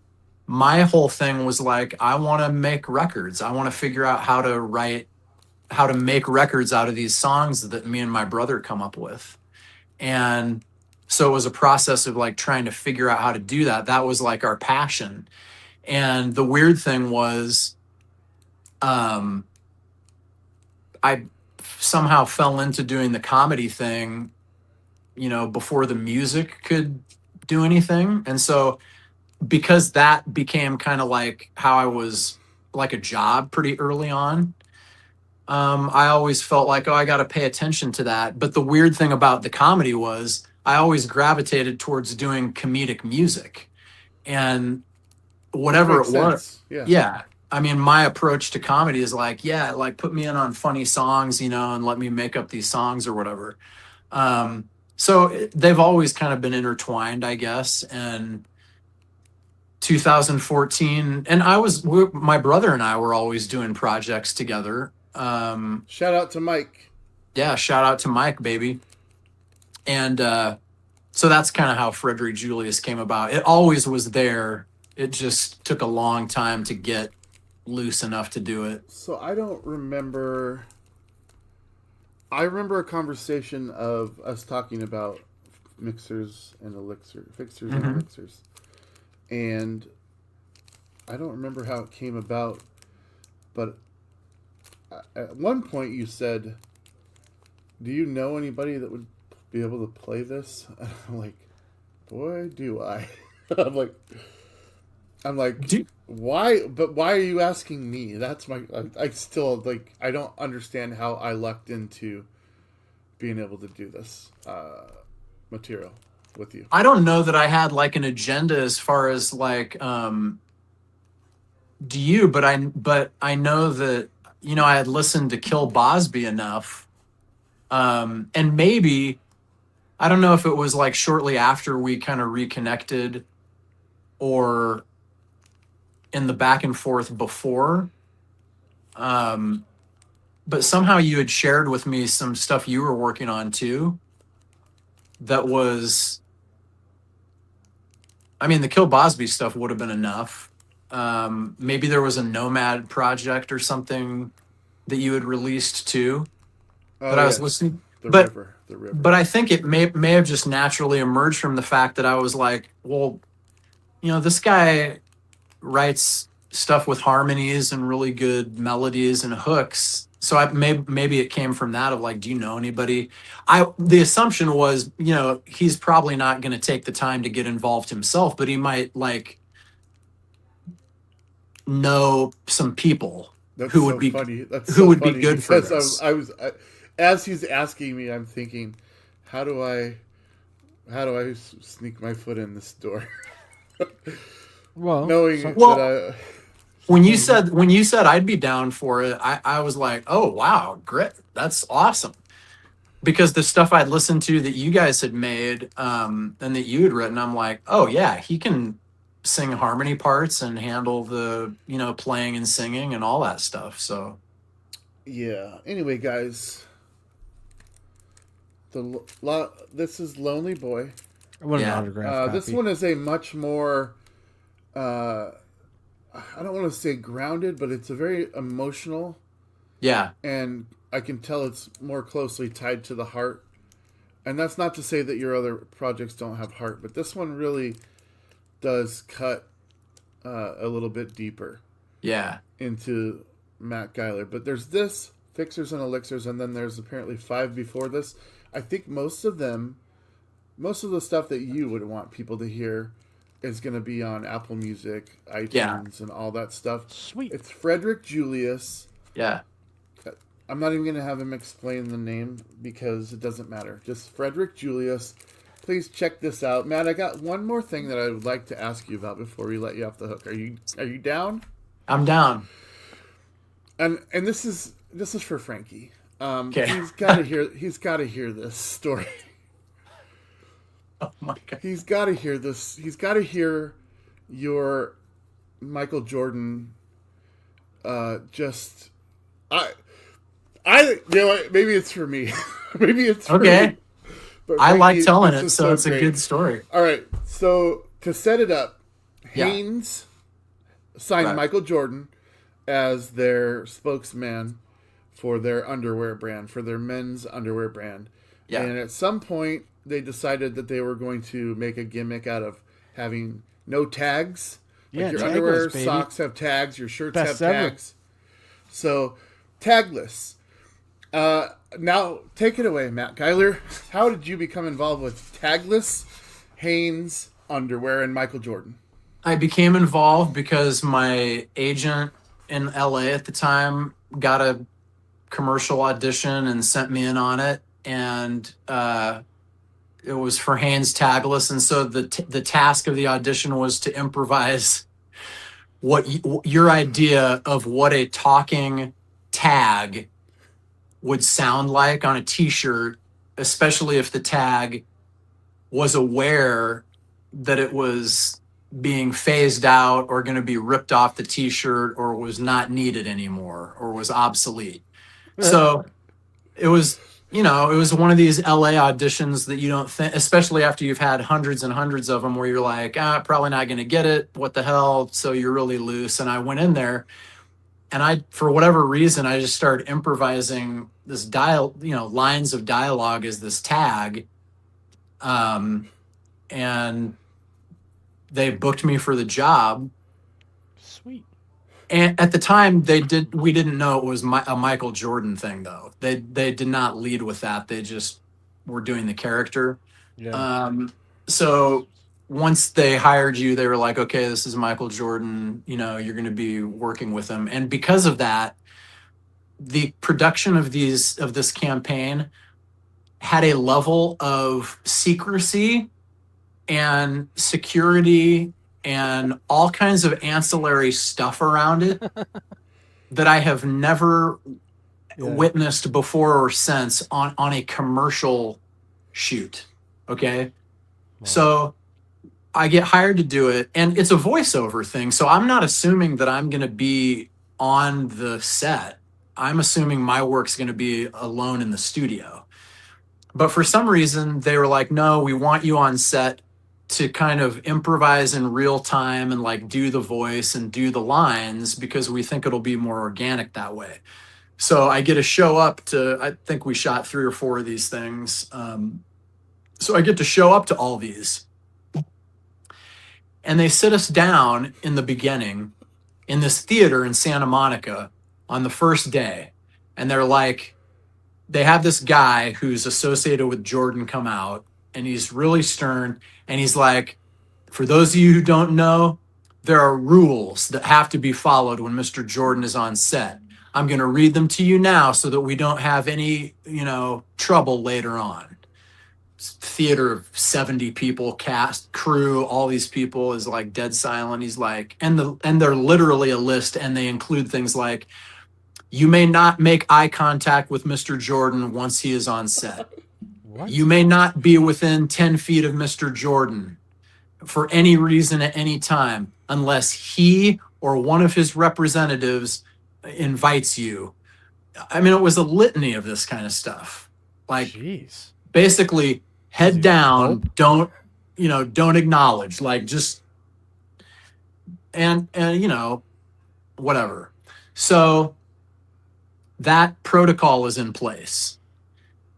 My whole thing was like, I want to make records. I want to figure out how to make records out of these songs that me and my brother come up with. And so it was a process of like trying to figure out how to do that. That was like our passion. And the weird thing was, I somehow fell into doing the comedy thing, before the music could do anything. And so because that became kind of like how I was, like a job pretty early on, I always felt like, I got to pay attention to that. But the weird thing about the comedy was I always gravitated towards doing comedic music, and whatever it was. Yeah. I mean, my approach to comedy is like, put me in on funny songs, and let me make up these songs or whatever. So they've always kind of been intertwined, I guess. And 2014, and my brother and I were always doing projects together. Shout out to Mike. Yeah, shout out to Mike, baby. And so that's kind of how Frederick Julius came about. It always was there. It just took a long time to get loose enough to do it. So I don't remember. I remember a conversation of us talking about fixers and elixirs. And I don't remember how it came about, but at one point you said, do you know anybody that would be able to play this? And I'm like, boy, do I. I'm like, why? But why are you asking me? That's I still, I don't understand how I lucked into being able to do this material with you. I don't know that I had like an agenda as far as like, do you, but I know that, I had listened to Kill Bosby enough. And maybe, I don't know if it was like shortly after we kind of reconnected or in the back and forth before. But somehow you had shared with me some stuff you were working on too. That was, I mean, the Kill Bosby stuff would have been enough. Maybe there was a Nomad project or something that you had released too that I was listening. The river. But I think it may have just naturally emerged from the fact that I was like, well, this guy writes stuff with harmonies and really good melodies and hooks. So maybe it came from that of like, do you know anybody? The assumption was, he's probably not going to take the time to get involved himself, but he might like know some people That's who so would be funny. That's who so would be funny good for because this. as he's asking me, I'm thinking, how do I sneak my foot in this door? Well, Knowing Well, that when you said I'd be down for it, I was like, oh wow, great, that's awesome. Because the stuff I'd listened to that you guys had made, and that you had written, I'm like, oh yeah, he can sing harmony parts and handle the playing and singing and all that stuff. So yeah. Anyway, guys, this is Lonely Boy. I want an Yeah. autograph This copy. one is a much more, I don't want to say grounded, but it's a very emotional, yeah, and I can tell it's more closely tied to the heart. And that's not to say that your other projects don't have heart, but this one really does cut a little bit deeper yeah, into Matt Geiler. But there's this, Fixers and Elixirs, and then there's apparently 5 before this. I think most of the stuff that you would want people to hear is going to be on Apple Music, iTunes, Yeah. and all that stuff. Sweet. It's Frederick Julius. yeah. I'm not even going to have him explain the name because it doesn't matter. Just Frederick Julius. Please check this out. Matt, I got one more thing that I would like to ask you about before we let you off the hook. Are you down? I'm down. And this is for Frankie. Okay. He's got to hear this story. Oh my god. He's got to hear this. He's got to hear your Michael Jordan. Maybe it's for me. Maybe it's for Okay. me. But I like Frankie, telling this it, is so it's great. a good story. All right. So to set it up, Yeah. Hanes signed Right. Michael Jordan as their spokesman for their underwear brand, for their men's underwear brand. Yeah. And at some point, they decided that they were going to make a gimmick out of having no tags. Yeah, Like your tagless, underwear, baby. socks have tags, your shirts Best have ever. tags. So, tagless. Now, take it away, Matt Geiler. How did you become involved with tagless Hanes underwear and Michael Jordan? I became involved because my agent in LA at the time got a commercial audition and sent me in on it, and it was for Hanes Tagless, and so the task of the audition was to improvise your idea of what a talking tag would sound like on a T-shirt, especially if the tag was aware that it was being phased out or going to be ripped off the T-shirt or was not needed anymore or was obsolete. So it was, it was one of these LA auditions that you don't think, especially after you've had hundreds and hundreds of them, where you're like, probably not going to get it. What the hell? So you're really loose. And I went in there, and for whatever reason, I just started improvising this lines of dialogue as this tag. And they booked me for the job. Sweet. And at the time, we didn't know it was a Michael Jordan thing, though. They did not lead with that. They just were doing the character. Yeah. So once they hired you, they were like, okay, this is Michael Jordan. You're going to be working with him. And because of that, the production of this campaign had a level of secrecy and security and all kinds of ancillary stuff around it that I have never witnessed before or since on a commercial shoot. Okay. Wow. So I get hired to do it, and it's a voiceover thing. So I'm not assuming that I'm going to be on the set. I'm assuming my work's going to be alone in the studio. But for some reason, they were like, no, we want you on set to kind of improvise in real time and like do the voice and do the lines because we think it'll be more organic that way. So I get to show up I think we shot 3 or 4 of these things. So I get to show up to all these. And they sit us down in the beginning in this theater in Santa Monica on the first day. And they're like, they have this guy who's associated with Jordan come out, and he's really stern. And he's like, for those of you who don't know, there are rules that have to be followed when Mr. Jordan is on set. I'm going to read them to you now so that we don't have any, trouble later on. Theater of 70 people, cast, crew, all these people is like dead silent. He's like, and they're literally a list, and they include things like, you may not make eye contact with Mr. Jordan once he is on set. What? You may not be within 10 feet of Mr. Jordan for any reason at any time unless he or one of his representatives invites you. I mean, it was a litany of this kind of stuff. Like, Jeez. basically, head down, don't acknowledge, like, just, and whatever. So that protocol is in place.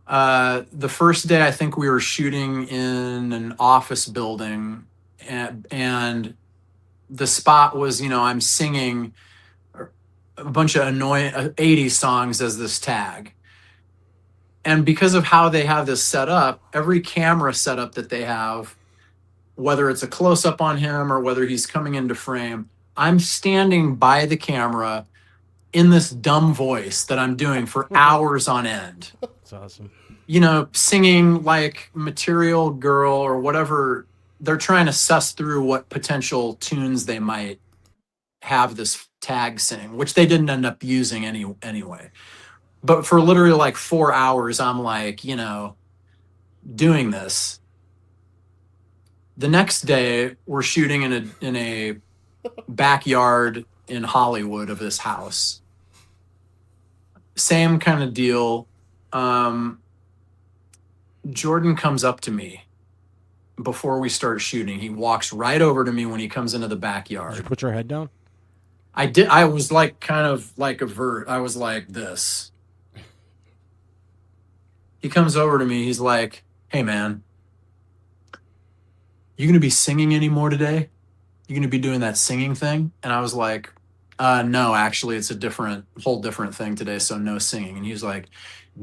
The first day, I think we were shooting in an office building, and the spot was, I'm singing a bunch of annoying 80s songs as this tag. And because of how they have this set up, every camera setup that they have, whether it's a close-up on him or whether he's coming into frame, I'm standing by the camera in this dumb voice that I'm doing for hours on end. That's awesome. Singing like Material Girl or whatever. They're trying to suss through what potential tunes they might have this tag sing, which they didn't end up using anyway. But for literally like 4 hours, I'm like, doing this. The next day, we're shooting in a backyard in Hollywood of this house. Same kind of deal. Jordan comes up to me before we start shooting. He walks right over to me when he comes into the backyard. Did you put your head down? I did. I was like kind of like I was like this. He comes over to me. He's like, hey, man, you going to be singing anymore today? You going to be doing that singing thing? And I was like, no, actually, it's a whole different thing today. So no singing. And he was like,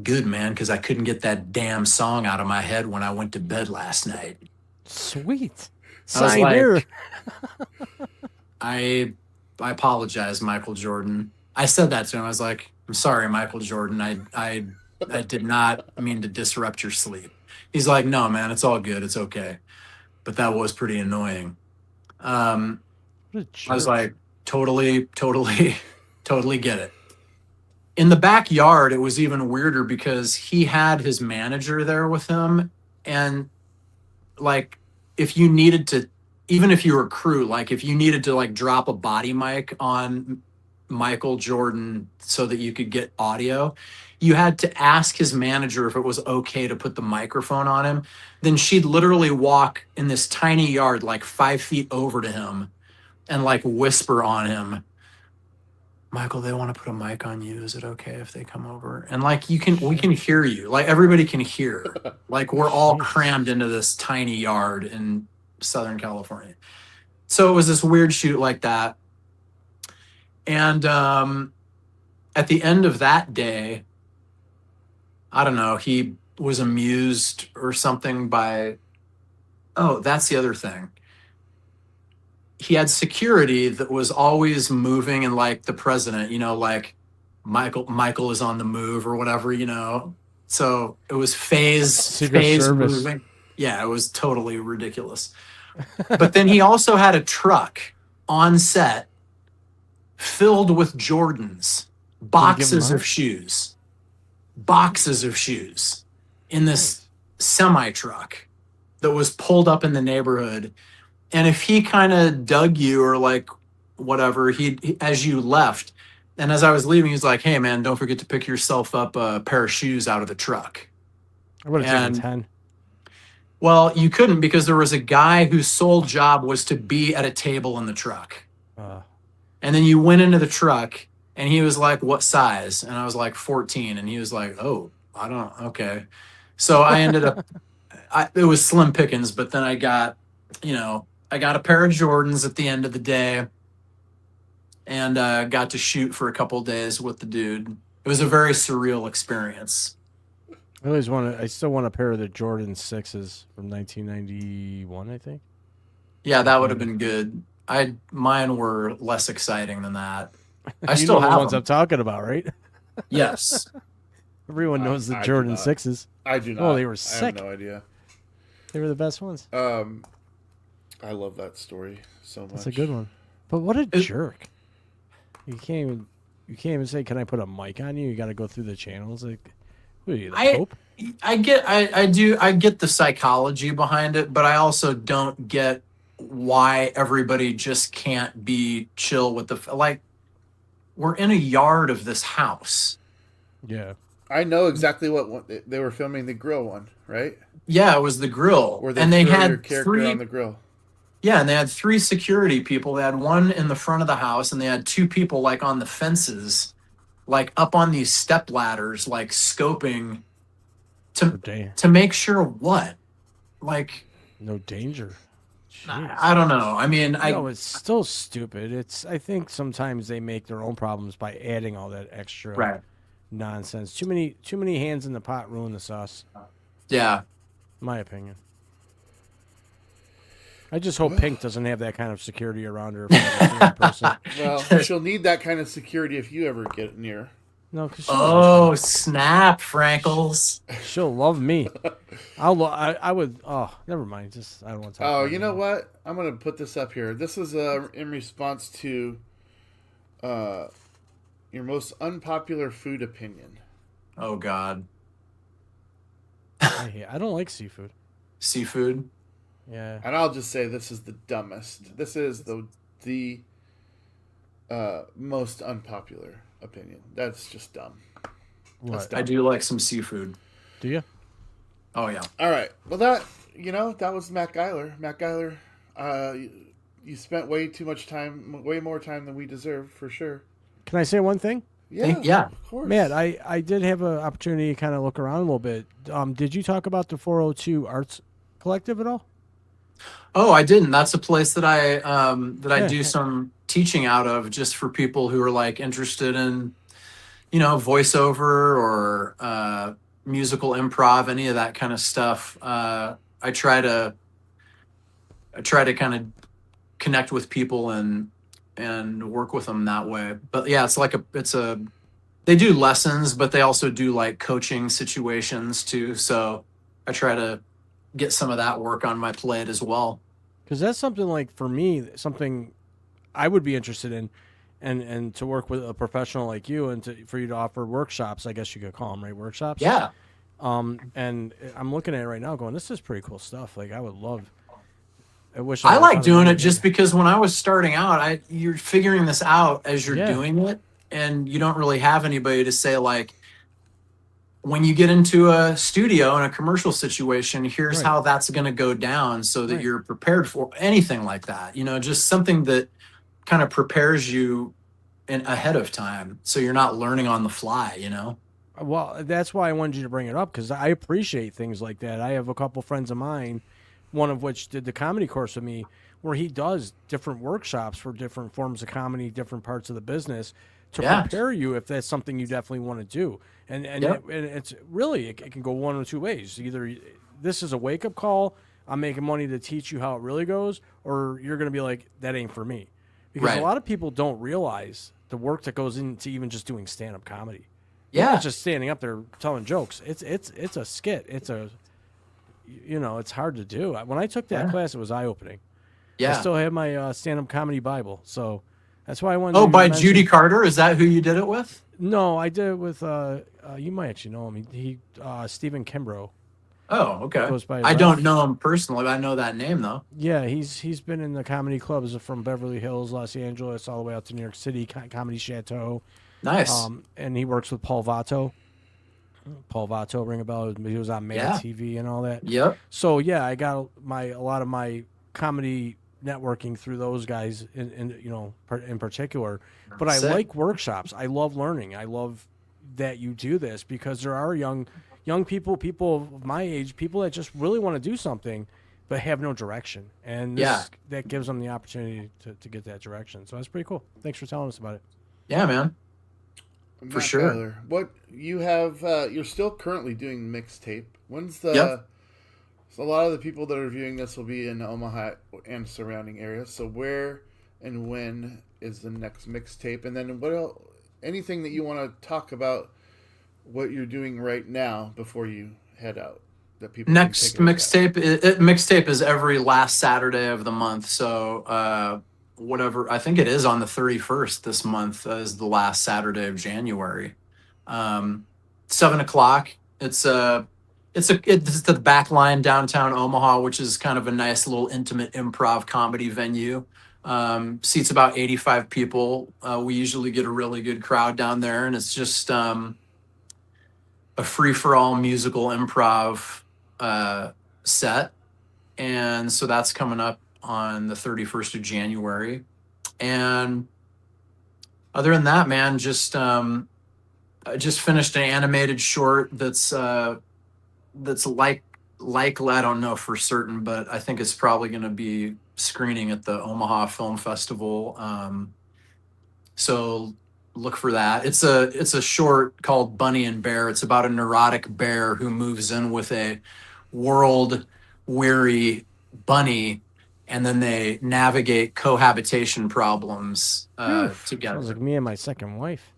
good, man, because I couldn't get that damn song out of my head when I went to bed last night. Sweet. I was Sign like, here. I apologize, Michael Jordan. I said that to him. I was like, I'm sorry, Michael Jordan. I did not mean to disrupt your sleep. He's like, no, man, it's all good. It's okay. But that was pretty annoying. I was like, totally get it. In the backyard, it was even weirder because he had his manager there with him. And like, if you needed to, even if you were crew, like if you needed to like drop a body mic on Michael Jordan so that you could get audio, you had to ask his manager if it was okay to put the microphone on him. Then she'd literally walk in this tiny yard, like 5 feet over to him and like whisper on him, Michael, they want to put a mic on you. Is it okay if they come over? And like, we can hear you. Like everybody can hear. Like we're all crammed into this tiny yard in Southern California. So it was this weird shoot like that. And at the end of that day, I don't know, he was amused or something by, oh, that's the other thing. He had security that was always moving, and like the president, like Michael is on the move or whatever, So it was phase moving. Yeah, it was totally ridiculous. But then he also had a truck on set filled with Jordans, boxes of shoes in this semi truck that was pulled up in the neighborhood. And if he kind of dug you or like whatever, he as you left, and as I was leaving, he's like, hey man, don't forget to pick yourself up a pair of shoes out of the truck. I would have taken 10. Well, you couldn't, because there was a guy whose sole job was to be at a table in the truck. And then you went into the truck and he was like, what size? And I was like, 14. And he was like, oh, okay. So I ended up, it was slim pickings, but then I got, I got a pair of Jordans at the end of the day, and got to shoot for a couple days with the dude. It was a very surreal experience. I still want a pair of the Jordan 6s from 1991, I think. Yeah, that would have been good. Mine were less exciting than that. I You still know the have ones them. I'm talking about, right? Yes. Everyone knows the I do Jordan not. 6s. I do not. Oh, they were I sick. have no idea. They were the best ones. I love that story so much. That's a good one. But what a jerk! You can't even say, "Can I put a mic on you?" You got to go through the channels. Like, what are you, the Pope? I get the psychology behind it, but I also don't get why everybody just can't be chill with like, we're in a yard of this house. Yeah. I know exactly what one, they were filming, the grill one, right? Yeah, it was the grill. Where they and they throw had your character three on the grill. Yeah, and they had 3 security people. They had one in the front of the house, and they had 2 people like on the fences, like up on these step ladders, like scoping to make sure what? Like, No danger. Jeez. I don't know. I mean, No, it's still stupid. I think sometimes they make their own problems by adding all that extra right. nonsense. Too many hands in the pot ruin the sauce. Yeah. My opinion. I just hope Pink doesn't have that kind of security around her. Well, she'll need that kind of security if you ever get near. No, because snap, Frankles. she'll love me. I would. Oh, never mind. Just I don't want to. Talk Oh, about you it know anymore. what? I'm gonna put this up here. This is in response to your most unpopular food opinion. Oh God. I don't like seafood. Seafood. Yeah. And I'll just say this is the dumbest. This is the most unpopular opinion. That's just dumb. What? I do like some seafood. Do you? Oh yeah. All right. Well, that was Matt Geiler. Matt Geiler, you spent way more time than we deserve, for sure. Can I say one thing? Yeah. Of course. Matt, I did have an opportunity to kind of look around a little bit. Did you talk about the 402 Arts Collective at all? Oh, I didn't. That's a place that I do some teaching out of, just for people who are like interested in, voiceover or musical improv, any of that kind of stuff. I try to kind of connect with people and work with them that way. But yeah, they do lessons, but they also do like coaching situations too. So I try to get some of that work on my plate as well. Because that's something like, for me, something I would be interested in, and to work with a professional like you, and for you to offer workshops, I guess you could call them, right? Workshops. Yeah. And I'm looking at it right now going, this is pretty cool stuff. Like, I would love. I wish I would've like thought of doing that it just idea. because when I was starting out, you're figuring this out as you're Yeah. doing it, and you don't really have anybody to say, like, when you get into a studio in a commercial situation, here's Right. how that's going to go down, so that Right. you're prepared for anything like that. Just something that kind of prepares you ahead of time, so you're not learning on the fly. Well, that's why I wanted you to bring it up, because I appreciate things like that. I have a couple friends of mine, one of which did the comedy course with me, where he does different workshops for different forms of comedy, different parts of the business, to Yeah. prepare you if that's something you definitely want to do. And Yep. it's really, it can go one or two ways. Either this is a wake up call, I'm making money to teach you how it really goes, or you're going to be like, that ain't for me. Because Right. a lot of people don't realize the work that goes into even just doing stand up comedy. Yeah. It's just standing up there telling jokes. It's a skit. It's hard to do. When I took that Yeah. class, it was eye opening. Yeah. I still have my stand up comedy Bible, so that's why I wanted. Oh, to by mention- Judy Carter? Is that who you did it with? No, I did it with. You might actually know him. He Stephen Kimbrough. Oh, okay. Goes by I Ralph. don't know him personally, but I know that name though. Yeah, he's been in the comedy clubs from Beverly Hills, Los Angeles, all the way out to New York City, Comedy Chateau. Nice. And he works with Paul Vato. Paul Vato, ring a bell. He was on Mad Yeah. TV and all that. Yep. So yeah, I got a lot of my comedy networking through those guys in particular. But I Sick. like workshops. I love learning. I love that you do this, because there are young people of my age, people that just really want to do something, but have no direction. And this, that gives them the opportunity to get that direction. So that's pretty cool. Thanks for telling us about it. Yeah, man. Matt sure. Geiler, what you have? You're still currently doing mixtape. When's the? Yep. So a lot of the people that are viewing this will be in Omaha and surrounding areas. So where and when is the next mixtape? And then what else? Anything that you want to talk about? What you're doing right now before you head out? That people Next can take a look at. mixtape is every last Saturday of the month. So whatever, I think it is on the 31st this month is the last Saturday of January. 7:00. It's the back line downtown Omaha, which is kind of a nice little intimate improv comedy venue. Seats about 85 people. We usually get a really good crowd down there, and it's just a free-for-all musical improv set. And so that's coming up on the 31st of January. And other than that, man, I just finished an animated short that's like I don't know for certain, but I think it's probably going to be screening at the Omaha Film Festival. So look for that. It's a short called Bunny and Bear. It's about a neurotic bear who moves in with a world weary bunny, and then they navigate cohabitation problems together. Sounds like me and my second wife.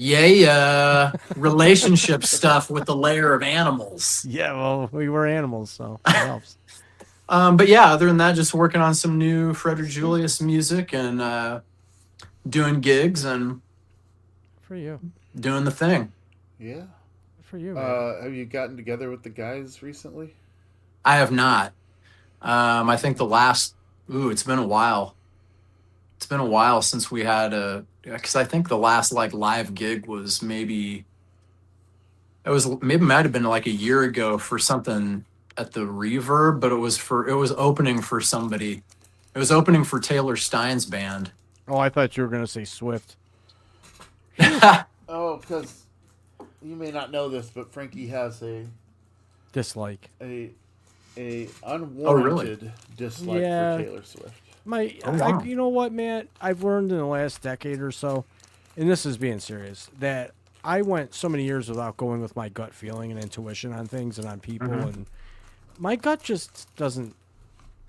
Yeah, relationship stuff with the layer of animals. Yeah, well, we were animals, so it helps. But yeah, other than that, just working on some new Frederick Julius music and doing gigs and For you. doing the thing. Yeah. For you, man. Have you gotten together with the guys recently? I have not. I think it's been a while. It's been a while since we had because I think the last like live gig was maybe might have been like a year ago for something at the Reverb, but it was opening for somebody. It was opening for Taylor Stein's band. Oh, I thought you were going to say Swift. Oh, because you may not know this, but Frankie has Dislike. a unwarranted dislike Yeah. for Taylor Swift. Wow. You know what, Matt? I've learned in the last decade or so, and this is being serious, that I went so many years without going with my gut feeling and intuition on things and on people, and my gut just doesn't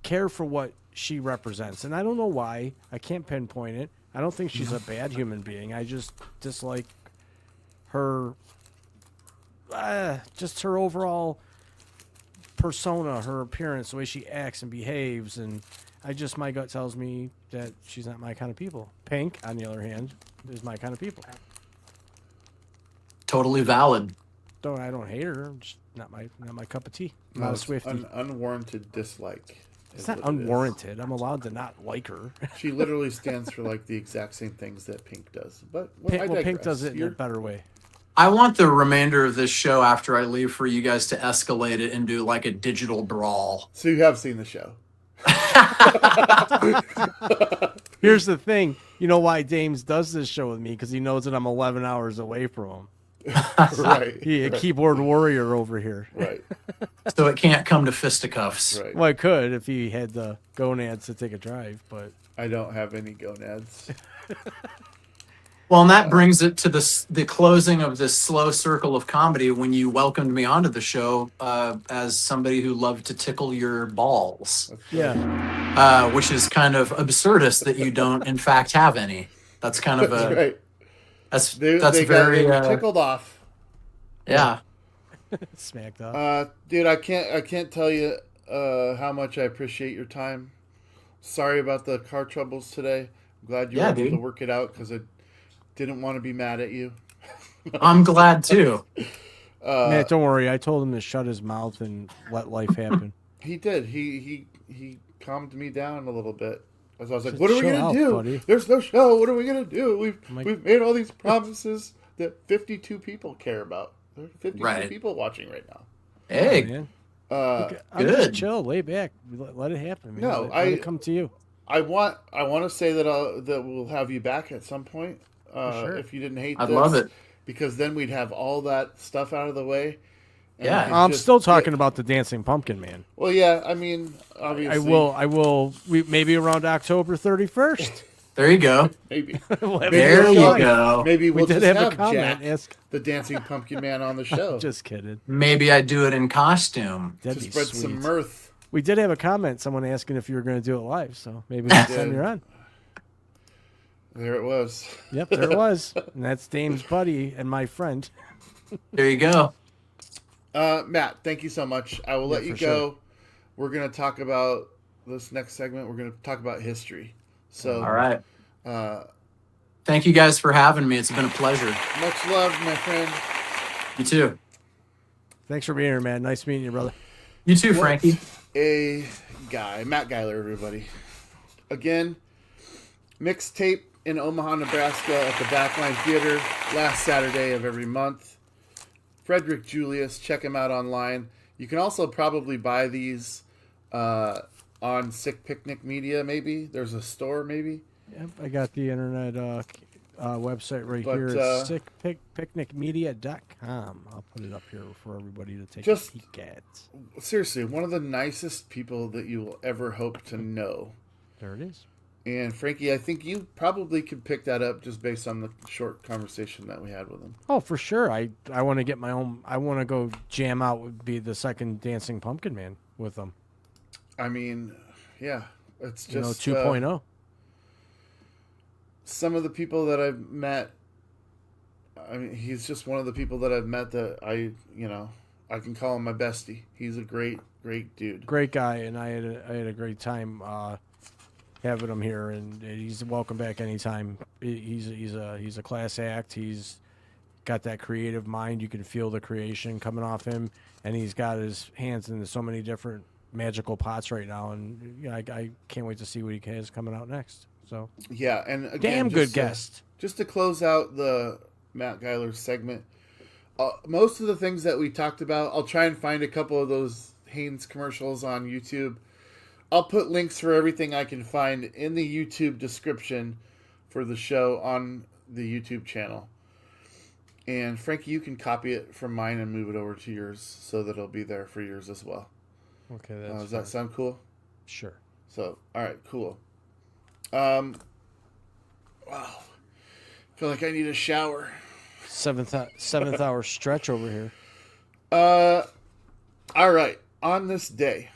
care for what she represents, and I don't know why. I can't pinpoint it. I don't think she's a bad human being. I just dislike her, just her overall persona, her appearance, the way she acts and behaves, and my gut tells me that she's not my kind of people. Pink, on the other hand, is my kind of people. Totally valid. Though I don't hate her, just not my cup of tea. I'm No, not a it's Swiftie. an unwarranted dislike. It's is not what it is. unwarranted. I'm allowed to not like her. She literally stands for like the exact same things that Pink does. But I Pink digress. does it in a You're- better way. I want the remainder of this show after I leave for you guys to escalate it into like a digital brawl. So you have seen the show. Here's the thing. You know why Dames does this show with me? Because he knows that I'm 11 hours away from him. Right. He a right, keyboard warrior over here. right. So it can't come to fisticuffs. Right. Well, I could if he had the gonads to take a drive, but I don't have any gonads. Well, and that brings it to the closing of this slow circle of comedy when you welcomed me onto the show as somebody who loved to tickle your balls, yeah. which is kind of absurdist that you don't, in fact, have any. That's kind of That's right. that's They very were tickled off. yeah. Smacked up. Dude, I can't tell you how much I appreciate your time. Sorry about the car troubles today. I'm glad you were able dude. to work it out because I didn't want to be mad at you. I'm glad too. Matt, don't worry. I told him to shut his mouth and let life happen. He did. He calmed me down a little bit. As I was like, Just "What are we chill gonna out, do? buddy." There's no show. What are we gonna do? like- We've made all these promises that 52 people care about. There are 52 Right. people watching right now. Hey, Man. Uh, I'm just good. chill, lay back, let it happen. Man. No, let it come to you. I want to say that we'll have you back at some point. sure. If you didn't hate I'd this, love it. because then we'd have all that stuff out of the way, And Yeah. we could I'm just still talking about the Dancing Pumpkin Man. Well, yeah, I mean, obviously. I will. Maybe around October 31st. There you go. Maybe. We'll have Maybe a There we'll you show- go. Maybe We we'll did just have a have comment. Jack, Ask. the Dancing Pumpkin Man, on the show. Just kidding. Maybe I do it in costume. to That'd be spread sweet. some mirth. We did have a comment. Someone asking if you were going to do it live. So maybe next time you're on. There it was. Yep, there it was. And that's Dame's buddy and my friend. There you go. Matt, thank you so much. I will let you for go. sure. We're going to talk about this next segment. We're going to talk about history. So, All right. Thank you guys for having me. It's been a pleasure. much love, my friend. You too. Thanks for being here, man. Nice meeting you, brother. You too, Frankie. A guy, Matt Geiler, everybody. Again, mixtape in Omaha, Nebraska at the Backline Theater last Saturday of every month. Frederick Julius, check him out online. You can also probably buy these on Sick Picnic Media, maybe. There's a store, maybe. Yep, I got the internet website right But, here. It's sickpicnicmedia.com. I'll put it up here for everybody to take Just- a peek at. Seriously, one of the nicest people that you will ever hope to know. There it is. And Frankie, I think you probably could pick that up just based on the short conversation that we had with him. Oh, for sure. I want to get my own. I want to go jam out. Would be the second Dancing Pumpkin Man with them. I mean, yeah, it's You know, just 2.0. Some of the people that I've met. I mean, he's just one of the people that I've met that I can call him my bestie. He's a great dude. Great guy, and I had a great time having him here, and he's welcome back anytime. He's a class act. He's got that creative mind. You can feel the creation coming off him, and he's got his hands into so many different magical pots right now, and I can't wait to see what he has coming out next. So Yeah, and again, damn good just, guest. Just to close out the Matt Geiler segment, most of the things that we talked about, I'll try and find a couple of those Haynes commercials on YouTube. I'll put links for everything I can find in the YouTube description for the show on the YouTube channel. And Frankie, you can copy it from mine and move it over to yours so that it'll be there for yours as well. Okay, that's Does that sound cool? sure. So, all right, cool. Wow. I feel like I need a shower. Seventh hour stretch over here. All right. On this day,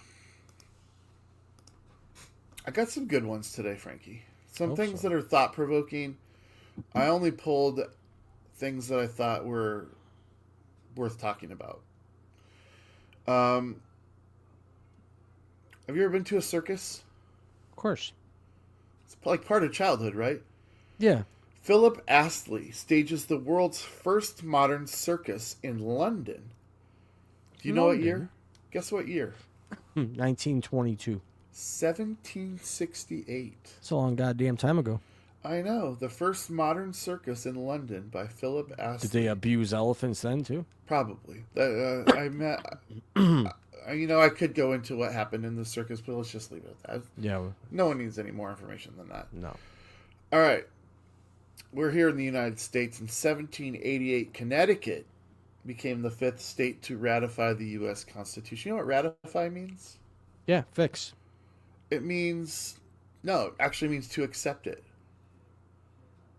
I got some good ones today, Frankie. Some Hope things so. that are thought-provoking. I only pulled things that I thought were worth talking about. Have you ever been to a circus? Of course. It's like part of childhood, right? Yeah. Philip Astley stages the world's first modern circus in London. Do you know what year? Guess what year? 1922. 1768. It's a long goddamn time ago. I know. The first modern circus in London by Philip Astley. Did they abuse elephants then too? Probably. I met. I could go into what happened in the circus, but let's just leave it at that. Yeah. No one needs any more information than that. No. All right. We're here in the United States. In 1788, Connecticut became the fifth state to ratify the U.S. Constitution. You know what ratify means? Yeah. Fix. It means... No, it actually means to accept it.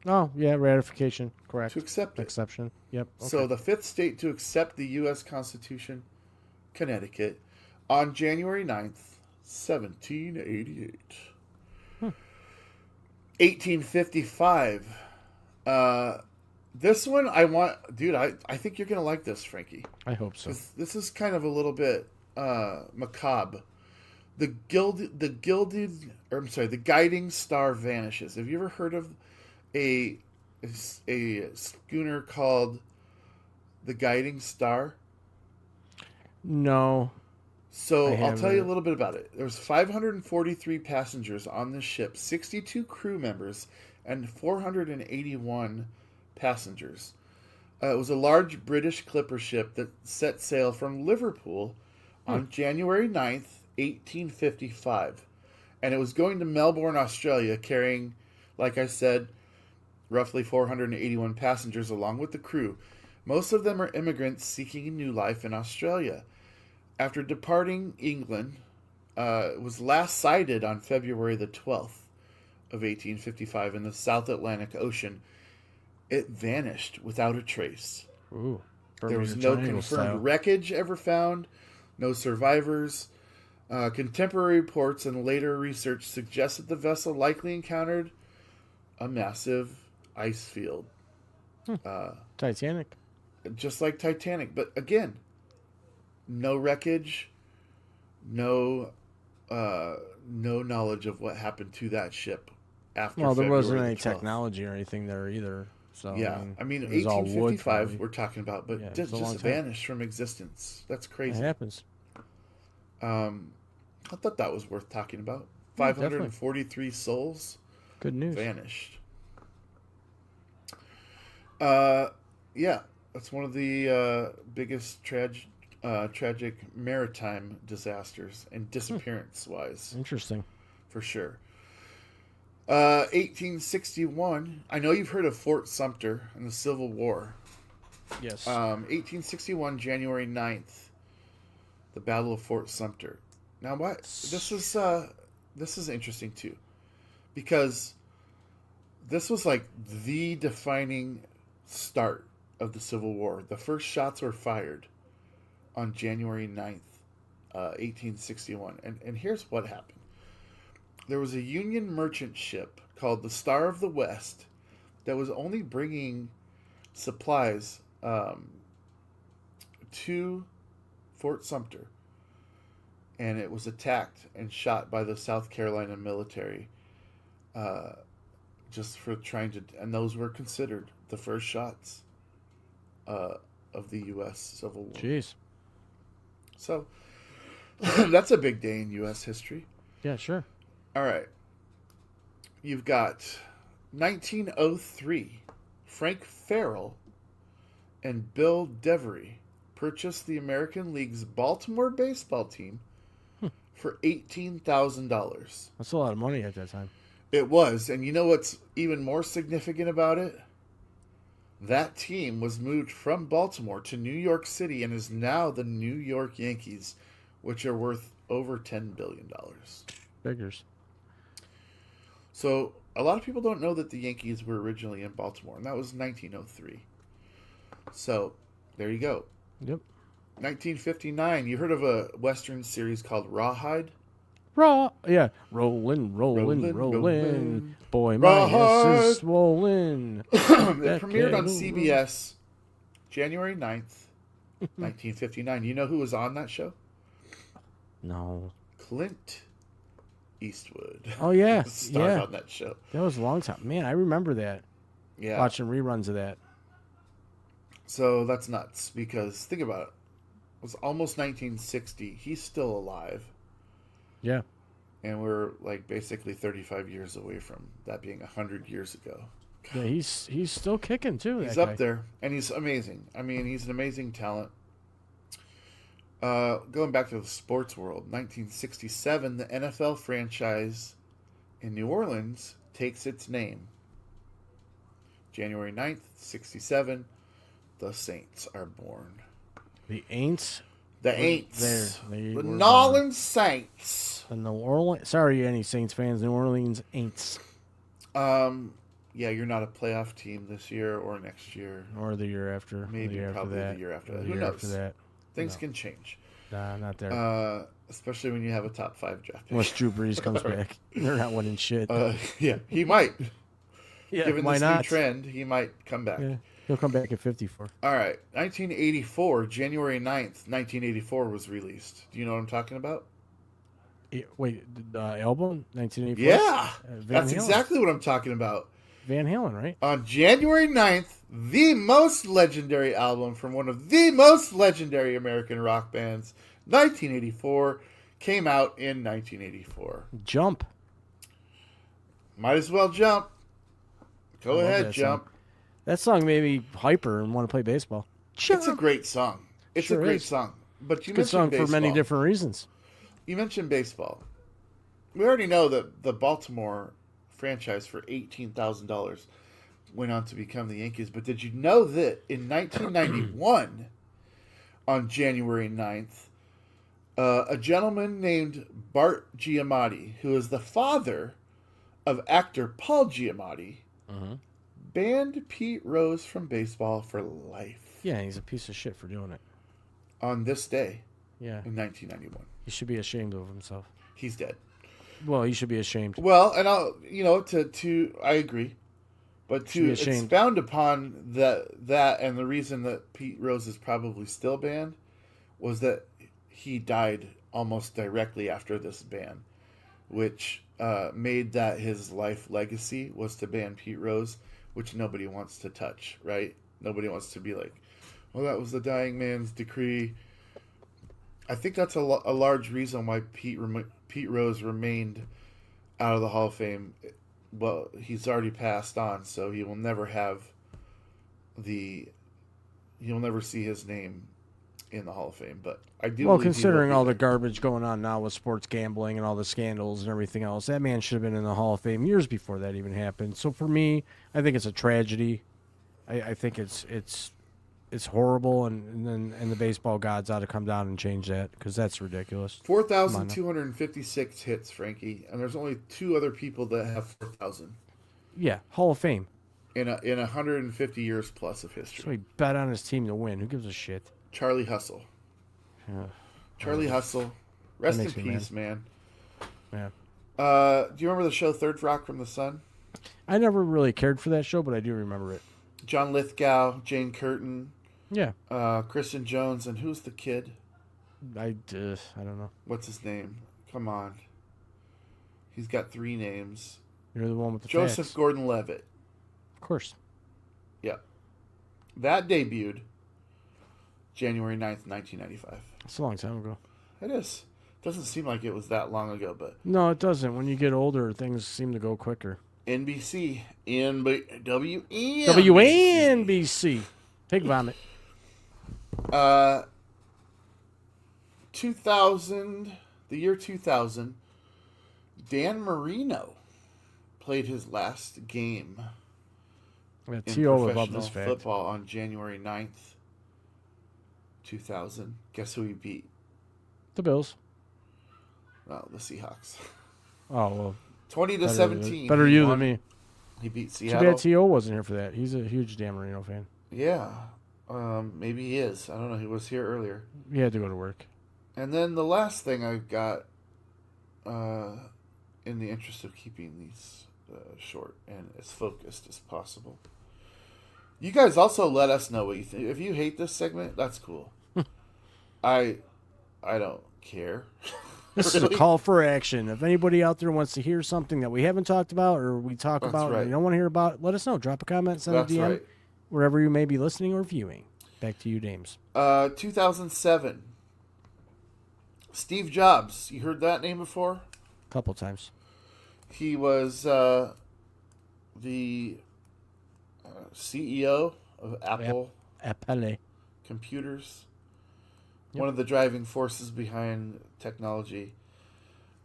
Oh yeah. Ratification. Correct. To accept it. Exception. Yep. Okay. So the fifth state to accept the U.S. Constitution, Connecticut, on January 9th, 1788. 1855. This one I want... Dude, I think you're going to like this, Frankie. I hope so. This is kind of a little bit macabre. The guiding star vanishes. Have you ever heard of a schooner called the Guiding Star? No. So I I'll tell you a haven't. little bit about it. There was 543 passengers on this ship, 62 crew members, and 481 passengers. It was a large British clipper ship that set sail from Liverpool on January 9th, 1855. And it was going to Melbourne, Australia, carrying, like I said, roughly 481 passengers along with the crew. Most of them are immigrants seeking a new life in Australia. After departing England, it was last sighted on February the 12th of 1855 in the South Atlantic Ocean. It vanished without a trace. Ooh. There was Bermuda no Triangle confirmed style. wreckage ever found, no survivors. Contemporary reports and later research suggest that the vessel likely encountered a massive ice field. Titanic. Just like Titanic. But again, no wreckage, no knowledge of what happened to that ship after Well, there February wasn't the any 12th. technology or anything there either. So Yeah, I mean, it was all wood, 1855 probably. we're talking about, but Yeah, it just was a long time. vanished from existence. That's It crazy. happens. I thought that was worth talking about. Yeah, definitely. 543 souls Good news. vanished. Yeah, that's one of the biggest tragic maritime disasters and disappearance-wise, Interesting. for sure. 1861. I know you've heard of Fort Sumter in the Civil War. Yes. 1861, January 9th, the Battle of Fort Sumter. Now, what this is interesting too, because this was like the defining start of the Civil War. The first shots were fired on January 9th, 1861. And here's what happened. There was a Union merchant ship called the Star of the West that was only bringing supplies to Fort Sumter. And it was attacked and shot by the South Carolina military just for trying to... And those were considered the first shots of the U.S. Civil War. Jeez. So, that's a big day in U.S. history. Yeah, sure. All right. You've got 1903. Frank Farrell and Bill Devery purchased the American League's Baltimore baseball team for $18,000. That's a lot of money at that time. It was. And you know what's even more significant about it? That team was moved from Baltimore to New York City and is now the New York Yankees, which are worth over $10 billion. Figures. So a lot of people don't know that the Yankees were originally in Baltimore, and that was 1903. So there you go. Yep. 1959. You heard of a Western series called Rawhide? Raw. Yeah. Rolling. Rollin'. Boy, my ass Rawhide. is swollen. It premiered on can't- CBS January 9th, 1959. You know who was on that show? No. Clint Eastwood. Oh, yeah. Starred Yeah. on that show. That was a long time. Man, I remember that. Yeah. Watching reruns of that. So that's nuts because think about it. It was almost 1960. He's still alive. Yeah. And we're like basically 35 years away from that being 100 years ago. Yeah, he's still kicking, too. He's that up guy. there, and he's amazing. I mean, he's an amazing talent. Going back to the sports world, 1967, the NFL franchise in New Orleans takes its name. January 9th, 67, the Saints are born. The Aints. The Aints. There. They The were New born. Orleans Saints. The New Orleans. Sorry, any Saints fans. New Orleans Aints. Yeah, you're not a playoff team this year or next year. Or the year after. Maybe the year probably after that. the year after or that. the Who year knows? after that. Things No. can change. Nah, not there. Especially when you have a top 5 draft pick. Unless Drew Brees comes back. They're not winning shit. Yeah, he might. yeah, Given why this not? new trend, he might come back. Yeah, he'll come back at 54. All right, 1984, January 9th, 1984 was released. Do you know what I'm talking about? Wait, the album? 1984? Yeah, Van that's Halen. exactly what I'm talking about. Van Halen, right? On January 9th, the most legendary album from one of the most legendary American rock bands, 1984, came out in 1984. Jump. Might as well jump. Go I love ahead, that jump. song. That song made me hyper and want to play baseball. It's a great song. It's Sure a great is. song. But you Good song mentioned for many baseball. different reasons. You mentioned baseball. We already know that the Baltimore franchise for $18,000. went on to become the Yankees. But did you know that in 1991, on January 9th, a gentleman named Bart Giamatti, who is the father of actor Paul Giamatti, banned Pete Rose from baseball for life Yeah, he's a piece of shit for doing it. on this day Yeah. in 1991. He should be ashamed of himself. He's dead. Well, he should be ashamed. Well, and to I agree, but Should be to ashamed. expound upon that and the reason that Pete Rose is probably still banned was that he died almost directly after this ban, which made that his life legacy was to ban Pete Rose, which nobody wants to touch, right? Nobody wants to be like, well, that was the dying man's decree. I think that's a large reason why Pete Rose remained out of the Hall of Fame. Well, he's already passed on, so he will never have you'll never see his name in the Hall of Fame. But I do. Well, believe he will considering be all the there. garbage going on now with sports gambling and all the scandals and everything else, that man should have been in the Hall of Fame years before that even happened. So for me, I think it's a tragedy. I think it's horrible, and the baseball gods ought to come down and change that because that's ridiculous. 4,256 hits, Frankie, and there's only 2 other people that have 4,000 Yeah, Hall of Fame. in 150 years plus of So history. he bet on his team to win. Who gives a shit? Charlie Hustle. Yeah. Charlie Hustle. Rest in makes me peace, man. Yeah. Do you remember the show Third Rock from the Sun? I never really cared for that show, but I do remember it. John Lithgow, Jane Curtin, Yeah. Kristen Jones, and who's the kid? I don't know. What's his name? Come on. He's got 3 names. You're the one with the Joseph facts. Gordon-Levitt. Of course. Yeah. That debuted January 9th, 1995. It's a long time ago. It is. Doesn't seem like it was that long ago, but No, it doesn't. When you get older, things seem to go quicker. NBC, WNBC. WNBC. Take vomit. 2000, the year 2000, Dan Marino played his last game Yeah, in T.O. would love professional this fact. football on January 9th, 2000. Guess who he beat? The Bills. Well, the Seahawks. Oh, well. 20 to 17. Better he you won. than me. He beat Too Seattle. bad T.O. wasn't here for that. He's a huge Dan Marino fan. Yeah. Maybe he is. I don't know. He was here earlier. He had to go to work. And then the last thing I've got, in the interest of keeping these short and as focused as possible, you guys also let us know what you think. If you hate this segment, that's cool. I don't care. This is a call for action. If anybody out there wants to hear something that we haven't talked about or we talk That's about right. and you don't want to hear about, let us know. Drop a comment, send That's a DM, right. wherever you may be listening or viewing. Back to you, Dames. 2007. Steve Jobs. You heard that name before? A couple times. He was the CEO of Apple Apple. Computers. Yep. One of the driving forces behind technology.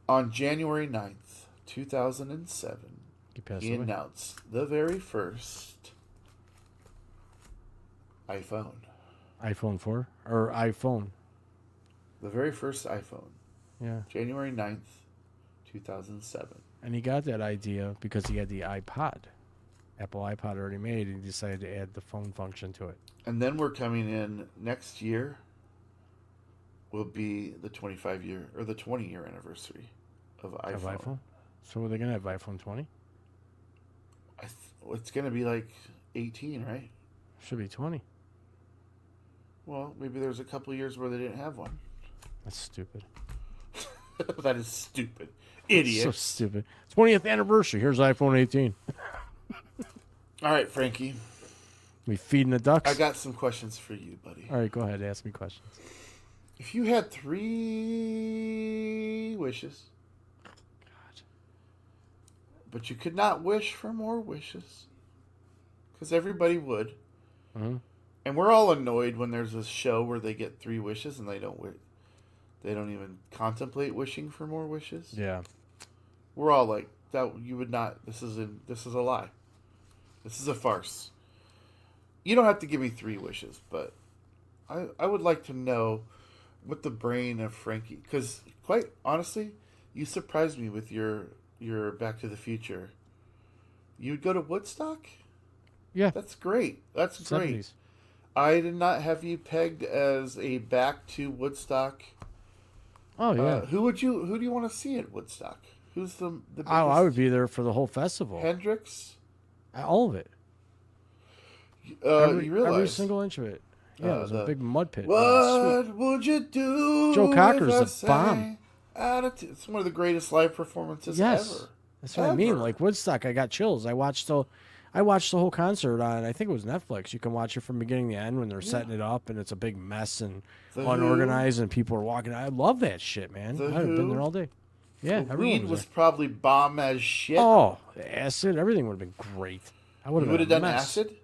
On January 9th, 2007, He passed he away. announced the very first iPhone. iPhone 4 or iPhone. The very first iPhone. Yeah. January 9th, 2007. And he got that idea because he had the iPod. Apple iPod already made, and he decided to add the phone function to it. And then we're coming in next year will be the 25-year or the 20-year anniversary of iPhone. Of iPhone? So are they going to have iPhone 20? It's going to be like 18, right? Should be 20. Well, maybe there's a couple of years where they didn't have one. That's stupid. That is stupid. Idiot. So stupid. 20th anniversary. Here's iPhone 18. All right, Frankie. We feeding the ducks? I got some questions for you, buddy. All right, go ahead. Ask me questions. If you had 3 wishes, but you could not wish for more wishes, because everybody would, Mhm. and we're all annoyed when there's a show where they get 3 wishes and they don't even contemplate wishing for more wishes. Yeah. We're all like that. You would not. This is a lie. This is a farce. You don't have to give me 3 wishes, but I would like to know what the brain of Frankie, because quite honestly, you surprised me with your Back to the Future. You would go to Woodstock? Yeah. That's great. That's great. 70s. I did not have you pegged as a back to Woodstock. Oh yeah. Who do you want to see at Woodstock? Who's the biggest? Oh, I would be there for the whole festival. Hendrix? All of it. You realize Every single inch of it. Yeah, it was a big mud pit. What would you do? Joe Cocker's if I a bomb. sang It's one of the greatest live performances Yes. ever. That's what I mean. Like Woodstock, I got chills. I watched the whole concert on, I think it was Netflix. You can watch it from beginning to end when they're setting it up and it's a big mess and The unorganized and people are walking. I love that shit, man. The I'd have been Who. there all day. Yeah, The everyone weed was was there. probably bomb as shit. Oh, the acid, everything would have been great. I would you have would been have a done mess. acid?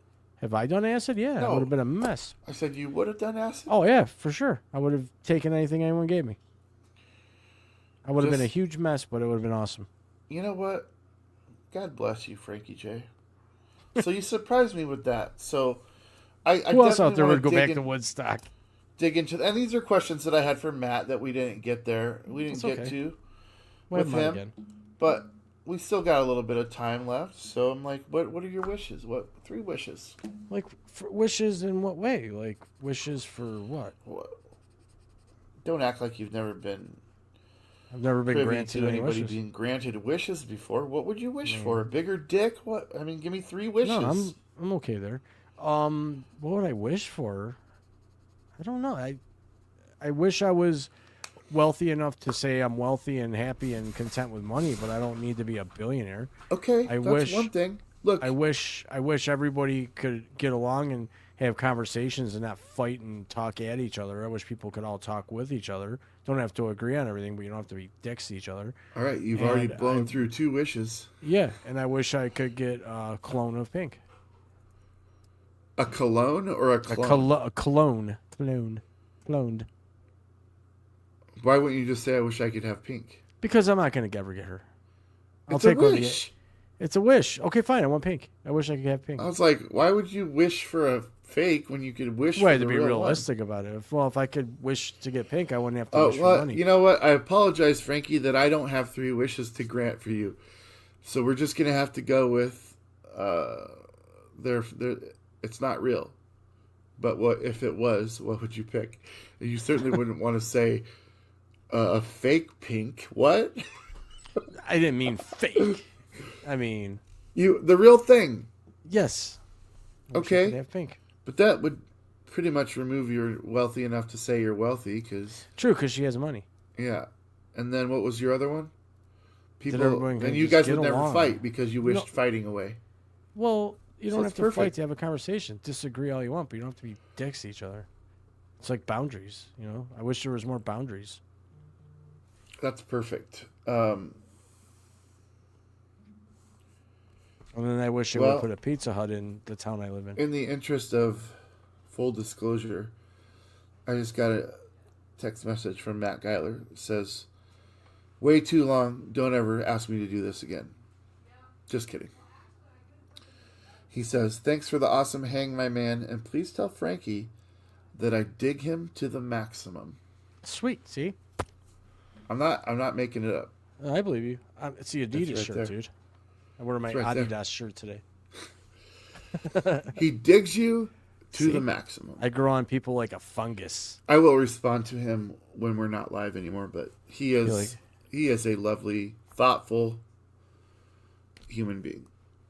Have I done acid? Yeah, No. it would have been a mess. I said you would have done acid? Oh yeah, for sure. I would have taken anything anyone gave me. I would have been a Just- huge mess, but it would have been awesome. You know what? God bless you, Frankie J. So you surprised me with that. So I Who else out definitely there wanna would go back dig to Woodstock? dig into, and these are questions that I had for Matt that we didn't get there. We didn't That's get okay. to We'll with have mine him. again. But we still got a little bit of time left. So I'm like, what are your wishes? What 3 wishes? Like for wishes in what way? Like wishes for what? What? Don't act like you've never been I've never been privy granted to any anybody wishes. being granted wishes before. What would you wish for? A bigger dick? What? I mean, give me 3 wishes. No, I'm okay there. What would I wish for? I don't know. I wish I was wealthy enough to say I'm wealthy and happy and content with money, but I don't need to be a billionaire. Okay, I that's wish- one thing. Look, I wish everybody could get along and have conversations and not fight and talk at each other. I wish people could all talk with each other. Don't have to agree on everything, but you don't have to be dicks to each other. all right, you've already and blown through 2 wishes. Yeah, and I wish I could get a clone of Pink. A cologne or a A, clone? a clone. Cloned. Why wouldn't you just say, I wish I could have pink? Because I'm not going to ever get her. It's a one of the- wish. It's a wish. Okay, fine. I want pink. I wish I could have pink. I was like, why would you wish for a fake when you could wish Way for to the be real realistic about it. If I could wish to get pink, I wouldn't have to one? wish Oh, well, for money. you know what? I apologize, Frankie, that I don't have 3 wishes to grant for you. So we're just going to have to go with it's not real. But what if it was? What would you pick? You certainly wouldn't want to say a fake pink. What? I didn't mean fake. I mean, The real thing. yes. I wish I Okay. could have pink. But that would pretty much remove you're wealthy enough to say you're wealthy, because True, because she has money. yeah. And then what was your other one? everyone can and you just guys get would never along. fight because you wished No. fighting away. Well, you So don't it's have to fight perfect. to have a conversation. Disagree all you want, but you don't have to be dicks to each other. It's like boundaries, you know? I wish there was more boundaries. That's perfect. And then I wish they Well- would put a Pizza Hut in the town I live in. In the interest of full disclosure, I just got a text message from Matt Geiler. It says, way too long. Don't ever ask me to do this again. Just kidding. He says, thanks for the awesome hang, my man. And please tell Frankie that I dig him to the maximum. Sweet, see? I'm not making it up. I believe you. It's the Adidas right shirt, there. dude. I wear my It's right there. Adidas shirt today. He digs you to See? the maximum. I grow on people like a fungus. I will respond to him when we're not live anymore, but he is like- he is a lovely, thoughtful human being.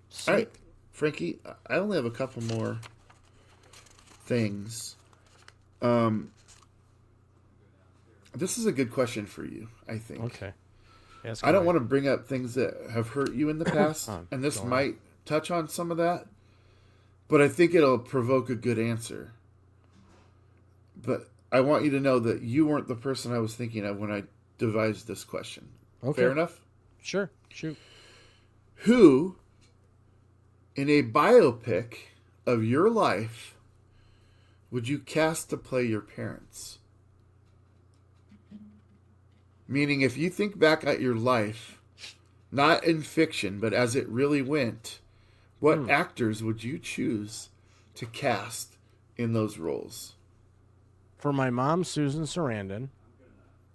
Sweet. All right, Frankie, I only have a couple more things. This is a good question for you, I think. Okay. Ask I don't away. want to bring up things that have hurt you in the past, Oh, and this go on. might touch on some of that, but I think it'll provoke a good answer. But I want you to know that you weren't the person I was thinking of when I devised this question. Okay. Fair enough? Sure. Shoot. Who, in a biopic of your life, would you cast to play your parents? Meaning, if you think back at your life, not in fiction, but as it really went, What actors would you choose to cast in those roles? For my mom, Susan Sarandon.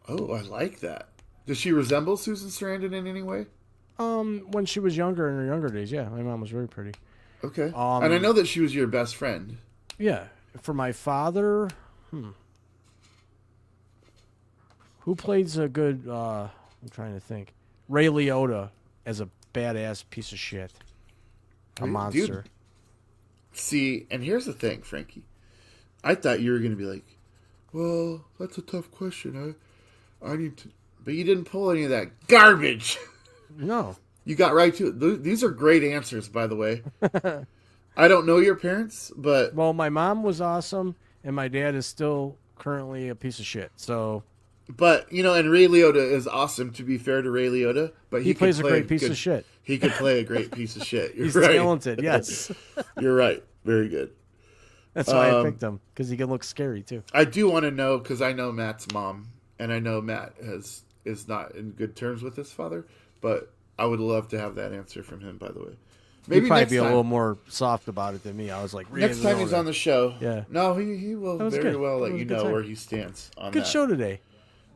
Oh, I like that. Does she resemble Susan Sarandon in any way? When she was younger, in her younger days, yeah, my mom was very pretty. Okay. And I know that she was your best friend. Yeah. For my father, who plays a good? I'm trying to think. Ray Liotta as a badass piece of shit, a monster. Dude. See, and here's the thing, Frankie. I thought you were going to be like, well, that's a tough question. I need to... But you didn't pull any of that garbage. No. You got right to it. These are great answers, by the way. I don't know your parents, but... Well, my mom was awesome, and my dad is still currently a piece of shit. So... But, and Ray Liotta is awesome, to be fair to Ray Liotta. But he plays a great piece of shit. He could play a great piece of shit. You're He's right. talented, yes. You're right. Very good. That's why I picked him, because he can look scary, too. I do want to know, because I know Matt's mom, and I know Matt is not in good terms with his father, but I would love to have that answer from him, by the way. Maybe he'd probably be a little more soft about it than me. I was like, next time he's on the show. Yeah. No, he will very well let you know where he stands on that. Good show today.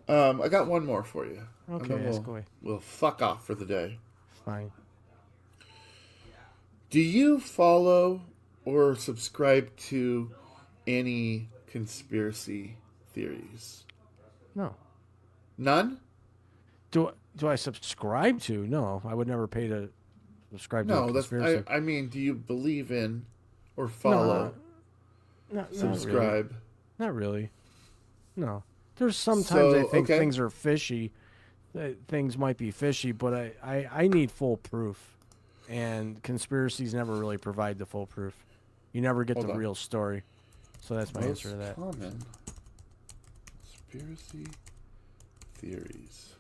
I got one more for you. Okay, ask away. We'll fuck off for the day. Fine. Do you follow or subscribe to any conspiracy theories? No. None? Do I subscribe to? No, I would never pay to subscribe to a conspiracy. I mean, do you believe in or follow? No, subscribe? Not really. No. There's sometimes I think things are fishy. Things might be fishy, but I need full proof. And conspiracies never really provide the full proof. You never get the real story. So that's my answer to that. Common conspiracy theories.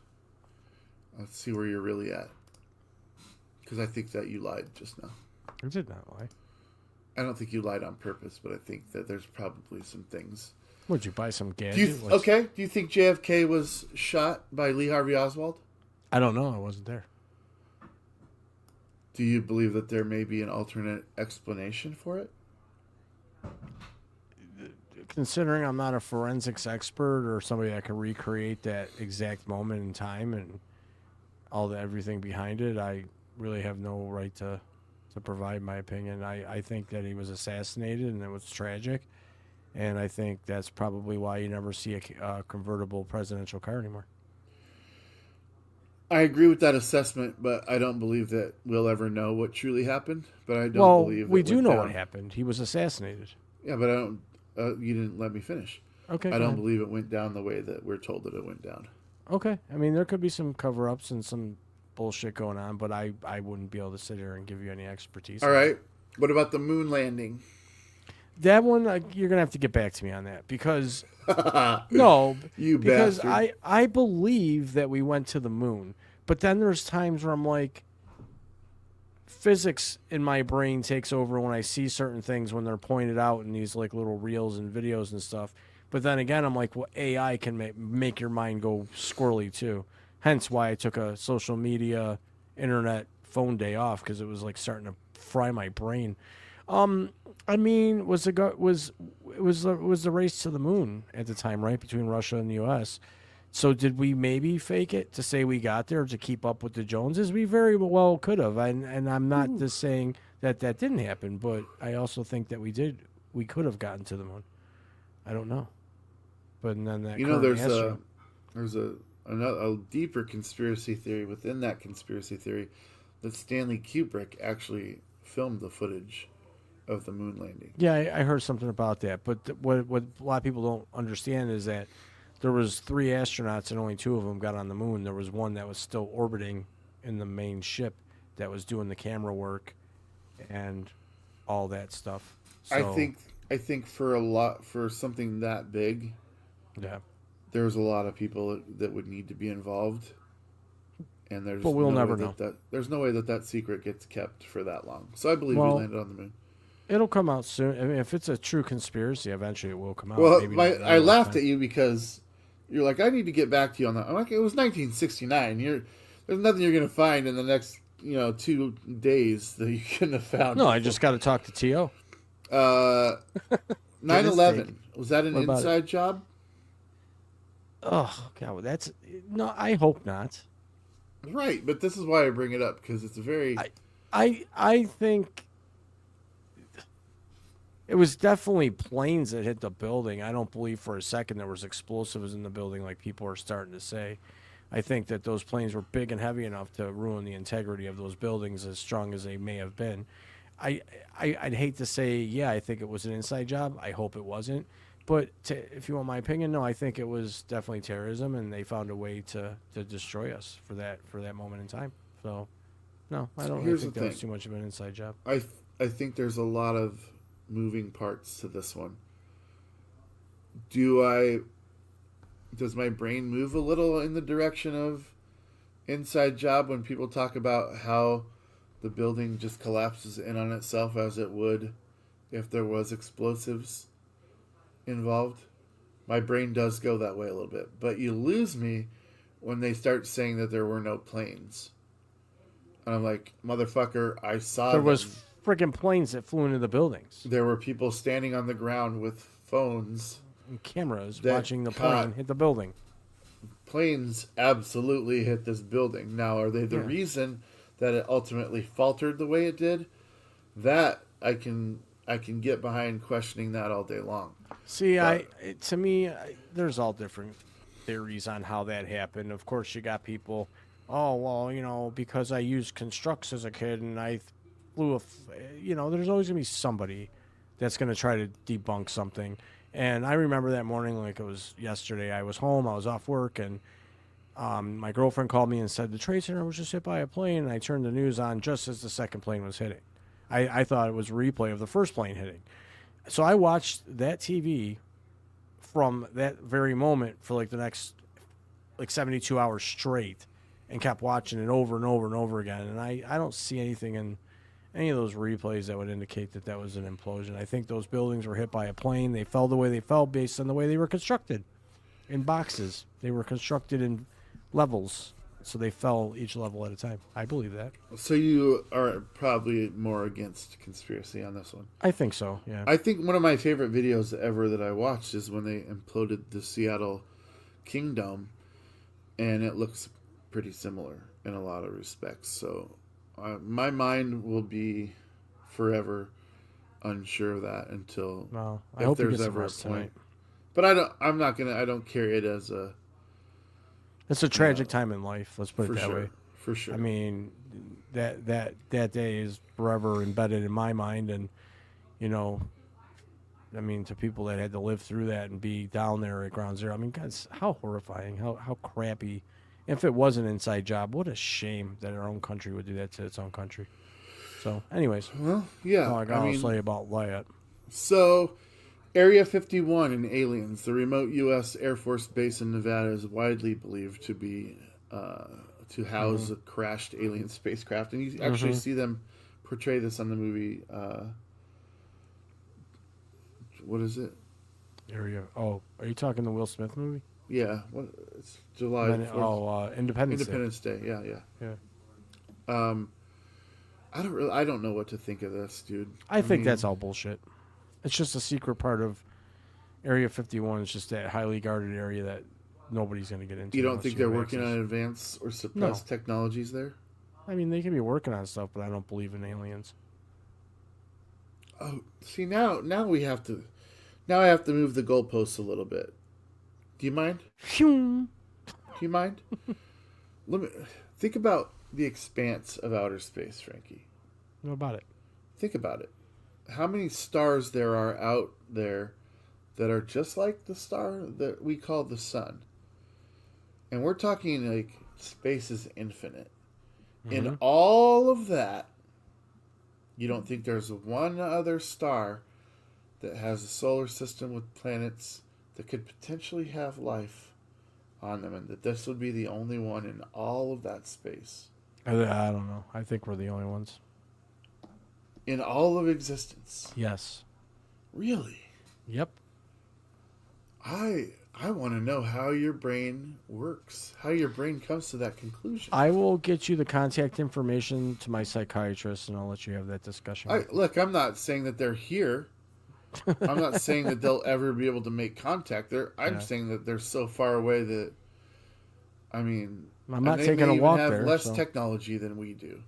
Let's see where you're really at. Because I think that you lied just now. I did not lie. I don't think you lied on purpose, but I think that there's probably some things. Would you buy some gadget? Do you think JFK was shot by Lee Harvey Oswald? I don't know. I wasn't there. Do you believe that there may be an alternate explanation for it? Considering I'm not a forensics expert or somebody that can recreate that exact moment in time and everything behind it, I really have no right to provide my opinion. I think that he was assassinated and it was tragic. And I think that's probably why you never see a convertible presidential car anymore. I agree with that assessment, but I don't believe that we'll ever know what truly happened. But I don't believe we do know what happened. He was assassinated. Yeah, but I don't. You didn't let me finish. Okay. I don't believe it went down the way that we're told that it went down. Okay. I mean, there could be some cover-ups and some bullshit going on, but I wouldn't be able to sit here and give you any expertise. All right. What about the moon landing? That one, you're gonna have to get back to me on that because because bastard. I believe that we went to the moon, but then there's times where I'm like, physics in my brain takes over when I see certain things when they're pointed out in these like little reels and videos and stuff. But then again, I'm like, well, AI can make your mind go squirrely too. Hence why I took a social media, internet, phone day off because it was like starting to fry my brain. I mean, was the race to the moon at the time, right, between Russia and the U.S. So did we maybe fake it to say we got there to keep up with the Joneses? We very well could have, and I'm not just saying that didn't happen, but I also think that we could have gotten to the moon. I don't know, but then that there's a deeper conspiracy theory within that conspiracy theory that Stanley Kubrick actually filmed the footage of the moon landing. Yeah, I heard something about that. But what a lot of people don't understand is that there was 3 astronauts and only 2 of them got on the moon. There was one that was still orbiting in the main ship that was doing the camera work and all that stuff. So, I think for something that big, yeah, there's a lot of people that would need to be involved. And but we'll never know. There's no way that secret gets kept for that long. So I believe we landed on the moon. It'll come out soon. I mean, if it's a true conspiracy, eventually it will come out. Well, I laughed at you because you're like, I need to get back to you on that. I'm like, it was 1969. There's nothing you're going to find in the next 2 days that you couldn't have found. No, I just got to talk to T.O. 9/11, was that an What about inside job? Oh, God, that's... No, I hope not. Right, but this is why I bring it up, because it's a very... I think it was definitely planes that hit the building. I don't believe for a second there was explosives in the building like people are starting to say. I think that those planes were big and heavy enough to ruin the integrity of those buildings as strong as they may have been. I'd hate to say, yeah, I think it was an inside job. I hope it wasn't. But if you want my opinion, no, I think it was definitely terrorism, and they found a way to destroy us for that moment in time. So, no, I don't really think that was too much of an inside job. I think there's a lot of moving parts to this one. Does my brain move a little in the direction of inside job when people talk about how the building just collapses in on itself as it would if there was explosives involved? My brain does go that way a little bit. But you lose me when they start saying that there were no planes. And I'm like, motherfucker, I saw There them. was freaking planes that flew into the buildings There were people standing on the ground with phones. and cameras That watching the caught- plane hit the building. Planes absolutely hit this building. Now, are they the reason that it ultimately faltered the way it did? That I can get behind questioning that all day long. See, to me, there's all different theories on how that happened. Of course, you got people, oh, well, because I used constructs as a kid and I flew there's always going to be somebody that's going to try to debunk something. And I remember that morning like it was yesterday. I was home, I was off work, and my girlfriend called me and said, the Trade Center was just hit by a plane, and I turned the news on just as the second plane was hitting. I thought it was a replay of the first plane hitting. So I watched that TV from that very moment for like the next 72 hours straight and kept watching it over and over and over again. And I don't see anything in any of those replays that would indicate that was an implosion. I think those buildings were hit by a plane. They fell the way they fell based on the way they were constructed in boxes. They were constructed in levels. So they fell each level at a time. I believe that. So you are probably more against conspiracy on this one. I think so, yeah. I think one of my favorite videos ever that I watched is when they imploded the Seattle Kingdom, and it looks pretty similar in a lot of respects. So my mind will be forever unsure of that until I hope there's he gets ever a rest point. tonight. But I don't carry it as a... It's a tragic time in life. Let's put it that way. For sure. I mean, that day is forever embedded in my mind, and to people that had to live through that and be down there at Ground Zero. I mean, guys, how horrifying, how crappy. If it was an inside job, what a shame that our own country would do that to its own country. So, anyways, well, yeah. all I got to say about Wyatt. So, Area 51 and aliens, the remote U.S. Air Force base in Nevada, is widely believed to be to house a crashed alien spacecraft, and you actually see them portray this on the movie. What is it? Area. Oh, are you talking the Will Smith movie? Yeah, it's July 4th. Independence Day. Yeah. Yeah. I don't know what to think of this, dude. I think that's all bullshit. It's just a secret part of Area 51. It's just that highly guarded area that nobody's going to get into. You don't think they're working on advanced or suppressed technologies there? I mean, they can be working on stuff, but I don't believe in aliens. Oh, see, now we have to... Now I have to move the goalposts a little bit. Do you mind? Phew. Do you mind? Let me think about the expanse of outer space, Frankie. What about it? Think about it. How many stars there are out there that are just like the star that we call the sun? And we're talking like space is infinite. In all of that, you don't think there's one other star that has a solar system with planets that could potentially have life on them, and that this would be the only one in all of that space? I don't know. I think we're the only ones. In all of existence? Yes. Really? Yep. I want to know how your brain works, how your brain comes to that conclusion. I will get you the contact information to my psychiatrist, and I'll let you have that discussion. with him. Look, I'm not saying that they're here. I'm not saying that they'll ever be able to make contact. I'm saying that they're so far away that, I mean, I'm not they taking may a even walk have there. less So. technology than we do.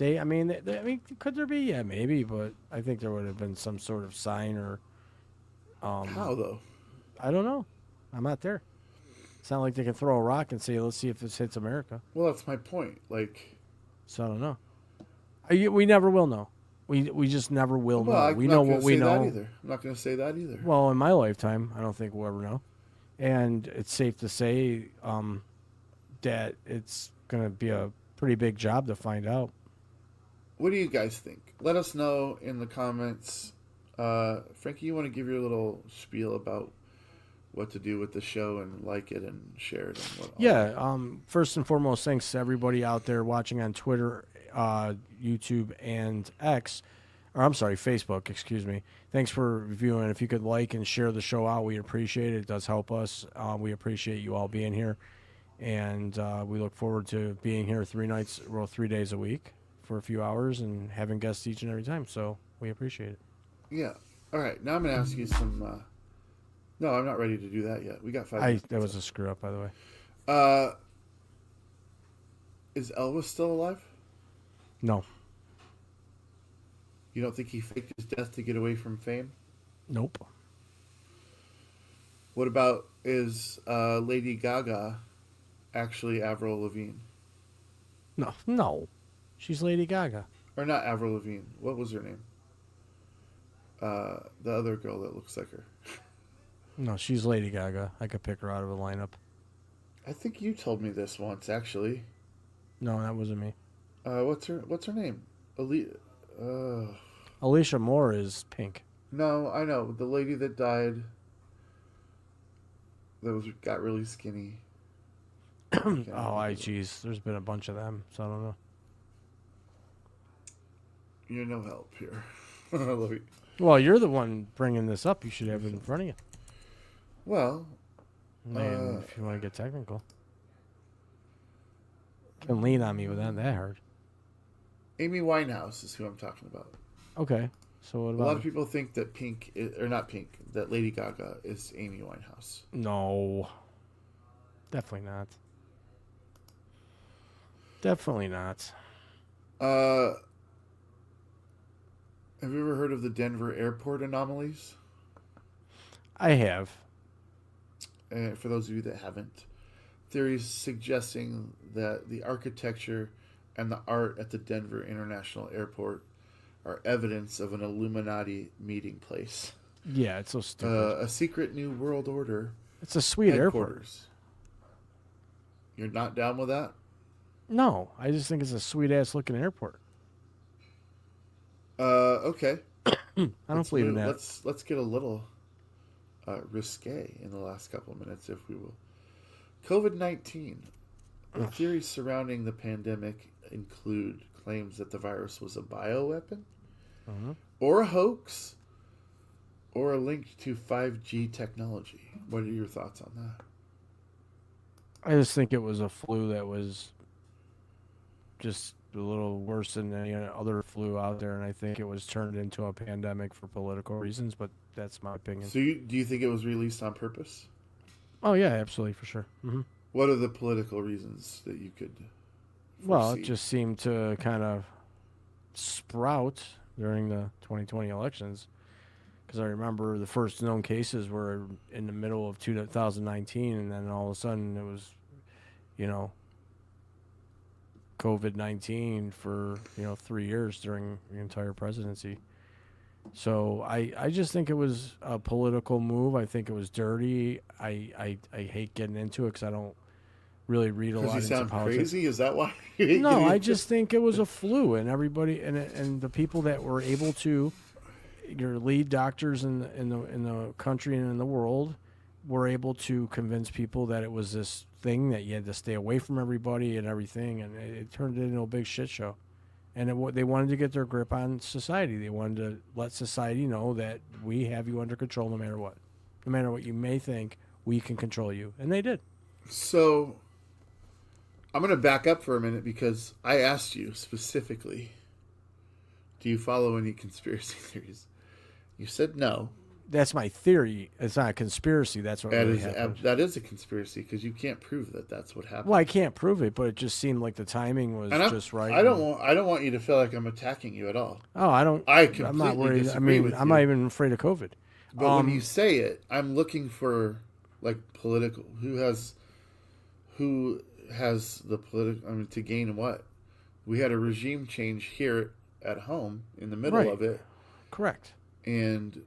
I mean, could there be? Yeah, maybe, but I think there would have been some sort of sign or. How though? I don't know. I'm not there. It's not like they can throw a rock and say, "Let's see if this hits America." Well, that's my point. Like, So I don't know. We never will know. We just never will well, know. I'm We not know gonna what we say that know. either. I'm not going to say that either. Well, in my lifetime, I don't think we'll ever know. And it's safe to say that it's going to be a pretty big job to find out. What do you guys think? Let us know in the comments. Frankie, you want to give your little spiel about what to do with the show and like it and share it and what? Yeah. First and foremost, thanks to everybody out there watching on Twitter, YouTube, and X. Or I'm sorry, Facebook. Excuse me. Thanks for viewing. If you could like and share the show out, we appreciate it. It does help us. We appreciate you all being here, and we look forward to being here 3 days a week for a few hours and having guests each and every time. So we appreciate it. Yeah. All right. Now I'm going to ask you some. No, I'm not ready to do that yet. We got 5 minutes. That was a screw up, by the way. Is Elvis still alive? No. You don't think he faked his death to get away from fame? Nope. What about, is Lady Gaga actually Avril Lavigne? No. She's Lady Gaga. Or not Avril Lavigne. What was her name? The other girl that looks like her. No, she's Lady Gaga. I could pick her out of a lineup. I think you told me this once, actually. No, that wasn't me. What's her name? Alicia Moore is Pink. No, I know the lady that died. That got really skinny. Geez. There's been a bunch of them, so I don't know. You're no help here. Let me- Well, you're the one bringing this up. You should have it in front of you. Well, Man, if you want to get technical. You can lean on me without that hard. Amy Winehouse is who I'm talking about. Okay. So what A about lot of people think that that Lady Gaga is Amy Winehouse. No. Definitely not. Definitely not. Have you ever heard of the Denver airport anomalies? I have. For those of you that haven't, theories suggesting that the architecture and the art at the Denver International Airport are evidence of an Illuminati meeting place. Yeah, it's so stupid. A secret new world order It's a sweet airport. headquarters. You're not down with that? No, I just think it's a sweet ass looking airport. Okay. I don't believe in that. Let's get a little risque in the last couple of minutes, if we will. COVID-19. The theories surrounding the pandemic include claims that the virus was a bioweapon, or a hoax, or a link to 5G technology. What are your thoughts on that? I just think it was a flu that was just a little worse than any other flu out there, and I think it was turned into a pandemic for political reasons, but that's my opinion. So do you think it was released on purpose? Oh, yeah, absolutely, for sure. What are the political reasons that you could Well, foresee? it just seemed to kind of sprout during the 2020 elections, because I remember the first known cases were in the middle of 2019, and then all of a sudden it was, COVID-19 for 3 years during the entire presidency. So I just think it was a political move. I think it was dirty. I hate getting into it because I don't really read a lot Because you into sound politics. crazy? Is that why? you hate No, getting I into just think it was a flu, and everybody and the people that were able to, your lead doctors in the country and in the world, were able to convince people that it was this thing that you had to stay away from everybody and everything, and it turned into a big shit show. And they wanted to get their grip on society. They wanted to let society know that we have you under control no matter what. No matter what you may think, we can control you. And they did. So I'm going to back up for a minute because I asked you specifically, do you follow any conspiracy theories? You said no. That's my theory. It's not a conspiracy. That's what That really is happened. that is a conspiracy because you can't prove that that's what happened. Well, I can't prove it, but it just seemed like the timing was And just right. I don't want you to feel like I'm attacking you at all. Oh, I don't. I I'm not completely worried. disagree with I'm you. not even afraid of COVID. But when you say it, I'm looking for like political who has the political. I mean, to gain what? We had a regime change here at home in the middle Right. of it, Correct. and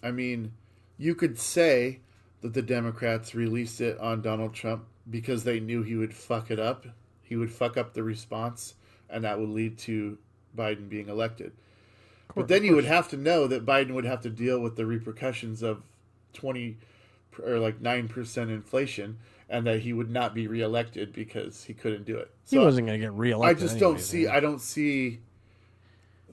I mean, you could say that the Democrats released it on Donald Trump because they knew he would fuck it up. He would fuck up the response, and that would lead to Biden being elected. But then you would have to know that Biden would have to deal with the repercussions of 20 or like 9% inflation, and that he would not be reelected because he couldn't do it. He So wasn't going to get reelected. I just don't anyways, see. man. I don't see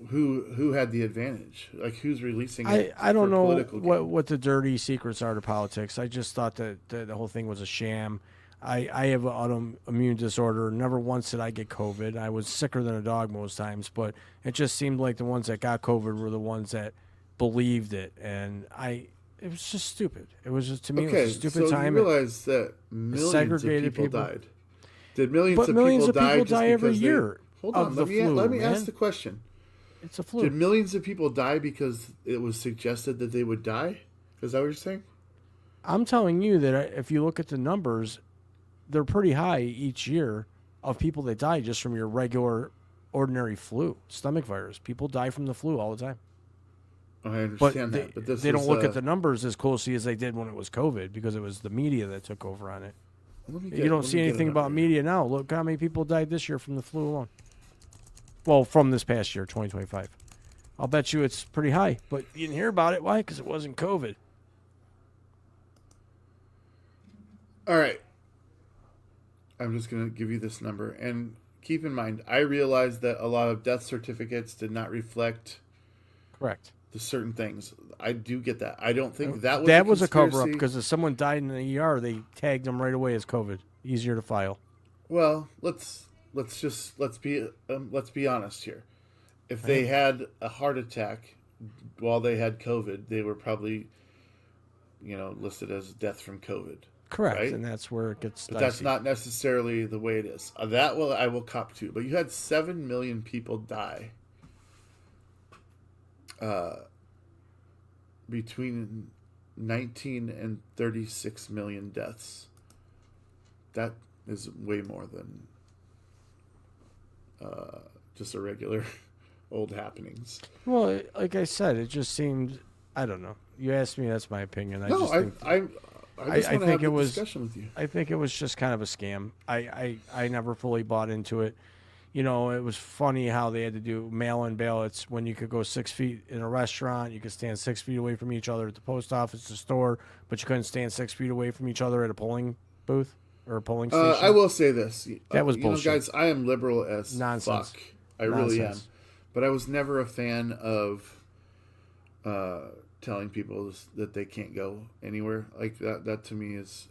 who had the advantage. Like who's releasing it? I don't for know political gain. what the dirty secrets are to politics. I just thought that the whole thing was a sham. I have an autoimmune disorder. Never once did I get COVID. I was sicker than a dog most times, but it just seemed like the ones that got COVID were the ones that believed it, and it was just stupid. It was just, to me, it Okay, was a stupid so time. you realize that millions of segregated people people. died. Did millions But of millions people of die people just die every because year Hold of on, the flu, let me man. ask the question. It's a flu. Did millions of people die because it was suggested that they would die? Is that what you're saying? I'm telling you that if you look at the numbers, they're pretty high each year of people that die just from your regular, ordinary flu, stomach virus. People die from the flu all the time. I But understand that, but this they don't is, look at the numbers as closely as they did when it was COVID because it was the media that took over on it. You don't see anything about media now. Look how many people died this year from the flu alone. Well, from this past year, 2025. I'll bet you it's pretty high, but you didn't hear about it. Why? Because it wasn't COVID. All right. I'm just going to give you this number. And keep in mind, I realize that a lot of death certificates did not reflect Correct. the certain things. I do get that. I don't think that was a cover-up conspiracy. because if someone died in the ER, they tagged them right away as COVID. Easier to file. Well, let's be honest here. If they had a heart attack while they had COVID, they were probably, listed as death from COVID. Correct, right? and that's where it gets But dicey. that's not necessarily the way it is. I will cop to. But you had 7 million people die between 19 and 36 million deaths. That is way more than just a regular old happenings. Well, like I said, it just seemed, I don't know. You asked me, that's my opinion. I just think I just want to think have it a was- discussion with you. I think it was just kind of a scam. I never fully bought into it. It was funny how they had to do mail-in ballots when you could go 6 feet in a restaurant. You could stand 6 feet away from each other at the post office, the store, but you couldn't stand 6 feet away from each other at a polling booth or a polling station. I will say this. That was bullshit. Guys, I am liberal as Nonsense. fuck. I really am. Nonsense. But I was never a fan of telling people that they can't go anywhere. Like that to me is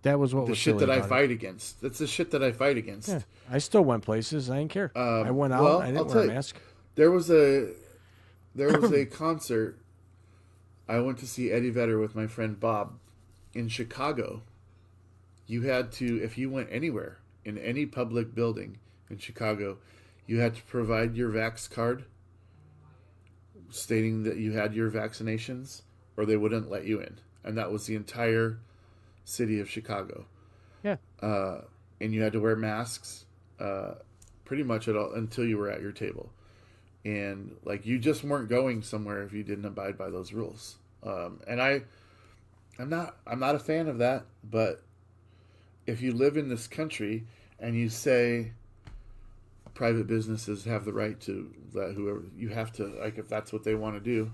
That was what the was shit silly that I about it. fight against. That's the shit that I fight against. Yeah, I still went places. I didn't care. I went out. well, I I'll didn't tell wear a you. mask. There was a concert. I went to see Eddie Vedder with my friend Bob in Chicago. You had to, if you went anywhere in any public building in Chicago, you had to provide your vax card stating that you had your vaccinations, or they wouldn't let you in. And that was the entire city of Chicago. Yeah. And you had to wear masks pretty much at all until you were at your table. And like you just weren't going somewhere if you didn't abide by those rules. And I'm not a fan of that, but if you live in this country and you say private businesses have the right to let whoever, you have to, like, if that's what they want to do.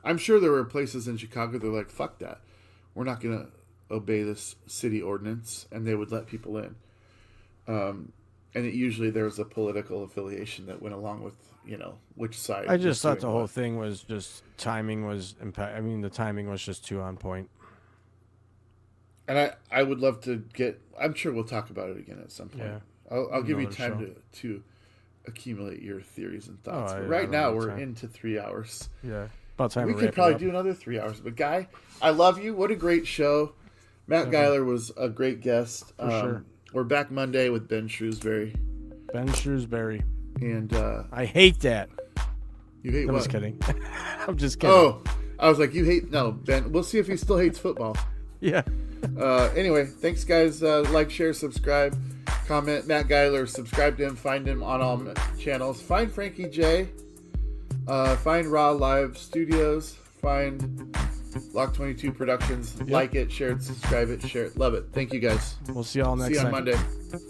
I'm sure there were places in Chicago that were like, fuck that. We're not going to obey this city ordinance, and they would let people in. And And usually there's a political affiliation that went along with, which side. I was just thought the doing whole what. thing was just timing was impact. I mean, the timing was just too on point. And I would love to get. I'm sure we'll talk about it again at some point. Yeah. I'll give you Another time to accumulate your theories and thoughts. I But right don't now have we're time. into 3 hours. Yeah. About time We to could wrap it probably up. do another 3 hours. But Guy, I love you. What a great show. Matt Geiler was a great guest. sure. We're back Monday with Ben Shrewsbury. Ben Shrewsbury. And I hate that. you hate I'm what? just kidding. I'm just kidding. Oh, I was like, you hate... No, Ben. We'll see if he still hates football. Yeah. Anyway, thanks, guys. Like, share, subscribe, comment. Matt Geiler, subscribe to him. Find him on all channels. Find Frankie J. Find Raw Live Studios. Find Block 22 Productions. Like it, share it, subscribe it, share it. Love it. Thank you, guys. We'll see y'all next See you on time. Monday.